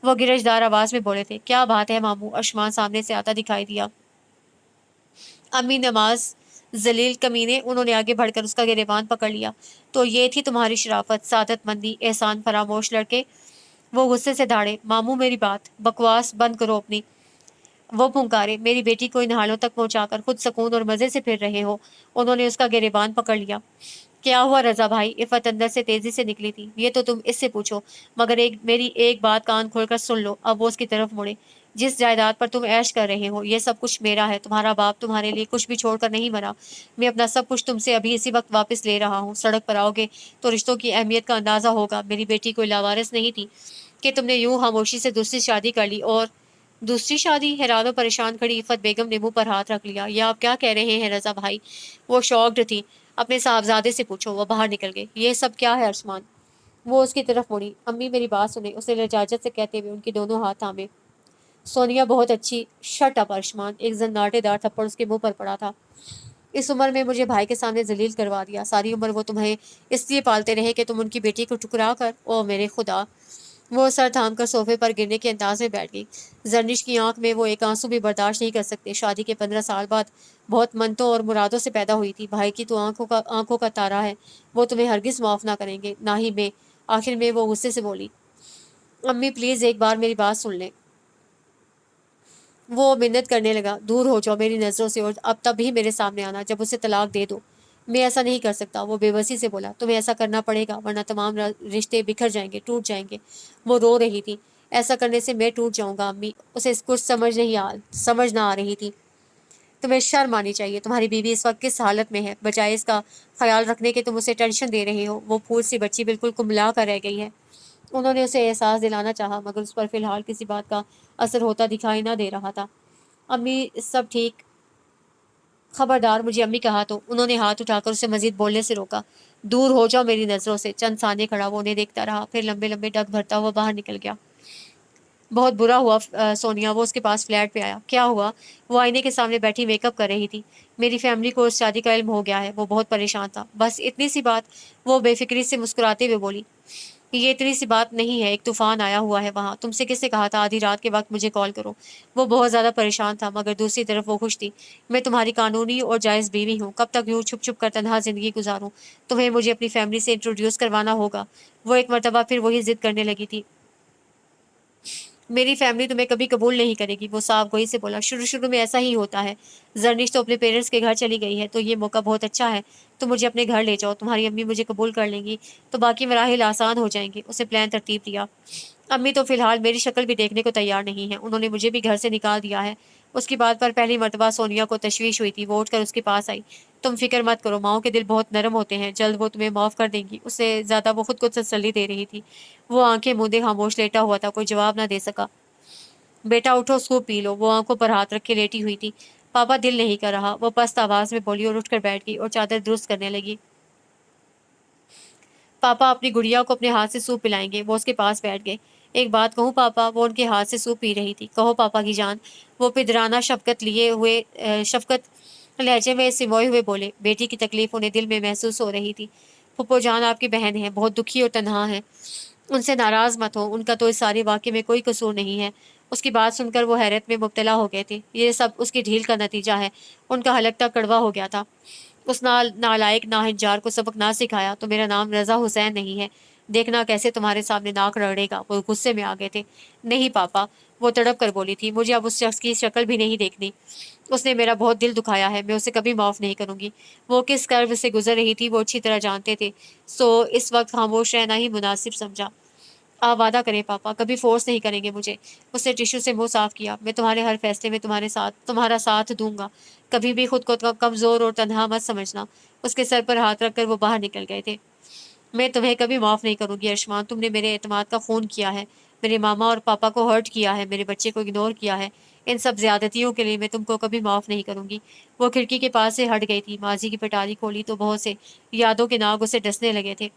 वो गिरजदार आवाज में बोले थे। क्या बात है मामू? आयुष्मान सामने से आता दिखाई दिया। अम्मी नमाज जलील कमीने, उन्होंने आगे बढ़कर उसका गिरेबान पकड़ लिया। तो ये थी तुम्हारी शराफत, सादतमंदी, एहसान फरामोश लड़के। वो गुस्से से दाड़े। मामू मेरी बात, बकवास बंद करो अपनी। वो फुंकारे, मेरी बेटी को इन हालों तक पहुंचाकर खुद सुकून और मजे से फिर रहे हो। उन्होंने उसका गिरेबान पकड़ लिया। क्या हुआ रजा भाई? इफ़त अंदर से तेजी से निकली थी। ये तो तुम इससे पूछो, मगर मेरी एक बात कान खोलकर सुन लो। अब वो उसकी तरफ मुड़े। जिस जायदाद पर तुम ऐश कर रहे हो, ये सब कुछ मेरा है। तुम्हारा बाप तुम्हारे लिए कुछ भी छोड़कर नहीं मरा। मैं अपना सब कुछ तुमसे अभी इसी वक्त वापस ले रहा हूँ। सड़क पर आओगे तो रिश्तों की अहमियत का अंदाजा होगा। मेरी बेटी कोई लावारिस नहीं थी कि तुमने यूं खामोशी से दूसरी शादी कर ली। और दूसरी शादी? हैरान और परेशान खड़ी इफ़त बेगम ने मुंह पर हाथ रख लिया। यह आप क्या कह रहे हैं रजा भाई? वो शॉक्ड थी। अपने साहबजादे से पूछो। वो बाहर निकल गए। ये सब क्या है अरसमान? वो उसकी तरफ मुड़ी। अम्मी मेरी बात सुने, उसने लजाजत से कहते हुए उनके दोनों हाथ थामे। सोनिया बहुत अच्छी। Shut up Arshman. एक जन्नाटेदार थप्पड़ उसके मुंह पर पड़ा था। इस उम्र में मुझे भाई के सामने जलील करवा दिया। सारी उम्र वो तुम्हें इसलिए पालते रहे कि तुम उनकी बेटी को ठुकरा कर। ओ मेरे खुदा! वो सर थाम कर सोफे पर गिरने के अंदाज में बैठ गई। जर्निश की आंख में वो एक आंसू भी बर्दाश्त नहीं कर सकते। शादी के 15 साल बाद बहुत मनतों और मुरादों से पैदा हुई थी। भाई की तो आंखों का तारा है। वो तुम्हें हरगिज माफ ना करेंगे, ना ही मैं। आखिर में वो गुस्से से बोली, अम्मी प्लीज एक बार मेरी बात सुन लें। वो मिन्नत करने लगा, दूर हो जाओ मेरी नज़रों से, और अब तब भी मेरे सामने आना जब उसे तलाक दे दो। मैं ऐसा नहीं कर सकता। वो बेबसी से बोला, तुम्हें ऐसा करना पड़ेगा वरना तमाम रिश्ते बिखर जाएंगे, टूट जाएंगे। वो रो रही थी। ऐसा करने से मैं टूट जाऊंगा अम्मी। उसे कुछ समझ ना आ रही थी। तुम्हें शर्म आनी चाहिए। तुम्हारी बीवी इस वक्त किस हालत में है, बजाय इसका ख्याल रखने के तुम उसे टेंशन दे रहे हो। वो फूल सी बच्ची बिल्कुल कुमला कर रह गई है। उन्होंने उसे एहसास दिलाना चाहा, मगर उस पर फिलहाल किसी बात का असर होता दिखाई ना दे रहा था। अम्मी सब ठीक। खबरदार मुझे अम्मी कहा तो। उन्होंने हाथ उठाकर उसे मजीद बोलने से रोका। दूर हो जाओ मेरी नज़रों से। चंद साने खड़ा वो उन्हें देखता रहा, फिर लंबे लंबे डग भरता हुआ बाहर निकल गया। बहुत बुरा हुआ सोनिया। वो उसके पास फ्लैट पे आया। क्या हुआ? वो आईने के सामने बैठी मेकअप कर रही थी। मेरी फैमिली को उस शादी का इल्म हो गया है। वो बहुत परेशान था। बस इतनी सी बात? वो बेफिक्री से मुस्कुराते हुए बोली, ये इतनी सी बात नहीं है। एक तूफान आया हुआ है वहाँ। तुमसे किसने कहा था आधी रात के वक्त मुझे कॉल करो? वो बहुत ज़्यादा परेशान था, मगर दूसरी तरफ वो खुश थी। मैं तुम्हारी कानूनी और जायज़ बीवी हूँ। कब तक यूँ छुप छुप कर तनहा ज़िंदगी गुजारूँ? तुम्हें मुझे अपनी फैमिली से इंट्रोड्यूस करवाना होगा। वो एक मरतबा फिर वही जिद करने लगी थी। मेरी फैमिली तुम्हें कभी कबूल नहीं करेगी। वो साफ गोई से बोला, शुरू शुरू में ऐसा ही होता है। जर्निश तो अपने पेरेंट्स के घर चली गई है, तो ये मौका बहुत अच्छा है। तुम मुझे अपने घर ले जाओ। तुम्हारी अम्मी मुझे कबूल कर लेंगी तो बाकी मराहिल आसान हो जाएंगे। उसे प्लान तरतीब दिया। अम्मी तो फिलहाल मेरी शक्ल भी देखने को तैयार नहीं है। उन्होंने मुझे भी घर से निकाल दिया है। उसकी बात पर पहली मरतबा सोनिया को तशवीश हुई थी। वो उठकर उसके पास आई। तुम फिक्र मत करो, माओ के दिल बहुत नरम होते हैं, जल्द वो तुम्हें माफ़ कर देंगी। उससे ज़्यादा वो खुद को तसल्ली दे रही थी। वो आंखें मूंदे खामोश लेटा हुआ था, कोई जवाब ना दे सका। बेटा उठो, सूप पी लो। वो आंखों पर हाथ रख के लेटी हुई थी। पापा दिल नहीं कर रहा। वो पस्त आवाज में बोली और उठकर बैठ गई और चादर दुरुस्त करने लगी। पापा अपनी गुड़िया को अपने हाथ से सूप पिलाएंगे। वो उसके पास बैठ गए। एक बात कहूँ पापा? वो उनके हाथ से सूप पी रही थी। कहो पापा की जान। वो पिदराना शफकत लहजे में सिमोए हुए बोले। बेटी की तकलीफ उन्हें दिल में महसूस हो रही थी। फुप्पो जान आपकी बहन है, बहुत दुखी और तनहा है। उनसे नाराज मत हो, उनका तो इस सारे वाक़ये में कोई कसूर नहीं है। उसकी बात सुनकर वो हैरत में मुब्तला हो गए थे। ये सब उसकी ढील का नतीजा है। उनका हलकता कड़वा हो गया था। उस नालायक नाहिनजार को सबक ना सिखाया तो मेरा नाम रज़ा हुसैन नहीं है। देखना कैसे तुम्हारे सामने नाक रगड़ेगा। वो गुस्से में आ गए थे। नहीं पापा, वो तड़प कर बोली थी, मुझे अब उस शख्स की शक्ल भी नहीं देखनी। उसने मेरा बहुत दिल दुखाया है। मैं उसे कभी माफ़ नहीं करूंगी। वो किस कर्ब से गुजर रही थी वो अच्छी तरह जानते थे। सो इस वक्त खामोश रहना ही मुनासिब समझा। आप वादा करें पापा, कभी फोर्स नहीं करेंगे मुझे। उसने टिश्यू से मुंह साफ किया। मैं तुम्हारे हर फैसले में तुम्हारा साथ दूंगा। कभी भी खुद को कमजोर और तन्हा मत समझना। उसके सर पर हाथ रखकर वो बाहर निकल गए थे। मैं तुम्हें कभी माफ़ नहीं करूंगी अरशमान। तुमने मेरे एतमाद का खून किया है, मेरे मामा और पापा को हर्ट किया है, मेरे बच्चे को इग्नोर किया है। इन सब ज्यादतियों के लिए मैं तुमको कभी माफ़ नहीं करूंगी। वो खिड़की के पास से हट गई थी। माजी की पटारी खोली तो बहुत से यादों के नाग उसे डसने लगे थे।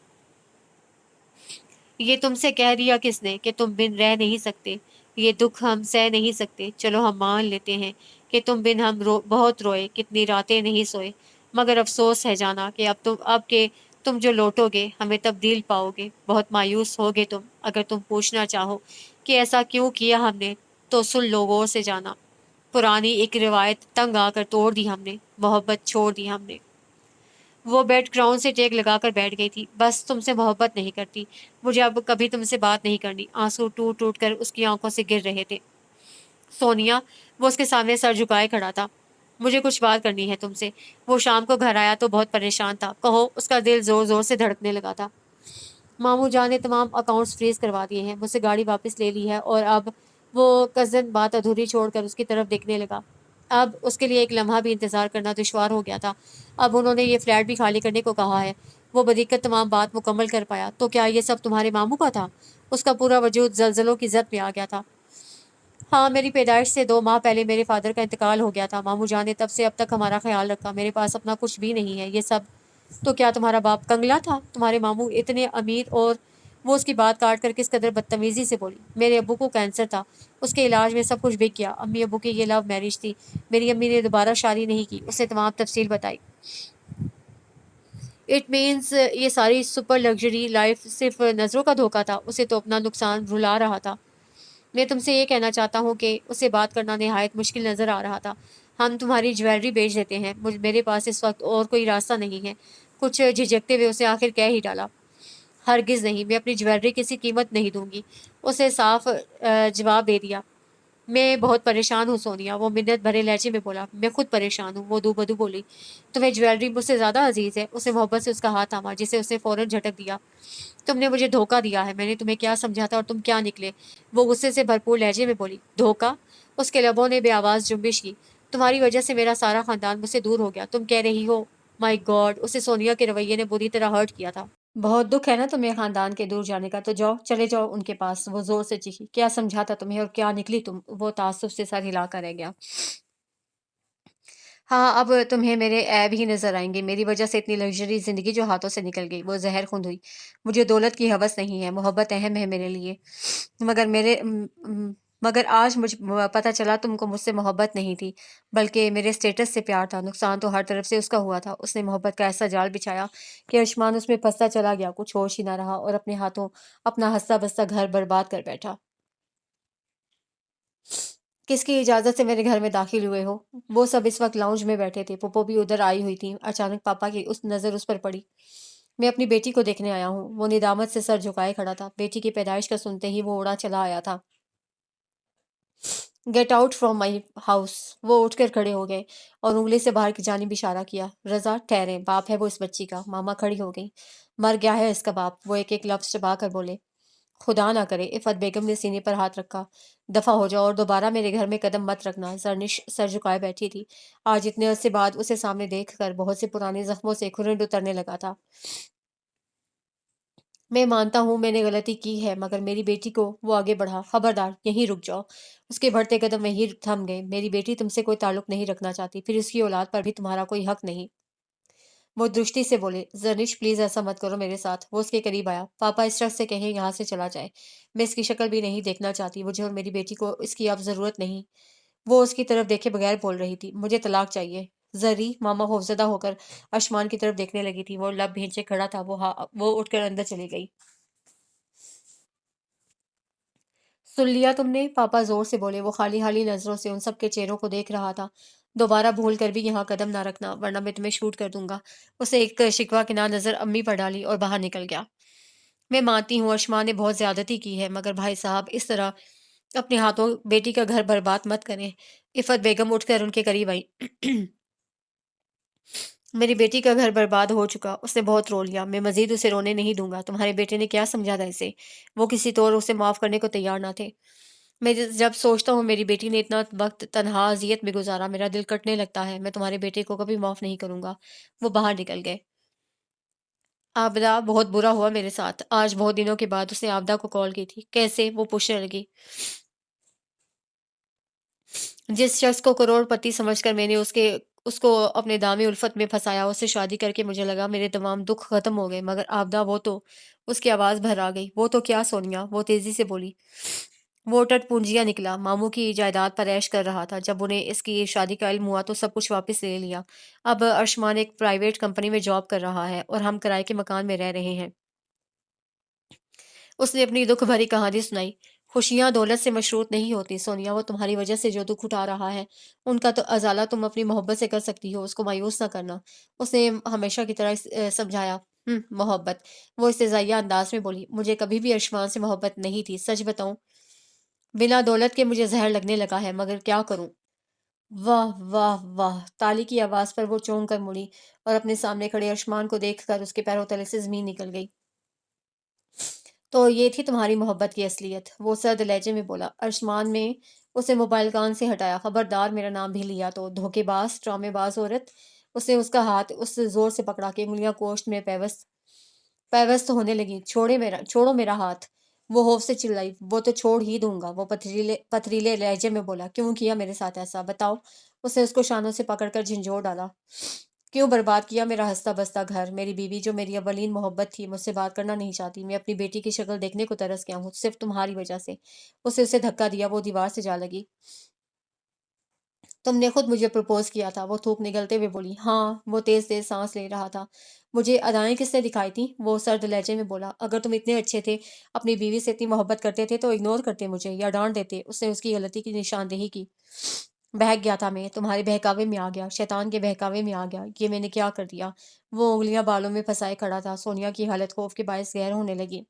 ये तुमसे कह दिया किसने कि तुम बिन रह नहीं सकते? ये दुख हम सह नहीं सकते। चलो हम मान लेते हैं कि तुम बिन हम बहुत रोए, कितनी रातें नहीं सोए। मगर अफसोस है जाना कि अब के तुम जो लौटोगे हमें तब्दील पाओगे। बहुत मायूस होगे तुम। अगर तुम पूछना चाहो कि ऐसा क्यों किया हमने, तो सुन लो गौर से जाना। पुरानी एक रिवायत तंग आकर तोड़ दी हमने, मोहब्बत छोड़ दी हमने। वो बेड ग्राउंड से टेक लगाकर बैठ गई थी। बस तुमसे मोहब्बत नहीं करती, मुझे अब कभी तुमसे बात नहीं करनी। आंसू टूट टूट कर उसकी आंखों से गिर रहे थे। सोनिया, वो उसके सामने सर झुकाए खड़ा था। मुझे कुछ बात करनी है तुमसे। वो शाम को घर आया तो बहुत परेशान था। कहो। उसका दिल जोर जोर से धड़कने लगा था। मामू जान ने तमाम अकाउंट्स फ्रीज करवा दिए हैं, मुझसे गाड़ी वापस ले ली है और अब वो कज़न बात अधूरी छोड़कर उसकी तरफ देखने लगा। अब उसके लिए एक लम्हा भी इंतज़ार करना दुश्वार हो गया था। अब उन्होंने ये फ्लैट भी खाली करने को कहा है। वो बदिक्कत तमाम बात मुकम्मल कर पाया। तो क्या ये सब तुम्हारे मामू का था? उसका पूरा वजूद जलजलों की जद में आ गया था। हाँ, मेरी पैदाइश से 2 माह पहले मेरे फादर का इंतकाल हो गया था। मामू जान ने तब से अब तक हमारा ख्याल रखा। मेरे पास अपना कुछ भी नहीं है। ये सब तो क्या तुम्हारा बाप कंगला था? तुम्हारे मामू इतने अमीर और वो उसकी बात काट कर किस कदर बदतमीजी से बोली। मेरे अब्बू को कैंसर था, उसके इलाज में सब कुछ बिक गया। अम्मी अब्बू की ये लव मैरिज थी। मेरी अम्मी ने दोबारा शादी नहीं की। उसने तमाम तफसील बताई। इट मीन्स ये सारी सुपर लग्जरी लाइफ सिर्फ नज़रों का धोखा था। उसे तो अपना नुकसान रुला रहा था। मैं तुमसे ये कहना चाहता हूँ कि उसे बात करना निहायत मुश्किल नज़र आ रहा था। हम तुम्हारी ज्वेलरी बेच देते हैं। मेरे पास इस वक्त और कोई रास्ता नहीं है। कुछ झिझकते हुए उसे आखिर कह ही डाला। हरगिज़ नहीं, मैं अपनी ज्वेलरी किसी कीमत नहीं दूंगी। उसे साफ जवाब दे दिया। मैं बहुत परेशान हूँ सोनिया, वो मिन्नत भरे लहजे में बोला। मैं खुद परेशान हूँ, वो दो बदू बोली। तुम्हें ज्वेलरी मुझसे ज़्यादा अजीज़ है? उसे मोहब्बत से उसका हाथ थामा, जिसे उसने फ़ौरन झटक दिया। तुमने मुझे धोखा दिया है। मैंने तुम्हें क्या समझा था और तुम क्या निकले? वो गुस्से से भरपूर लहजे में बोली। धोखा? उसके लबों ने बेआवाज़ जुम्बिश की। तुम्हारी वजह से मेरा सारा खानदान मुझसे दूर हो गया। तुम कह रही हो? माई गॉड! उसे सोनिया के रवैये ने बुरी तरह हर्ट किया था। बहुत दुख है ना तुम्हें खानदान के दूर जाने का? तो जाओ, चले जाओ उनके पास। वो जोर से चीखी। क्या समझा था तुम्हें और क्या निकली तुम? वो ताज्जुब से सर हिलाकर रह गया। हाँ, अब तुम्हें मेरे ऐब ही नज़र आएँगे। मेरी वजह से इतनी लग्ज़री ज़िंदगी जो हाथों से निकल गई, वो ज़हर खुंद हुई। मुझे दौलत की हवस नहीं है, मोहब्बत अहम है मेरे लिए। मगर मगर आज पता चला तुमको मुझसे मोहब्बत नहीं थी, बल्कि मेरे स्टेटस से प्यार था। नुकसान तो हर तरफ से उसका हुआ था। उसने मोहब्बत का ऐसा जाल बिछाया कि आयुष्मान उसमें फँसता चला गया। कुछ होश ही ना रहा और अपने हाथों अपना हँसता-बसता घर बर्बाद कर बैठा। किसकी इजाज़त से मेरे घर में दाखिल हुए हो? वो सब इस वक्त लाउंज में बैठे थे। पुप्पो भी उधर आई हुई थी। अचानक पापा की उस नज़र उस पर पड़ी। मैं अपनी बेटी को देखने आया हूँ। वो निदामत से सर झुकाए खड़ा था। बेटी की पैदाइश का सुनते ही वो उड़ा चला आया था। Get out from my house. वो उठकर खड़े हो गए और उंगली से बाहर की जानिब इशारा किया। रजा ठहरे, बाप है वो इस बच्ची का। मामा खड़ी हो गई। मर गया है इसका बाप। वो एक एक लफ्ज चबा कर बोले। खुदा ना करे। इफ़त बेगम ने सीने पर हाथ रखा। दफ़ा हो जाओ और दोबारा मेरे घर में कदम मत रखना। जरनिश सर झुकाए बैठी थी। आज इतने अरसे बाद उसे सामने देखकर बहुत से पुराने जख्मों से खुरंड उतरने लगा था। मैं मानता हूँ मैंने गलती की है, मगर मेरी बेटी को वो आगे बढ़ा। खबरदार, यहीं रुक जाओ। उसके बढ़ते कदम वहीं थम गए। मेरी बेटी तुमसे कोई ताल्लुक नहीं रखना चाहती, फिर उसकी औलाद पर भी तुम्हारा कोई हक नहीं। वो दृष्टि से बोले। जनिश प्लीज ऐसा मत करो मेरे साथ। वो उसके करीब आया। पापा इस शख्स से कहें यहाँ से चला जाए। मैं इसकी शक्ल भी नहीं देखना चाहती। मुझे और मेरी बेटी को इसकी अब जरूरत नहीं। वो उसकी तरफ देखे बगैर बोल रही थी। मुझे तलाक चाहिए। जरी मामा खौफजदा होकर आसमान की तरफ देखने लगी थी। वो लब भींचे खड़ा था। वो उठकर अंदर चली गई। सुन लिया तुमने? पापा जोर से बोले। वो खाली खाली नजरों से उन सबके चेहरों को देख रहा था। दोबारा भूल कर भी यहाँ कदम ना रखना, वरना मैं तुम्हें शूट कर दूंगा। उसे एक शिकवा के ना नजर अम्मी पर डाली और बाहर निकल गया। मैं मानती हूँ अशमा ने बहुत ज्यादती की है, मगर भाई साहब इस तरह अपने हाथों बेटी का घर बर्बाद मत करें। इफ़त बेगम उठकर उनके करीब आई। मेरी बेटी का घर बर्बाद हो चुका। उसने बहुत रो लिया। मैं मजीद उसे रोने नहीं दूंगा। तुम्हारे बेटे ने क्या समझा था इसे? वो किसी तौर उसे माफ करने को तैयार ना थे। मैं जब सोचता हूँ मेरी बेटी ने इतना वक्त तन्हा अजियत में गुजारा, मेरा दिल कटने लगता है। मैं तुम्हारे बेटे को कभी माफ नहीं करूंगा। वो बाहर निकल गए। आबदा बहुत बुरा हुआ मेरे साथ। आज बहुत दिनों के बाद उसने आबदा को कॉल की थी। कैसे? वो पूछने लगी। जिस शख्स को करोड़पति समझकर मैंने उसके उसको अपने दामे उल्फत में फंसाया, उससे शादी करके मुझे लगा मेरे तमाम दुख खत्म हो गए, मगर आबदा वो तो। उसकी आवाज भर आ गई। वो तो क्या सोनिया? वो तेजी से बोली। वो टटपूंजिया निकला। मामू की जायदाद पर ऐश कर रहा था। जब उन्हें इसकी शादी का इल्म हुआ तो सब कुछ वापस ले लिया। अब अर्शमान एक प्राइवेट कंपनी में जॉब कर रहा है और हम किराए के मकान में रह रहे हैं। उसने अपनी दुख भरी कहानी सुनाई। خوشیاں دولت سے مشروط نہیں ہوتی سونیا، وہ تمہاری وجہ سے جو دکھ اٹھا رہا ہے ان کا تو ازالہ تم اپنی محبت سے کر سکتی ہو، اس کو مایوس نہ کرنا۔ اس نے ہمیشہ کی طرح سمجھایا۔ محبت، وہ استزائیہ انداز میں بولی، مجھے کبھی بھی ارشمان سے محبت نہیں تھی، سچ بتاؤں بنا دولت کے مجھے زہر لگنے لگا ہے، مگر کیا کروں؟ واہ واہ واہ! تالی کی آواز پر وہ چونک کر مڑی اور اپنے سامنے کھڑے ارشمان کو دیکھ کر اس کے پیروں تلے سے زمین نکل گئی۔ تو یہ تھی تمہاری محبت کی اصلیت، وہ سرد لہجے میں بولا۔ ارشمان میں اسے موبائل کان سے ہٹایا۔ خبردار میرا نام بھی لیا تو دھوکے باز، ڈرامے باز عورت! اس نے اس کا ہاتھ اس سے زور سے پکڑا کہ انگلیاں گوشت میں پیوست ہونے لگی۔ چھوڑو میرا ہاتھ! وہ خوف سے چلائی۔ وہ تو چھوڑ ہی دوں گا، وہ پتھریلے لہجے میں بولا۔ کیوں کیا میرے ساتھ ایسا؟ بتاؤ۔ اس نے اس کو شانوں سے پکڑ کر جھنجھوڑ ڈالا۔ کیوں برباد کیا میرا ہنستا بستا گھر؟ میری بیوی جو میری اولین محبت تھی مجھ سے بات کرنا نہیں چاہتی۔ میں اپنی بیٹی کی شکل دیکھنے کو ترس گیا ہوں، صرف تمہاری وجہ سے۔ اسے دھکا دیا، وہ دیوار سے جا لگی۔ تم نے خود مجھے پرپوز کیا تھا، وہ تھوک نگلتے ہوئے بولی۔ ہاں، وہ تیز تیز سانس لے رہا تھا۔ مجھے ادائیں کس نے دکھائی تھی؟ وہ سرد لہجے میں بولا۔ اگر تم اتنے اچھے تھے، اپنی بیوی سے اتنی محبت کرتے تھے تو اگنور کرتے مجھے یا ڈانٹ دیتے۔ اس نے اس کی غلطی کی نشاندہی کی۔ بہک گیا تھا میں، تمہارے بہکاوے میں آ گیا، شیطان کے بہکاوے میں آ گیا۔ یہ میں نے کیا کر دیا؟ وہ انگلیاں بالوں میں پھنسائے کھڑا تھا۔ سونیا کی حالت خوف کے باعث گہر ہونے لگی۔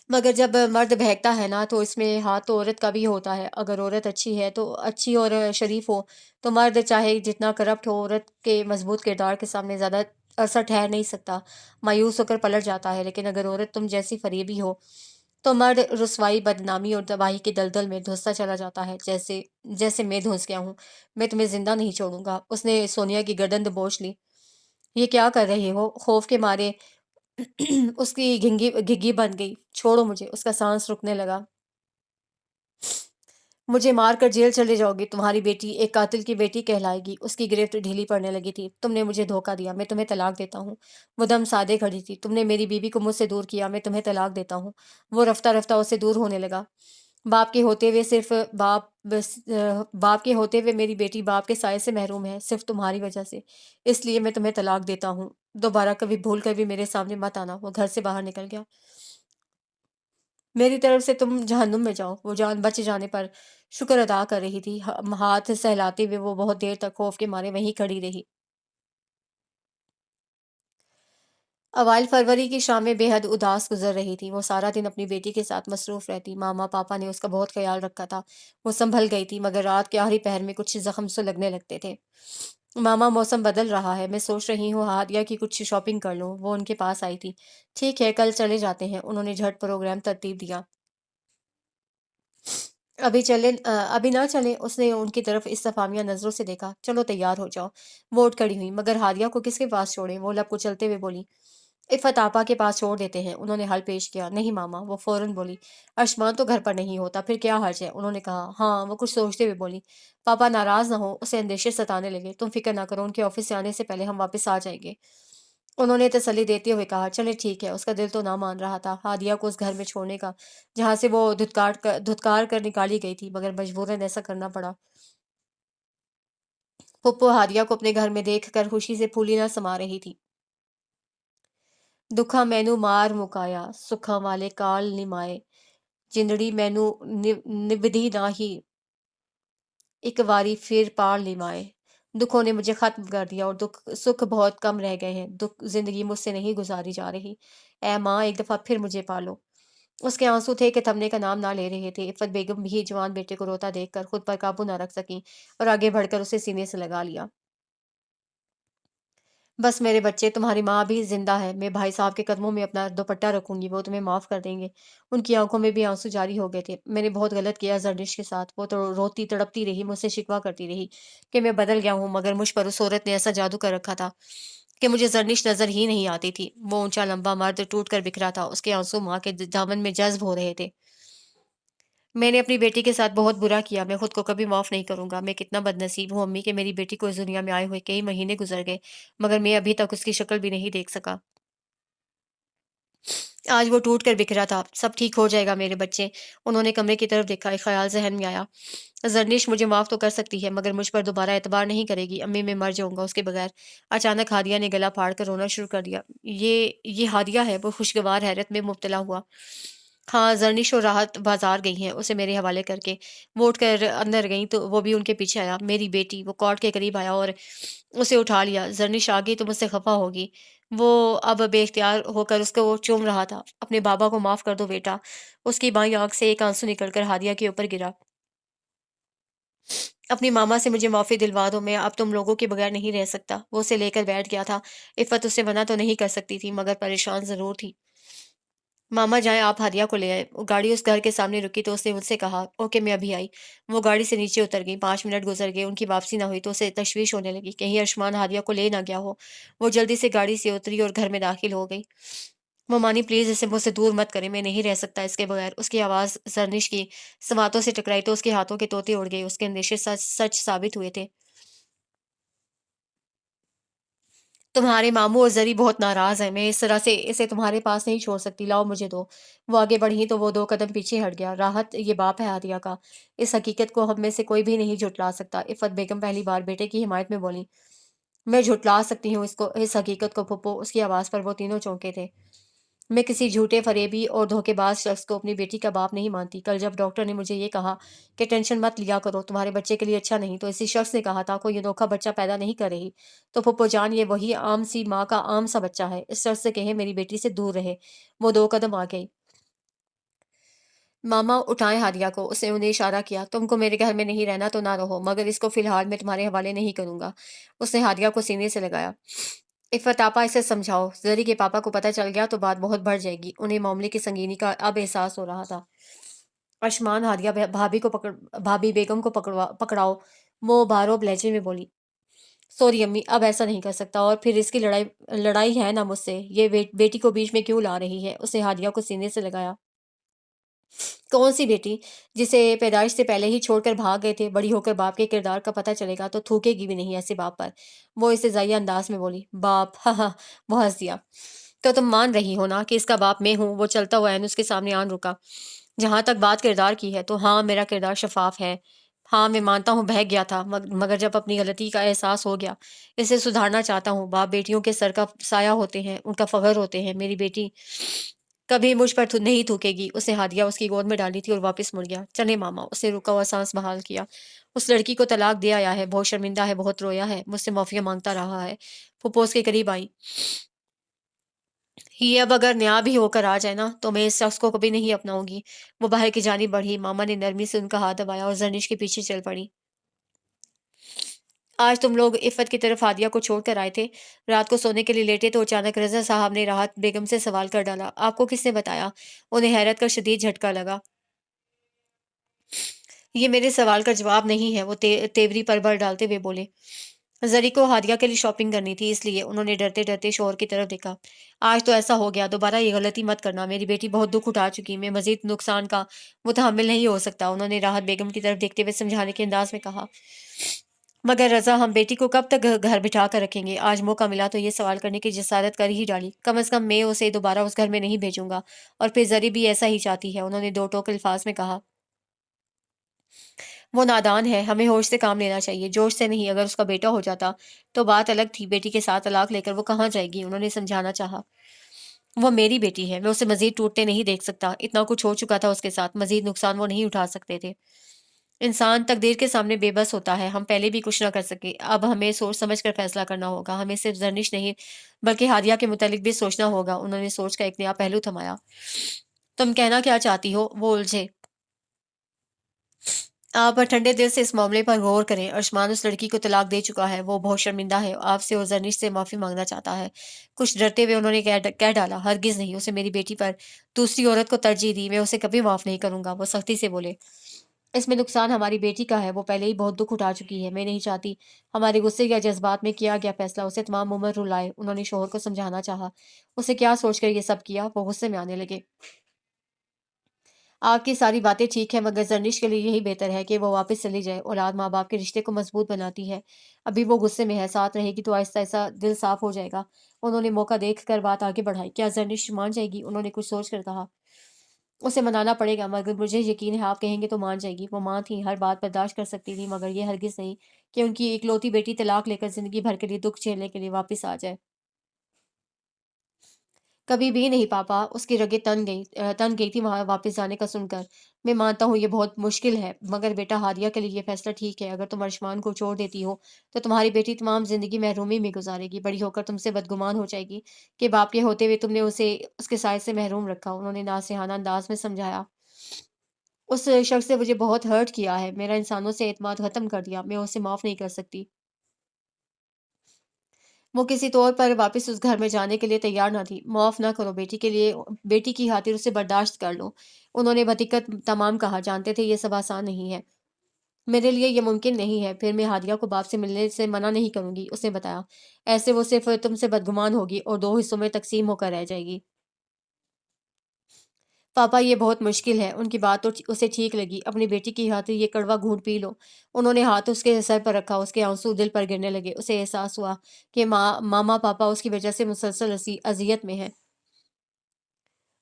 مگر جب مرد بہکتا ہے نا تو اس میں ہاتھ تو عورت کا بھی ہوتا ہے۔ اگر عورت اچھی ہے تو اچھی اور شریف ہو تو مرد چاہے جتنا کرپٹ ہو عورت کے مضبوط کردار کے سامنے زیادہ عرصہ ٹھہر نہیں سکتا، مایوس ہو کر پلٹ جاتا ہے۔ لیکن اگر عورت تم جیسی فریبی ہو تو مرد رسوائی، بدنامی اور تباہی کے دلدل میں دھنستا چلا جاتا ہے، جیسے میں دھنس گیا ہوں۔ میں تمہیں زندہ نہیں چھوڑوں گا۔ اس نے سونیا کی گردن دبوچ لی۔ یہ کیا کر رہے ہو؟ خوف کے مارے اس کی گھگی بن گئی۔ چھوڑو مجھے، اس کا سانس رکنے لگا۔ مجھے مار کر جیل چلے جاؤ گی، تمہاری بیٹی ایک قاتل کی بیٹی کہلائے گی۔ اس کی گرفت ڈھیلی پڑنے لگی تھی۔ تم نے مجھے دھوکہ دیا، میں تمہیں طلاق دیتا ہوں۔ وہ دم سادے کھڑی تھی۔ تم نے میری بیوی کو مجھ سے دور کیا، میں تمہیں طلاق دیتا ہوں۔ وہ رفتہ رفتہ اس سے دور ہونے لگا۔ باپ کے ہوتے ہوئے باپ کے ہوتے ہوئے میری بیٹی باپ کے سائے سے محروم ہے، صرف تمہاری وجہ سے۔ اس لیے میں تمہیں طلاق دیتا ہوں۔ دوبارہ کبھی بھول کر بھی میرے سامنے مت آنا۔ وہ گھر سے باہر نکل گیا۔ میری طرف سے تم جہنم میں جاؤ۔ وہ جان بچ جانے پر شکر ادا کر رہی تھی۔ ہاتھ سہلاتے ہوئے وہ بہت دیر تک خوف کے مارے وہیں کھڑی رہی۔ اوائل فروری کی شامیں بے حد اداس گزر رہی تھی۔ وہ سارا دن اپنی بیٹی کے ساتھ مصروف رہتی۔ ماما پاپا نے اس کا بہت خیال رکھا تھا۔ وہ سنبھل گئی تھی، مگر رات کے آخری پہر میں کچھ زخم سے لگنے لگتے تھے۔ ماما، موسم بدل رہا ہے، میں سوچ رہی ہوں ہادیہ کی کچھ شاپنگ کر لوں۔ وہ ان کے پاس آئی تھی۔ ٹھیک ہے، کل چلے جاتے ہیں۔ انہوں نے جھٹ پروگرام ترتیب دیا۔ ابھی نہ چلیں؟ اس نے ان کی طرف استفہامیہ نظروں سے دیکھا۔ چلو تیار ہو جاؤ۔ وہ اٹھ کھڑی ہوئی۔ مگر ہادیہ کو کس کے پاس چھوڑیں؟ وہ لب کچلتے ہوئے بولی۔ عفت آپا کے پاس چھوڑ دیتے ہیں، انہوں نے حل پیش کیا۔ نہیں ماما، وہ فوراً بولی۔ ارشمان تو گھر پر نہیں ہوتا، پھر کیا حرج ہے؟ انہوں نے کہا۔ ہاں، وہ کچھ سوچتے ہوئے بولی۔ پاپا ناراض نہ ہو، اسے اندیشے ستانے لگے۔ تم فکر نہ کرو، ان کے آفس سے آنے سے پہلے ہم واپس آ جائیں گے، انہوں نے تسلی دیتے ہوئے کہا۔ چلے ٹھیک ہے۔ اس کا دل تو نہ مان رہا تھا ہادیہ کو اس گھر میں چھوڑنے کا جہاں سے وہ دھتکار کر نکالی گئی تھی، مگر مجبوراً ایسا کرنا پڑا۔ پھپھو ہادیہ کو اپنے گھر میں دیکھ کر خوشی سے پھولی نہ سما رہی تھی۔ دکھا مینو مار مکایا، سکھاں والے کال نمائے، جندڑی مینو نبدھی نہ ہی، ایک واری پھر پار لمائے۔ دکھوں نے مجھے ختم کر دیا اور سکھ بہت کم رہ گئے ہیں۔ زندگی مجھ سے نہیں گزاری جا رہی۔ اے ماں، ایک دفعہ پھر مجھے پالو۔ اس کے آنسو تھے کہ تھمنے کا نام نہ لے رہے تھے۔ عفت بیگم بھی جوان بیٹے کو روتا دیکھ کر خود پر قابو نہ رکھ سکیں اور آگے بڑھ کر اسے سینے سے لگا لیا۔ بس میرے بچے، تمہاری ماں بھی زندہ ہے۔ میں بھائی صاحب کے قدموں میں اپنا دوپٹہ رکھوں گی، وہ تمہیں معاف کر دیں گے۔ ان کی آنکھوں میں بھی آنسو جاری ہو گئے تھے۔ میں نے بہت غلط کیا زرنش کے ساتھ۔ وہ تو روتی تڑپتی رہی، مجھ سے شکوہ کرتی رہی کہ میں بدل گیا ہوں، مگر مجھ پر اس عورت نے ایسا جادو کر رکھا تھا کہ مجھے زرنش نظر ہی نہیں آتی تھی۔ وہ اونچا لمبا مرد ٹوٹ کر بکھرا تھا، اس کے آنسو ماں کے دامن میں جذب ہو رہے تھے۔ میں نے اپنی بیٹی کے ساتھ بہت برا کیا، میں خود کو کبھی معاف نہیں کروں گا۔ میں کتنا بد نصیب ہوں امی کہ میری بیٹی کو اس دنیا میں آئے ہوئے کئی مہینے گزر گئے، مگر میں ابھی تک اس کی شکل بھی نہیں دیکھ سکا۔ آج وہ ٹوٹ کر بکھرا تھا۔ سب ٹھیک ہو جائے گا میرے بچے۔ انہوں نے کمرے کی طرف دیکھا۔ ایک خیال ذہن میں آیا۔ زرنش مجھے معاف تو کر سکتی ہے، مگر مجھ پر دوبارہ اعتبار نہیں کرے گی۔ امی، میں مر جاؤں گا اس کے بغیر۔ اچانک ہادیہ نے گلا پھاڑ کر رونا شروع کر دیا۔ یہ ہادیہ ہے؟ وہ خوشگوار حیرت میں مبتلا ہوا۔ हाँ, ज़रनिश और राहत बाज़ार गई हैं, उसे मेरे हवाले करके। वो उठकर अंदर गईं तो वो भी उनके पीछे आया। मेरी बेटी, वो कॉट के करीब आया और उसे उठा लिया। ज़रनिश आ गई तो मुझसे ख़फ़ा होगी। वो अब बेइख्तियार होकर उसको चूम रहा था। अपने बाबा को माफ़ कर दो बेटा। उसकी बाईं आँख से एक आँसू निकलकर हादिया के ऊपर गिरा। अपनी मामा से मुझे माफ़ी दिलवा दो, मैं अब तुम लोगों के बगैर नहीं रह सकता। वो उसे लेकर बैठ गया था। इफ़्फ़त उसे मना तो नहीं कर सकती थी, मगर परेशान ज़रूर थी। मामा जाएँ, आप हादिया को ले आएँ। वो गाड़ी उस घर के सामने रुकी तो उसने मुझसे कहा, ओके मैं अभी आई। वो गाड़ी से नीचे उतर गई। 5 मिनट गुज़र गए, उनकी वापसी ना हुई तो उसे तशवीश होने लगी, कहीं अरशमान हादिया को ले ना गया हो। वो जल्दी से गाड़ी से उतरी और घर में दाखिल हो गई। ममानी प्लीज़ इसे मुझसे दूर मत करें, मैं नहीं रह सकता इसके बगैर। उसकी आवाज़ ज़रनिश की समातों से टकराई तो उसके हाथों के तोते उड़ गए। उसके अंदेशे सच सच साबित हुए थे। तुम्हारे मामू और ज़री बहुत नाराज़ हैं, मैं इस तरह से इसे तुम्हारे पास नहीं छोड़ सकती, लाओ मुझे दो। वो आगे बढ़ी तो वो 2 कदम पीछे हट गया। राहत, ये बाप है हादिया का। इस हकीकत को हम में से कोई भी नहीं झुठला सकता। इफ़्फ़त बेगम पहली बार बेटे की हिमायत में बोली। मैं झुठला सकती हूँ इसको, इस हकीकत को फूफो। उसकी आवाज़ पर वो तीनों चौंके थे। मैं किसी झूठे, फ़रेबी और धोखेबाज़ शख़्स को अपनी बेटी का बाप नहीं मानती। कल जब डॉक्टर ने मुझे ये कहा कि टेंशन मत लिया करो, तुम्हारे बच्चे के लिए अच्छा नहीं, तो इसी शख़्स ने कहा था कोई अनोखा बच्चा पैदा नहीं कर रही। तो फूफो जान, ये वही आम-सी माँ का आम-सा बच्चा है। इस शर्त से कहें मेरी बेटी से दूर रहे। वो 2 कदम आ गई। मामा उठाएँ हादिया को, उसने उन्हें इशारा किया। तुमको मेरे घर में नहीं रहना तो ना रहो, मगर इसको फ़िलहाल मैं तुम्हारे हवाले नहीं करूँगा। उसने हादिया को सीने से लगाया। इफ़्फ़त आपा, इसे समझाओ, ज़री के पापा को पता चल गया तो बात बहुत बढ़ जाएगी। उन्हें मामले की संगीनी का अब एहसास हो रहा था। अरशमान, हादिया भाभी बेगम को पकड़ाओ। वो बारोब लहजे में बोली। सॉरी अम्मी, अब ऐसा नहीं कर सकता, और फिर इसकी लड़ाई लड़ाई है ना मुझसे, ये बेटी को बीच में क्यों ला रही है? उसने हादिया को सीने से लगाया। कौन सी बेटी? जिसे पैदाइश से पहले ही छोड़कर भाग गए थे, बड़ी होकर बाप के किरदार का पता चलेगा तो थूकेगी भी नहीं ऐसे बाप पर। वो इसे जाया अंदाज में बोली। बाप, हाँ हाँ। वो हंस दिया। तो तुम मान रही हो ना कि इसका बाप मैं हूँ? वो चलता हुआ एन उसके सामने आन रुका। जहां तक बात किरदार की है तो हाँ, मेरा किरदार शफाफ है। हाँ, मैं मानता हूँ बहक गया था, मगर जब अपनी गलती का एहसास हो गया, इसे सुधारना चाहता हूँ। बाप बेटियों के सर का साया होते हैं, उनका फख्र होते हैं। मेरी बेटी कभी मुझ पर नहीं थूकेगी। उसे हादिया उसकी गोद में डाली थी और वापस मुड़ गया। चले मामा, उसने रुका हुआ सांस बहाल किया। उस लड़की को तलाक दे आया है, बहुत शर्मिंदा है, बहुत रोया है, मुझसे माफिया मांगता रहा है। फुप्पो उसके करीब आई। ये अब अगर न्याय भी होकर आ जाए ना तो मैं इस शख्स को कभी नहीं अपनाऊंगी। वो बाहर की जानिब बढ़ी। मामा ने नरमी से उनका हाथ दबाया और जरनिश के पीछे चल पड़ी। आज तुम लोग इफ़्फ़त की तरफ हादिया को छोड़कर आए थे। रात को सोने के लिए लेटे तो अचानक रज़ा साहब ने राहत बेगम से सवाल कर डाला, आपको किसने बताया? उन्हें हैरत का शदीद झटका लगा। ये मेरे सवाल का जवाब नहीं है, वो तेवरी पर बल डालते हुए बोले। ज़री को हादिया के लिए शॉपिंग करनी थी, इसलिए उन्होंने डरते-डरते शोहर की तरफ देखा। आज तो ऐसा हो गया, दोबारा ये गलती मत करना। मेरी बेटी बहुत दुःख उठा चुकी, मैं मज़ीद नुकसान का मुतहम्मिल नहीं हो सकता। उन्होंने राहत बेगम की तरफ देखते हुए समझाने के अंदाज में कहा। मगर रज़ा, हम बेटी को कब तक घर बिठा कर रखेंगे? आज मौका मिला तो ये सवाल करने की जसारत कर ही डाली। कम से कम मैं उसे दोबारा उस घर में नहीं भेजूंगा, और फिर ज़री भी ऐसा ही चाहती है। उन्होंने दो टोक अल्फाज में कहा। वो नादान है, हमें होश से काम लेना चाहिए, जोश से नहीं। अगर उसका बेटा हो जाता तो बात अलग थी। बेटी के साथ तलाक लेकर वो कहाँ जाएगी? उन्होंने समझाना चाहा। वो मेरी बेटी है, मैं उसे मजीद टूटते नहीं देख सकता। इतना कुछ हो चुका था उसके साथ, मजीद नुकसान वो नहीं उठा सकते थे। इंसान तकदीर के सामने बेबस होता है। हम पहले भी कुछ ना कर सके, अब हमें सोच समझ कर फैसला करना होगा। हमें सिर्फ जर्निश नहीं, बल्कि हादिया के मुतालिक भी सोचना होगा। उन्होंने सोच का एक नया पहलू थमाया। तुम कहना क्या चाहती हो? वो उलझे। आप ठंडे दिल से इस मामले पर गौर करें। अर्शमान उस लड़की को तलाक दे चुका है, वो बहुत शर्मिंदा है, आपसे और जर्निश से माफी मांगना चाहता है। कुछ डरते हुए उन्होंने कह डाला, हरगिज नहीं, उसे मेरी बेटी पर दूसरी औरत को तरजीह दी, मैं उसे कभी माफ नहीं करूंगा। वो सख्ती से बोले। इसमें नुकसान हमारी बेटी का है, वो पहले ही बहुत दुख उठा चुकी है। मैं नहीं चाहती हमारे गुस्से या जज्बात में किया गया फैसला उसे तमाम उम्र रुलाए। उन्होंने शोहर को समझाना चाहा। उसे क्या सोचकर ये सब किया? वो गुस्से में आने लगे। आपकी सारी बातें ठीक है, मगर जर्निश के लिए यही बेहतर है कि वो वापस चली जाए। औलाद माँ बाप के रिश्ते को मजबूत बनाती है। अभी वो गुस्से में है, साथ रहेगी तो आहिस्ता आहिस्ता दिल साफ हो जाएगा। उन्होंने मौका देख कर बात आगे बढ़ाई। क्या जर्निश मान जाएगी? उन्होंने कुछ सोच कर कहा। उसे मनाना पड़ेगा, मगर मुझे यकीन है आप कहेंगे तो मान जाएगी। वो माँ थी, हर बात बर्दाश्त कर सकती थी, मगर ये हरगिज नहीं कि उनकी इकलौती बेटी तलाक लेकर जिंदगी भर के लिए दुख झेलने के लिए वापस आ जाए। कभी भी नहीं पापा, उसकी रगें तन गई थी वहाँ वापस जाने का सुनकर। मैं मानता हूँ ये बहुत मुश्किल है, मगर बेटा हादिया के लिए ये फैसला ठीक है। अगर तुम अरशमान को छोड़ देती हो, तो तुम्हारी बेटी तमाम ज़िंदगी महरूमी में गुज़ारेगी। बड़ी होकर तुमसे बदगुमान हो जाएगी कि बाप के होते हुए तुमने उसे उसके साये से महरूम रखा। उन्होंने नासेहाना अंदाज़ में समझाया। उस शख्स ने मुझे बहुत हर्ट किया है, मेरा इंसानों से एतमाद ख़त्म कर दिया। मैं उसे माफ़ नहीं कर सकती। वो किसी तौर पर वापस उस घर में जाने के लिए तैयार ना थी। माफ़ ना करो बेटी के लिए, बेटी की खातिर उसे बर्दाश्त कर लो। उन्होंने बदिक्कत तमाम कहा, जानते थे ये सब आसान नहीं है। मेरे लिए ये मुमकिन नहीं है, फिर मैं हादिया को बाप से मिलने से मना नहीं करूँगी, उसने बताया। ऐसे वो सिर्फ़ तुमसे बदगुमान होगी और 2 हिस्सों में तक़सीम होकर रह जाएगी। पापा ये बहुत मुश्किल है, उनकी बात तो उसे ठीक लगी। अपनी बेटी की खातिर ये कड़वा घूंट पी लो। उन्होंने हाथ उसके सर पर रखा, उसके आंसू दिल पर गिरने लगे। उसे एहसास हुआ कि मामा पापा उसकी वजह से मुसलसल अज़ियत में हैं।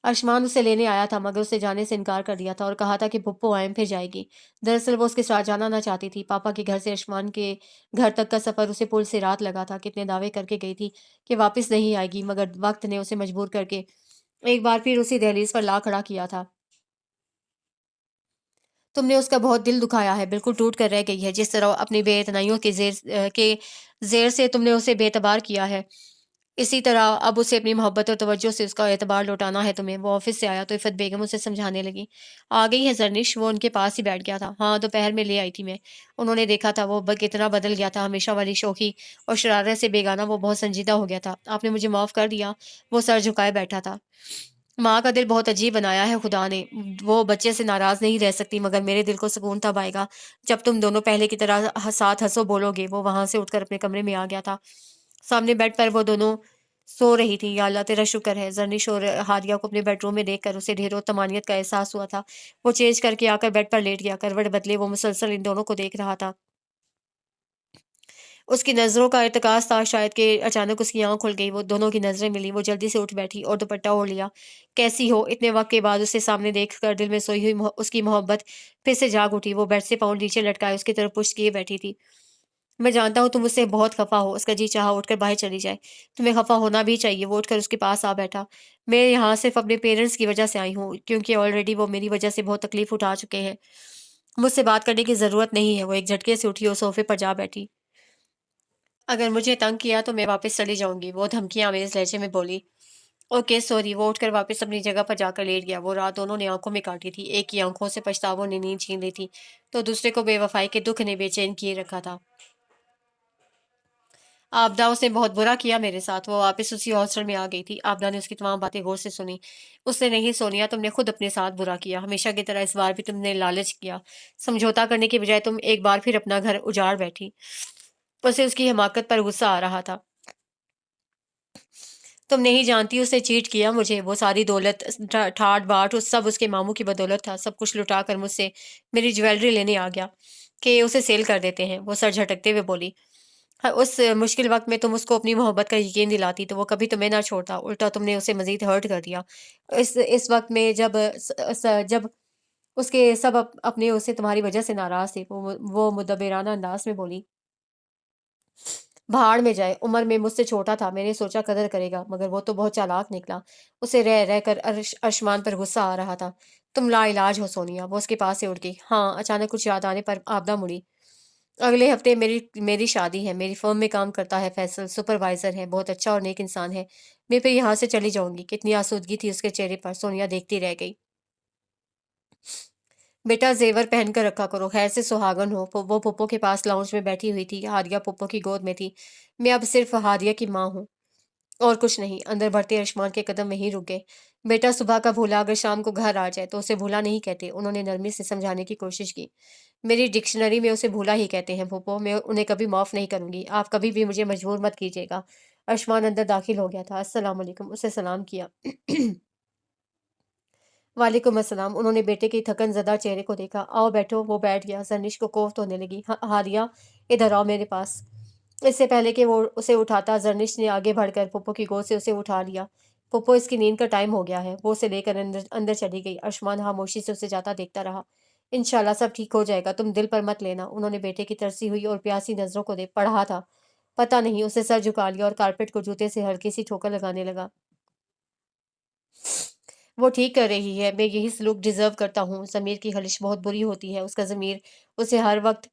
अर्शमान उसे लेने आया था, मगर उसे जाने से इनकार कर दिया था और कहा था कि पुप्पो आयम फिर जाएगी। दरअसल वो उसके साथ जाना ना चाहती थी। पापा के घर से अर्शमान के घर तक का सफ़र उसे पुल से रात लगा था। कितने दावे करके गई थी कि वापस नहीं आएगी, मगर वक्त ने उसे मजबूर करके एक बार फिर उसी दहलीज पर ला खड़ा किया था। तुमने उसका बहुत दिल दुखाया है, बिल्कुल टूट कर रह गई है। जिस तरह अपनी बेइतनाइयों के ज़ेर से तुमने उसे बेएतबार किया है, इसी तरह अब उसे अपनी मोहब्बत और तवज्जो से उसका एतबार लौटाना है तुम्हें। वो ऑफ़िस से आया तो इफ़त बेगम उसे समझाने लगी। आ गई है ज़रनिश, वो उनके पास ही बैठ गया था। हाँ, दोपहर में ले आई थी मैं। उन्होंने देखा था वो कितना बदल गया था, हमेशा वाली शोखी और शरारत से बेगाना वो बहुत संजीदा हो गया था। आपने मुझे माफ़ कर दिया। वो सर झुकाए बैठा था। माँ का दिल बहुत अजीब बनाया है खुदा ने। वो बच्चे से नाराज़ नहीं रह सकती, मगर मेरे दिल को सुकून तब आएगा जब तुम दोनों पहले की तरह साथ हँसो बोलोगे। वो वहाँ से उठकर अपने कमरे में आ गया था। सामने बेड पर वो दोनों सो रही थी। या अल्लाह तेरा शुक्र है। ज़रनिश और हादिया को अपने बेडरूम में देखकर उसे ढेरों तमानियत का एहसास हुआ था। वो चेंज करके आकर बेड पर लेट गया। करवट बदले वो मुसलसल इन दोनों को देख रहा था। उसकी नज़रों का इर्तिकाज़ था शायद कि अचानक उसकी आँख खुल गई। वो दोनों की नज़रें मिली। वो जल्दी से उठ बैठी और दुपट्टा ओढ़ लिया। कैसी हो? इतने वक़्त के बाद उसे सामने देखकर दिल में सोई हुई उसकी मोहब्बत फिर से जाग उठी। वो बेड से पाँव नीचे लटकाए उसकी तरफ पुश्त किए बैठी थी। मैं जानता हूँ तुम मुझसे बहुत खफ़ा हो। उसका जी चाहा उठकर बाहर चली जाए। तुम्हें खफ़ा होना भी चाहिए। वो उठकर उसके पास आ बैठा। मैं यहाँ सिर्फ़ अपने पेरेंट्स की वज़ह से आई हूँ, क्योंकि ऑलरेडी वो मेरी वज़ह से बहुत तकलीफ़ उठा चुके हैं। मुझसे बात करने की ज़रूरत नहीं है। वो एक झटके से उठी और सोफ़े पर जा बैठी। अगर मुझे तंग किया तो मैं वापस चली जाऊँगी, वो धमकियाँ-आमेज़ लहज़े में बोली। Okay sorry. वो उठकर वापस अपनी जगह पर जाकर लेट गया। वो रात दोनों ने आँखों में काटी थी। एक की आँखों से पछतावों ने नींद छीन ली थी, तो दूसरे को बेवफ़ाई के दुःख ने बेचैन किए रखा था। आपदा उसने बहुत बुरा किया मेरे साथ। वो वापस उसी हॉस्टल में आ गई थी। आपदा ने उसकी तमाम बातें गौर से सुनी। उसने नहीं सोनिया, तुमने खुद अपने साथ बुरा किया। हमेशा की तरह इस बार भी तुमने लालच किया। समझौता करने की बजाय तुम एक बार फिर अपना घर उजाड़ बैठी। उसे उसकी हिमाकत पर गुस्सा आ रहा था। तुम नहीं जानती उसने चीट किया मुझे। वो सारी दौलत ठाट-बाट उस सब उसके मामू की बदौलत था। सब कुछ लुटा कर मुझसे मेरी ज्वेलरी लेने आ गया कि उसे सेल कर देते हैं। वो सर झटकते हुए बोली। उस मुश्किल वक़्त में तुम उसको अपनी मोहब्बत का यकीन दिलाती तो वो कभी तुम्हें ना छोड़ता। उल्टा तुमने उसे मज़ीद हर्ट कर दिया। इस वक़्त में जब उसके सब अपने उससे तुम्हारी वज़ह से नाराज़ थे, वो मुदब्बिराना अंदाज़ में बोली। भाड़ में जाए, उम्र में मुझसे छोटा था, मैंने सोचा कदर करेगा, मगर वो तो बहुत चालाक निकला। उसे रह रह कर आसमान पर गुस्सा आ रहा था। तुम लाइलाज हो सोनिया। वो उसके पास से उठ गई। हाँ, अचानक कुछ याद आने पर आपदा मुड़ी। अगले हफ्ते मेरी मेरी शादी है। मेरी फर्म में काम करता है फैसल, सुपरवाइजर है, बहुत अच्छा और नेक इंसान है। मैं फिर यहाँ से चली जाऊंगी। कितनी आसूदगी थी उसके चेहरे पर। सोनिया देखती रह गई। बेटा ज़ेवर पहन कर रखा करो, खैर से सुहागन हो। वो पुप्पो के पास लाउंज में बैठी हुई थी। हादिया पुप्पो की गोद में थी। मैं अब सिर्फ हादिया की माँ हूँ और कुछ नहीं। अंदर बढ़ते आयुष्मान के कदम वहीं रुक गए। बेटा सुबह का भूला अगर शाम को घर आ जाए तो उसे भूला नहीं कहते। उन्होंने नरमी से समझाने की कोशिश की। मेरी डिक्शनरी में उसे भूला ही कहते हैं फूफो। मैं उन्हें कभी माफ़ नहीं करूंगी। आप कभी भी मुझे मजबूर मत कीजिएगा। आयुष्मान अंदर दाखिल हो गया था। अस्सलाम वालेकुम, उसे सलाम किया। वालेकुम अस्सलाम। उन्होंने बेटे के थकन ज़दा चेहरे को देखा। आओ बैठो। वो बैठ गया। जरनिश को कोफ्त होने लगी। हारिया, इधर आओ मेरे पास। इससे पहले कि वो उसे उठाता, जरनिश ने आगे बढ़कर पुप्पो की गोद से उसे उठा लिया। पुप्पो, इसकी नींद का टाइम हो गया है। वो उसे लेकर अंदर अंदर चली गई। आयुष्मान खामोशी से उसे जाता देखता रहा। इंशाल्लाह सब ठीक हो जाएगा, तुम दिल पर मत लेना। उन्होंने बेटे की तरसी हुई और प्यासी नजरों को देख पढ़ा था। पता नहीं, उसे सर झुका लिया और कारपेट को जूते से हल्की सी ठोकर लगाने लगा। وہ ٹھیک کر رہی ہے، میں یہی سلوک ڈیزرو کرتا ہوں۔ ضمیر کی خلش بہت بری ہوتی ہے، اس کا ضمیر اسے ہر وقت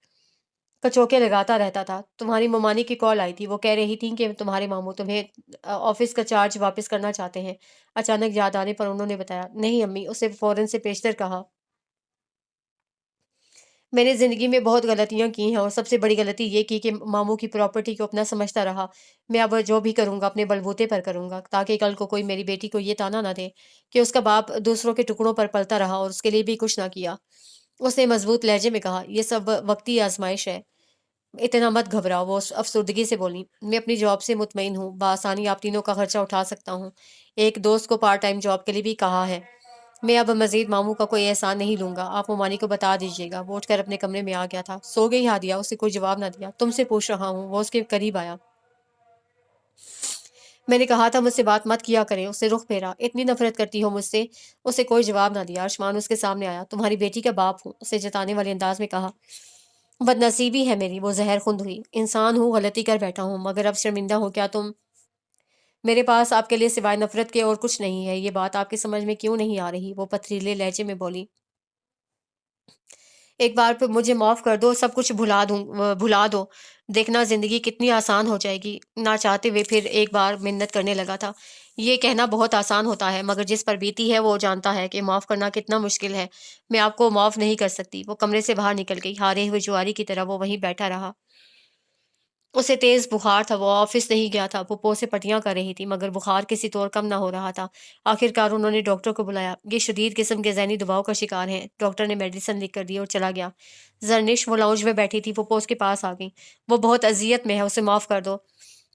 کچوکے لگاتا رہتا تھا۔ تمہاری ممانی کی کال آئی تھی، وہ کہہ رہی تھیں کہ تمہارے ماموں تمہیں آفس کا چارج واپس کرنا چاہتے ہیں۔ اچانک یاد آنے پر انہوں نے بتایا، نہیں امی، اسے فوراً سے پیشتر کہا، میں نے زندگی میں بہت غلطیاں کی ہیں اور سب سے بڑی غلطی یہ کی کہ ماموں کی پراپرٹی کو اپنا سمجھتا رہا۔ میں اب جو بھی کروں گا اپنے بلبوتے پر کروں گا، تاکہ کل کو کوئی میری بیٹی کو یہ تانا نہ دے کہ اس کا باپ دوسروں کے ٹکڑوں پر پلتا رہا اور اس کے لیے بھی کچھ نہ کیا۔ اس نے مضبوط لہجے میں کہا، یہ سب وقتی آزمائش ہے، اتنا مت گھبراؤ۔ وہ افسردگی سے بولی، میں اپنی جاب سے مطمئن ہوں، بآسانی آپ تینوں کا خرچہ اٹھا سکتا ہوں۔ ایک دوست کو پارٹ ٹائم جاب کے لیے بھی کہا ہے۔ میں اب مزید ماموں کا کوئی احسان نہیں لوں گا، آپ ممانی کو بتا دیجیے گا۔ وہ اٹھ کر اپنے کمرے میں آ گیا تھا۔ سو گئی ہادیہ؟ اسے کوئی جواب نہ دیا۔ تم سے پوچھ رہا ہوں۔ وہ اس کے قریب آیا۔ میں نے کہا تھا مجھ سے بات مت کیا کریں۔ اسے رخ پھیرا، اتنی نفرت کرتی ہو مجھ سے؟ اسے کوئی جواب نہ دیا۔ ارشمان اس کے سامنے آیا۔ تمہاری بیٹی کا باپ ہوں، اسے جتانے والے انداز میں کہا۔ بد نصیبی ہے میری، وہ زہر خند ہوئی۔ انسان ہوں، غلطی کر بیٹھا ہوں، مگر اب شرمندہ ہوں۔ کیا تم؟ میرے پاس آپ کے لیے سوائے نفرت کے اور کچھ نہیں ہے۔ یہ بات آپ کی سمجھ میں کیوں نہیں آ رہی؟ وہ پتھریلے لہجے میں بولی۔ ایک بار پہ مجھے معاف کر دو، سب کچھ بھلا دو، دیکھنا زندگی کتنی آسان ہو جائے گی۔ نہ چاہتے ہوئے پھر ایک بار منت کرنے لگا تھا۔ یہ کہنا بہت آسان ہوتا ہے، مگر جس پر بیتی ہے وہ جانتا ہے کہ معاف کرنا کتنا مشکل ہے۔ میں آپ کو معاف نہیں کر سکتی۔ وہ کمرے سے باہر نکل گئی۔ ہارے ہوئے جواری کی طرح وہ وہیں بیٹھا رہا۔ اسے تیز بخار تھا، وہ آفس نہیں گیا تھا۔ پھپھو سے پٹیاں کر رہی تھی، مگر بخار کسی طور کم نہ ہو رہا تھا۔ آخر کار انہوں نے ڈاکٹر کو بلایا۔ یہ شدید قسم کے ذہنی دباؤ کا شکار ہے۔ ڈاکٹر نے میڈیسن لکھ کر دی اور چلا گیا۔ زرنش، وہ لاؤنج میں بیٹھی تھی، پھپھو اس کے پاس آ گئی۔ وہ بہت اذیت میں ہے، اسے معاف کر دو۔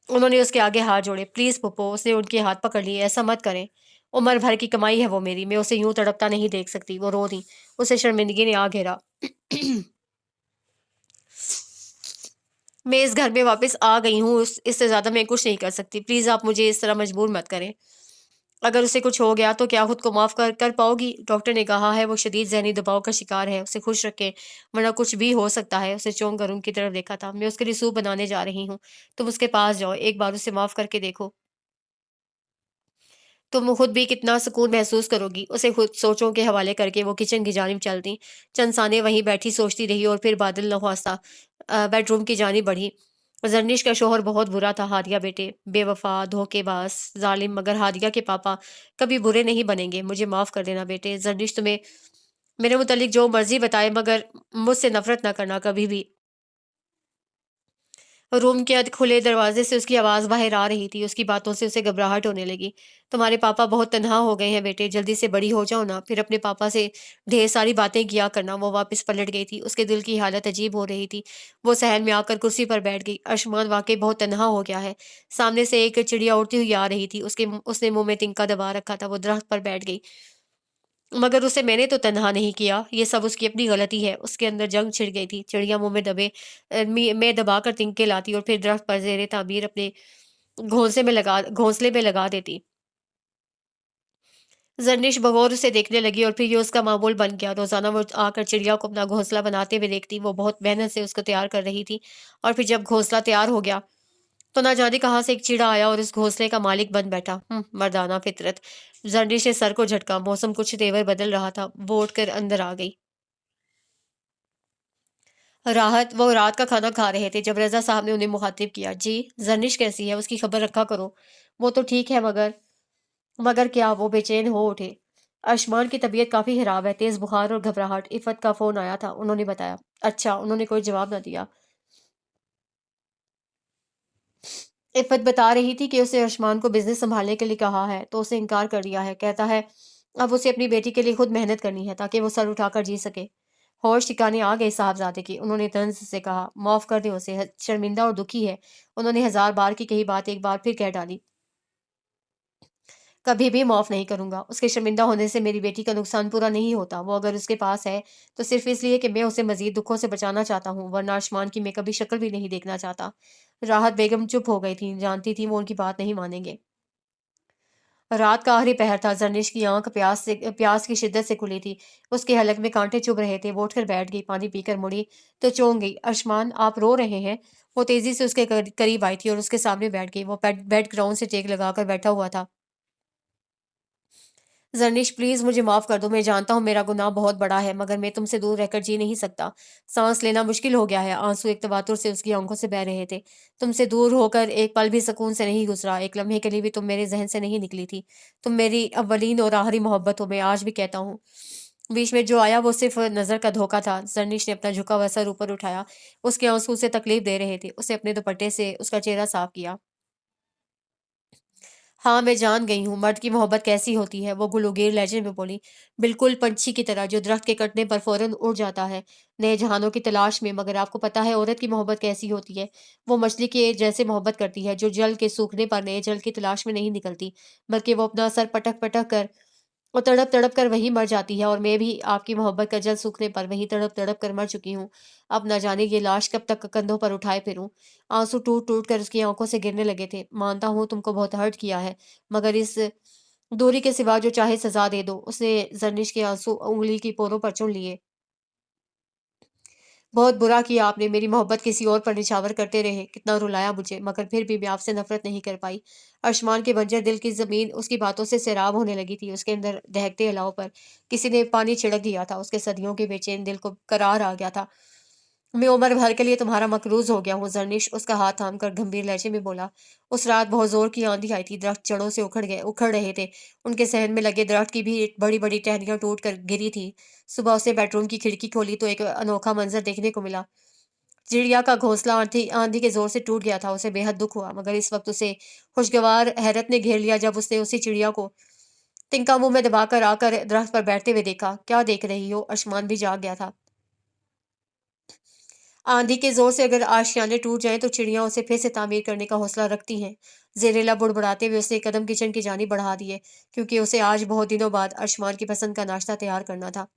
انہوں نے اس کے آگے ہاتھ جوڑے۔ پلیز پھپھو، اس نے ان کے ہاتھ پکڑ لیے، ایسا مت کریں۔ عمر بھر کی کمائی ہے وہ میری، میں اسے یوں تڑپتا نہیں دیکھ سکتی۔ وہ رو دی۔ اسے شرمندگی نے آ گھیرا۔ میں اس گھر میں واپس آ گئی ہوں، اس سے زیادہ میں کچھ نہیں کر سکتی۔ پلیز آپ مجھے اس طرح مجبور مت کریں۔ اگر اسے کچھ ہو گیا تو کیا خود کو معاف کر پاؤ گی؟ ڈاکٹر نے کہا ہے وہ شدید ذہنی دباؤ کا شکار ہے، اسے خوش رکھیں ورنہ کچھ بھی ہو سکتا ہے۔ اسے چونک کر ان کی طرف دیکھا تھا۔ میں اس کے لیے سوپ بنانے جا رہی ہوں، تم اس کے پاس جاؤ، ایک بار اسے معاف کر کے دیکھو، تم خود بھی کتنا سکون محسوس کرو گی۔ اسے خود سوچوں کے حوالے کر کے وہ کچن کی جانب چل دی۔ چند ثانیے وہیں بیٹھی سوچتی رہی اور پھر بادل نخواستہ بیڈ روم کی جانب بڑھی۔ زرنش کا شوہر بہت برا تھا ہادیہ بیٹے، بے وفا، دھوکے باز، ظالم، مگر ہادیہ کے پاپا کبھی برے نہیں بنیں گے۔ مجھے معاف کر دینا بیٹے۔ زرنش تمہیں میرے متعلق جو مرضی بتائے، مگر مجھ سے نفرت نہ کرنا کبھی بھی۔ روم کے کھلے دروازے سے اس کی آواز باہر آ رہی تھی۔ اس کی باتوں سے اسے گھبراہٹ ہونے لگی۔ تمہارے پاپا بہت تنہا ہو گئے ہیں بیٹے، جلدی سے بڑی ہو جاؤ نا، پھر اپنے پاپا سے ڈھیر ساری باتیں کیا کرنا۔ وہ واپس پلٹ گئی تھی، اس کے دل کی حالت عجیب ہو رہی تھی۔ وہ صحن میں آ کر کرسی پر بیٹھ گئی۔ ارشمان واقعی بہت تنہا ہو گیا ہے۔ سامنے سے ایک چڑیا اڑتی ہوئی آ رہی تھی، اس نے منہ میں تنکا دبا رکھا تھا۔ وہ درخت پر بیٹھ گئی۔ مگر اسے میں نے تو تنہا نہیں کیا، یہ سب اس کی اپنی غلطی ہے۔ اس کے اندر جنگ چھڑ گئی تھی۔ چڑیا منہ میں دبا کر تنکے لاتی اور پھر درخت پر زیر تعبیر اپنے گھونسلے میں لگا دیتی۔ زرنش بغور اسے دیکھنے لگی اور پھر یہ اس کا معمول بن گیا۔ روزانہ وہ آ کر چڑیا کو اپنا گھونسلہ بناتے ہوئے دیکھتی۔ وہ بہت محنت سے اس کو تیار کر رہی تھی، اور پھر جب گھونسلہ تیار ہو گیا تو نہ جانے کہاں سے ایک چیڑا آیا اور اس گھونسلے کا مالک بن بیٹھا۔ مردانہ فطرت۔ زرنش نے سر کو جھٹکا۔ موسم کچھ تیور بدل رہا تھا۔ وہ اٹھ کر اندر آ گئی۔ وہ رات کا کھانا کھا رہے تھے جب رضا صاحب نے انہیں مخاطب کیا۔ جی، زرنش کیسی ہے؟ اس کی خبر رکھا کرو۔ وہ تو ٹھیک ہے، مگر کیا؟ وہ بے چین ہو اٹھے۔ ارشمان کی طبیعت کافی خراب ہے، تیز بخار اور گھبراہٹ۔ عفت کا فون آیا تھا، انہوں نے بتایا۔ اچھا، انہوں نے کوئی جواب نہ دیا۔ عفت بتا رہی تھی کہ اسے ارشمان کو بزنس سنبھالنے کے لیے کہا ہے تو اسے انکار کر دیا ہے۔ کہتا ہے اب اسے اپنی بیٹی کے لیے خود محنت کرنی ہے تاکہ وہ سر اٹھا کر جی سکے۔ ہوش ٹھکانے آ گئے صاحبزادے کی، انہوں نے طنز سے کہا۔ معاف کر دیں اسے، شرمندہ اور دکھی ہے۔ انہوں نے 1000 بار کی کہی بات ایک بار پھر کہہ ڈالی۔ کبھی بھی معاف نہیں کروں گا۔ اس کے شرمندہ ہونے سے میری بیٹی کا نقصان پورا نہیں ہوتا۔ وہ اگر اس کے پاس ہے تو صرف اس لیے کہ میں اسے مزید دکھوں سے بچانا چاہتا ہوں، ورنہ ارشمان کی میں کبھی شکل بھی نہیں دیکھنا چاہتا۔ راحت بیگم چپ ہو گئی تھیں، جانتی تھیں وہ ان کی بات نہیں مانیں گے۔ رات کا آخری پہر تھا۔ زرنش کی آنکھ پیاس کی شدت سے کھلی تھی، اس کے حلق میں کانٹے چبھ رہے تھے۔ وہ اٹھ کر بیٹھ گئی، پانی پی کر مڑی تو چونک گئی۔ ارشمان، آپ رو رہے ہیں؟ وہ تیزی سے اس کے قریب آئی تھی اور اس کے سامنے بیٹھ گئی۔ وہ بیڈ گراؤنڈ سے ٹیک لگا کر بیٹھا ہوا تھا۔ ज़रनिश प्लीज़ मुझे माफ़ कर दो, मैं जानता हूँ मेरा गुनाह बहुत बड़ा है, मगर मैं तुमसे दूर रहकर जी नहीं सकता। सांस लेना मुश्किल हो गया है। आंसू एक तवातुर से उसकी आंखों से बह रहे थे। तुमसे दूर होकर एक पल भी सुकून से नहीं गुजरा, एक लम्हे के लिए भी तुम मेरे जहन से नहीं निकली थी। तुम मेरी अव्वलीन और आखिरी मोहब्बत हो, मैं आज भी कहता हूँ। बीच में जो आया वो सिर्फ नजर का धोखा था। जरनिश ने अपना झुका हुआ सर ऊपर उठाया। उसके आंसू उसे तकलीफ दे रहे थे। उसे अपने दुपट्टे से उसका चेहरा साफ किया। हाँ, मैं जान गई हूँ मर्द की मोहब्बत कैसी होती है, वो गुलूगीर लहजे में बोली। बिल्कुल पंछी की तरह जो दरख्त के कटने पर फौरन उड़ जाता है, नए जहानों की तलाश में। मगर आपको पता है औरत की मोहब्बत कैसी होती है? वो मछली के जैसे मोहब्बत करती है, जो जल के सूखने पर नए जल की तलाश में नहीं निकलती, बल्कि वो अपना सर पटक पटक कर और तड़प तड़प कर वहीं मर जाती है। और मैं भी आपकी मोहब्बत का जल सूखने पर वहीं तड़प तड़प कर मर चुकी हूँ। अब न जाने ये लाश कब तक कंधों पर उठाए फिरूं। आंसू टूट टूट कर उसकी आंखों से गिरने लगे थे। मानता हूँ तुमको बहुत हर्ट किया है, मगर इस दूरी के सिवा जो चाहे सजा दे दो। उसने जरनिश के आंसू उंगली की पोरों पर चुन लिए। बहुत बुरा किया आपने, मेरी मोहब्बत किसी और पर निछावर करते रहे, कितना रुलाया मुझे, मगर फिर भी मैं आपसे नफरत नहीं कर पाई। आसमान के बंजर दिल की जमीन उसकी बातों से सैराब होने लगी थी। उसके अंदर दहकते अलाव पर किसी ने पानी छिड़क दिया था। उसके सदियों के बेचैन दिल को करार आ गया था। मैं उम्र भर के लिए तुम्हारा मकरूज हो गया हूँ। जरनिश उसका हाथ थाम कर गंभीर लहजे में बोला। उस रात बहुत जोर की आंधी आई थी। दरख्त जड़ों से उखड़ रहे थे। उनके सहन में लगे दरख्त की भी बड़ी बड़ी टहनियां टूट कर गिरी थी। सुबह उसे बेडरूम की खिड़की खोली तो एक अनोखा मंजर देखने को मिला। चिड़िया का घोंसला आंधी आंधी के जोर से टूट गया था। उसे बेहद दुख हुआ, मगर इस वक्त उसे खुशगवार हैरत ने घेर लिया जब उसने उसी चिड़िया को तिनका मुंह में दबाकर आकर दरख्त पर बैठते हुए देखा। क्या देख रही हो? आसमान भी जाग गया था। आंधी के जोर से अगर आशियाने टूट जाएं तो चिड़िया उसे फिर से तामीर करने का हौसला रखती हैं। जेरेला बुड़बुड़ाते हुए उसने कदम किचन की जानी बढ़ा दिए, क्योंकि उसे आज बहुत दिनों बाद आसमान की पसंद का नाश्ता तैयार करना था।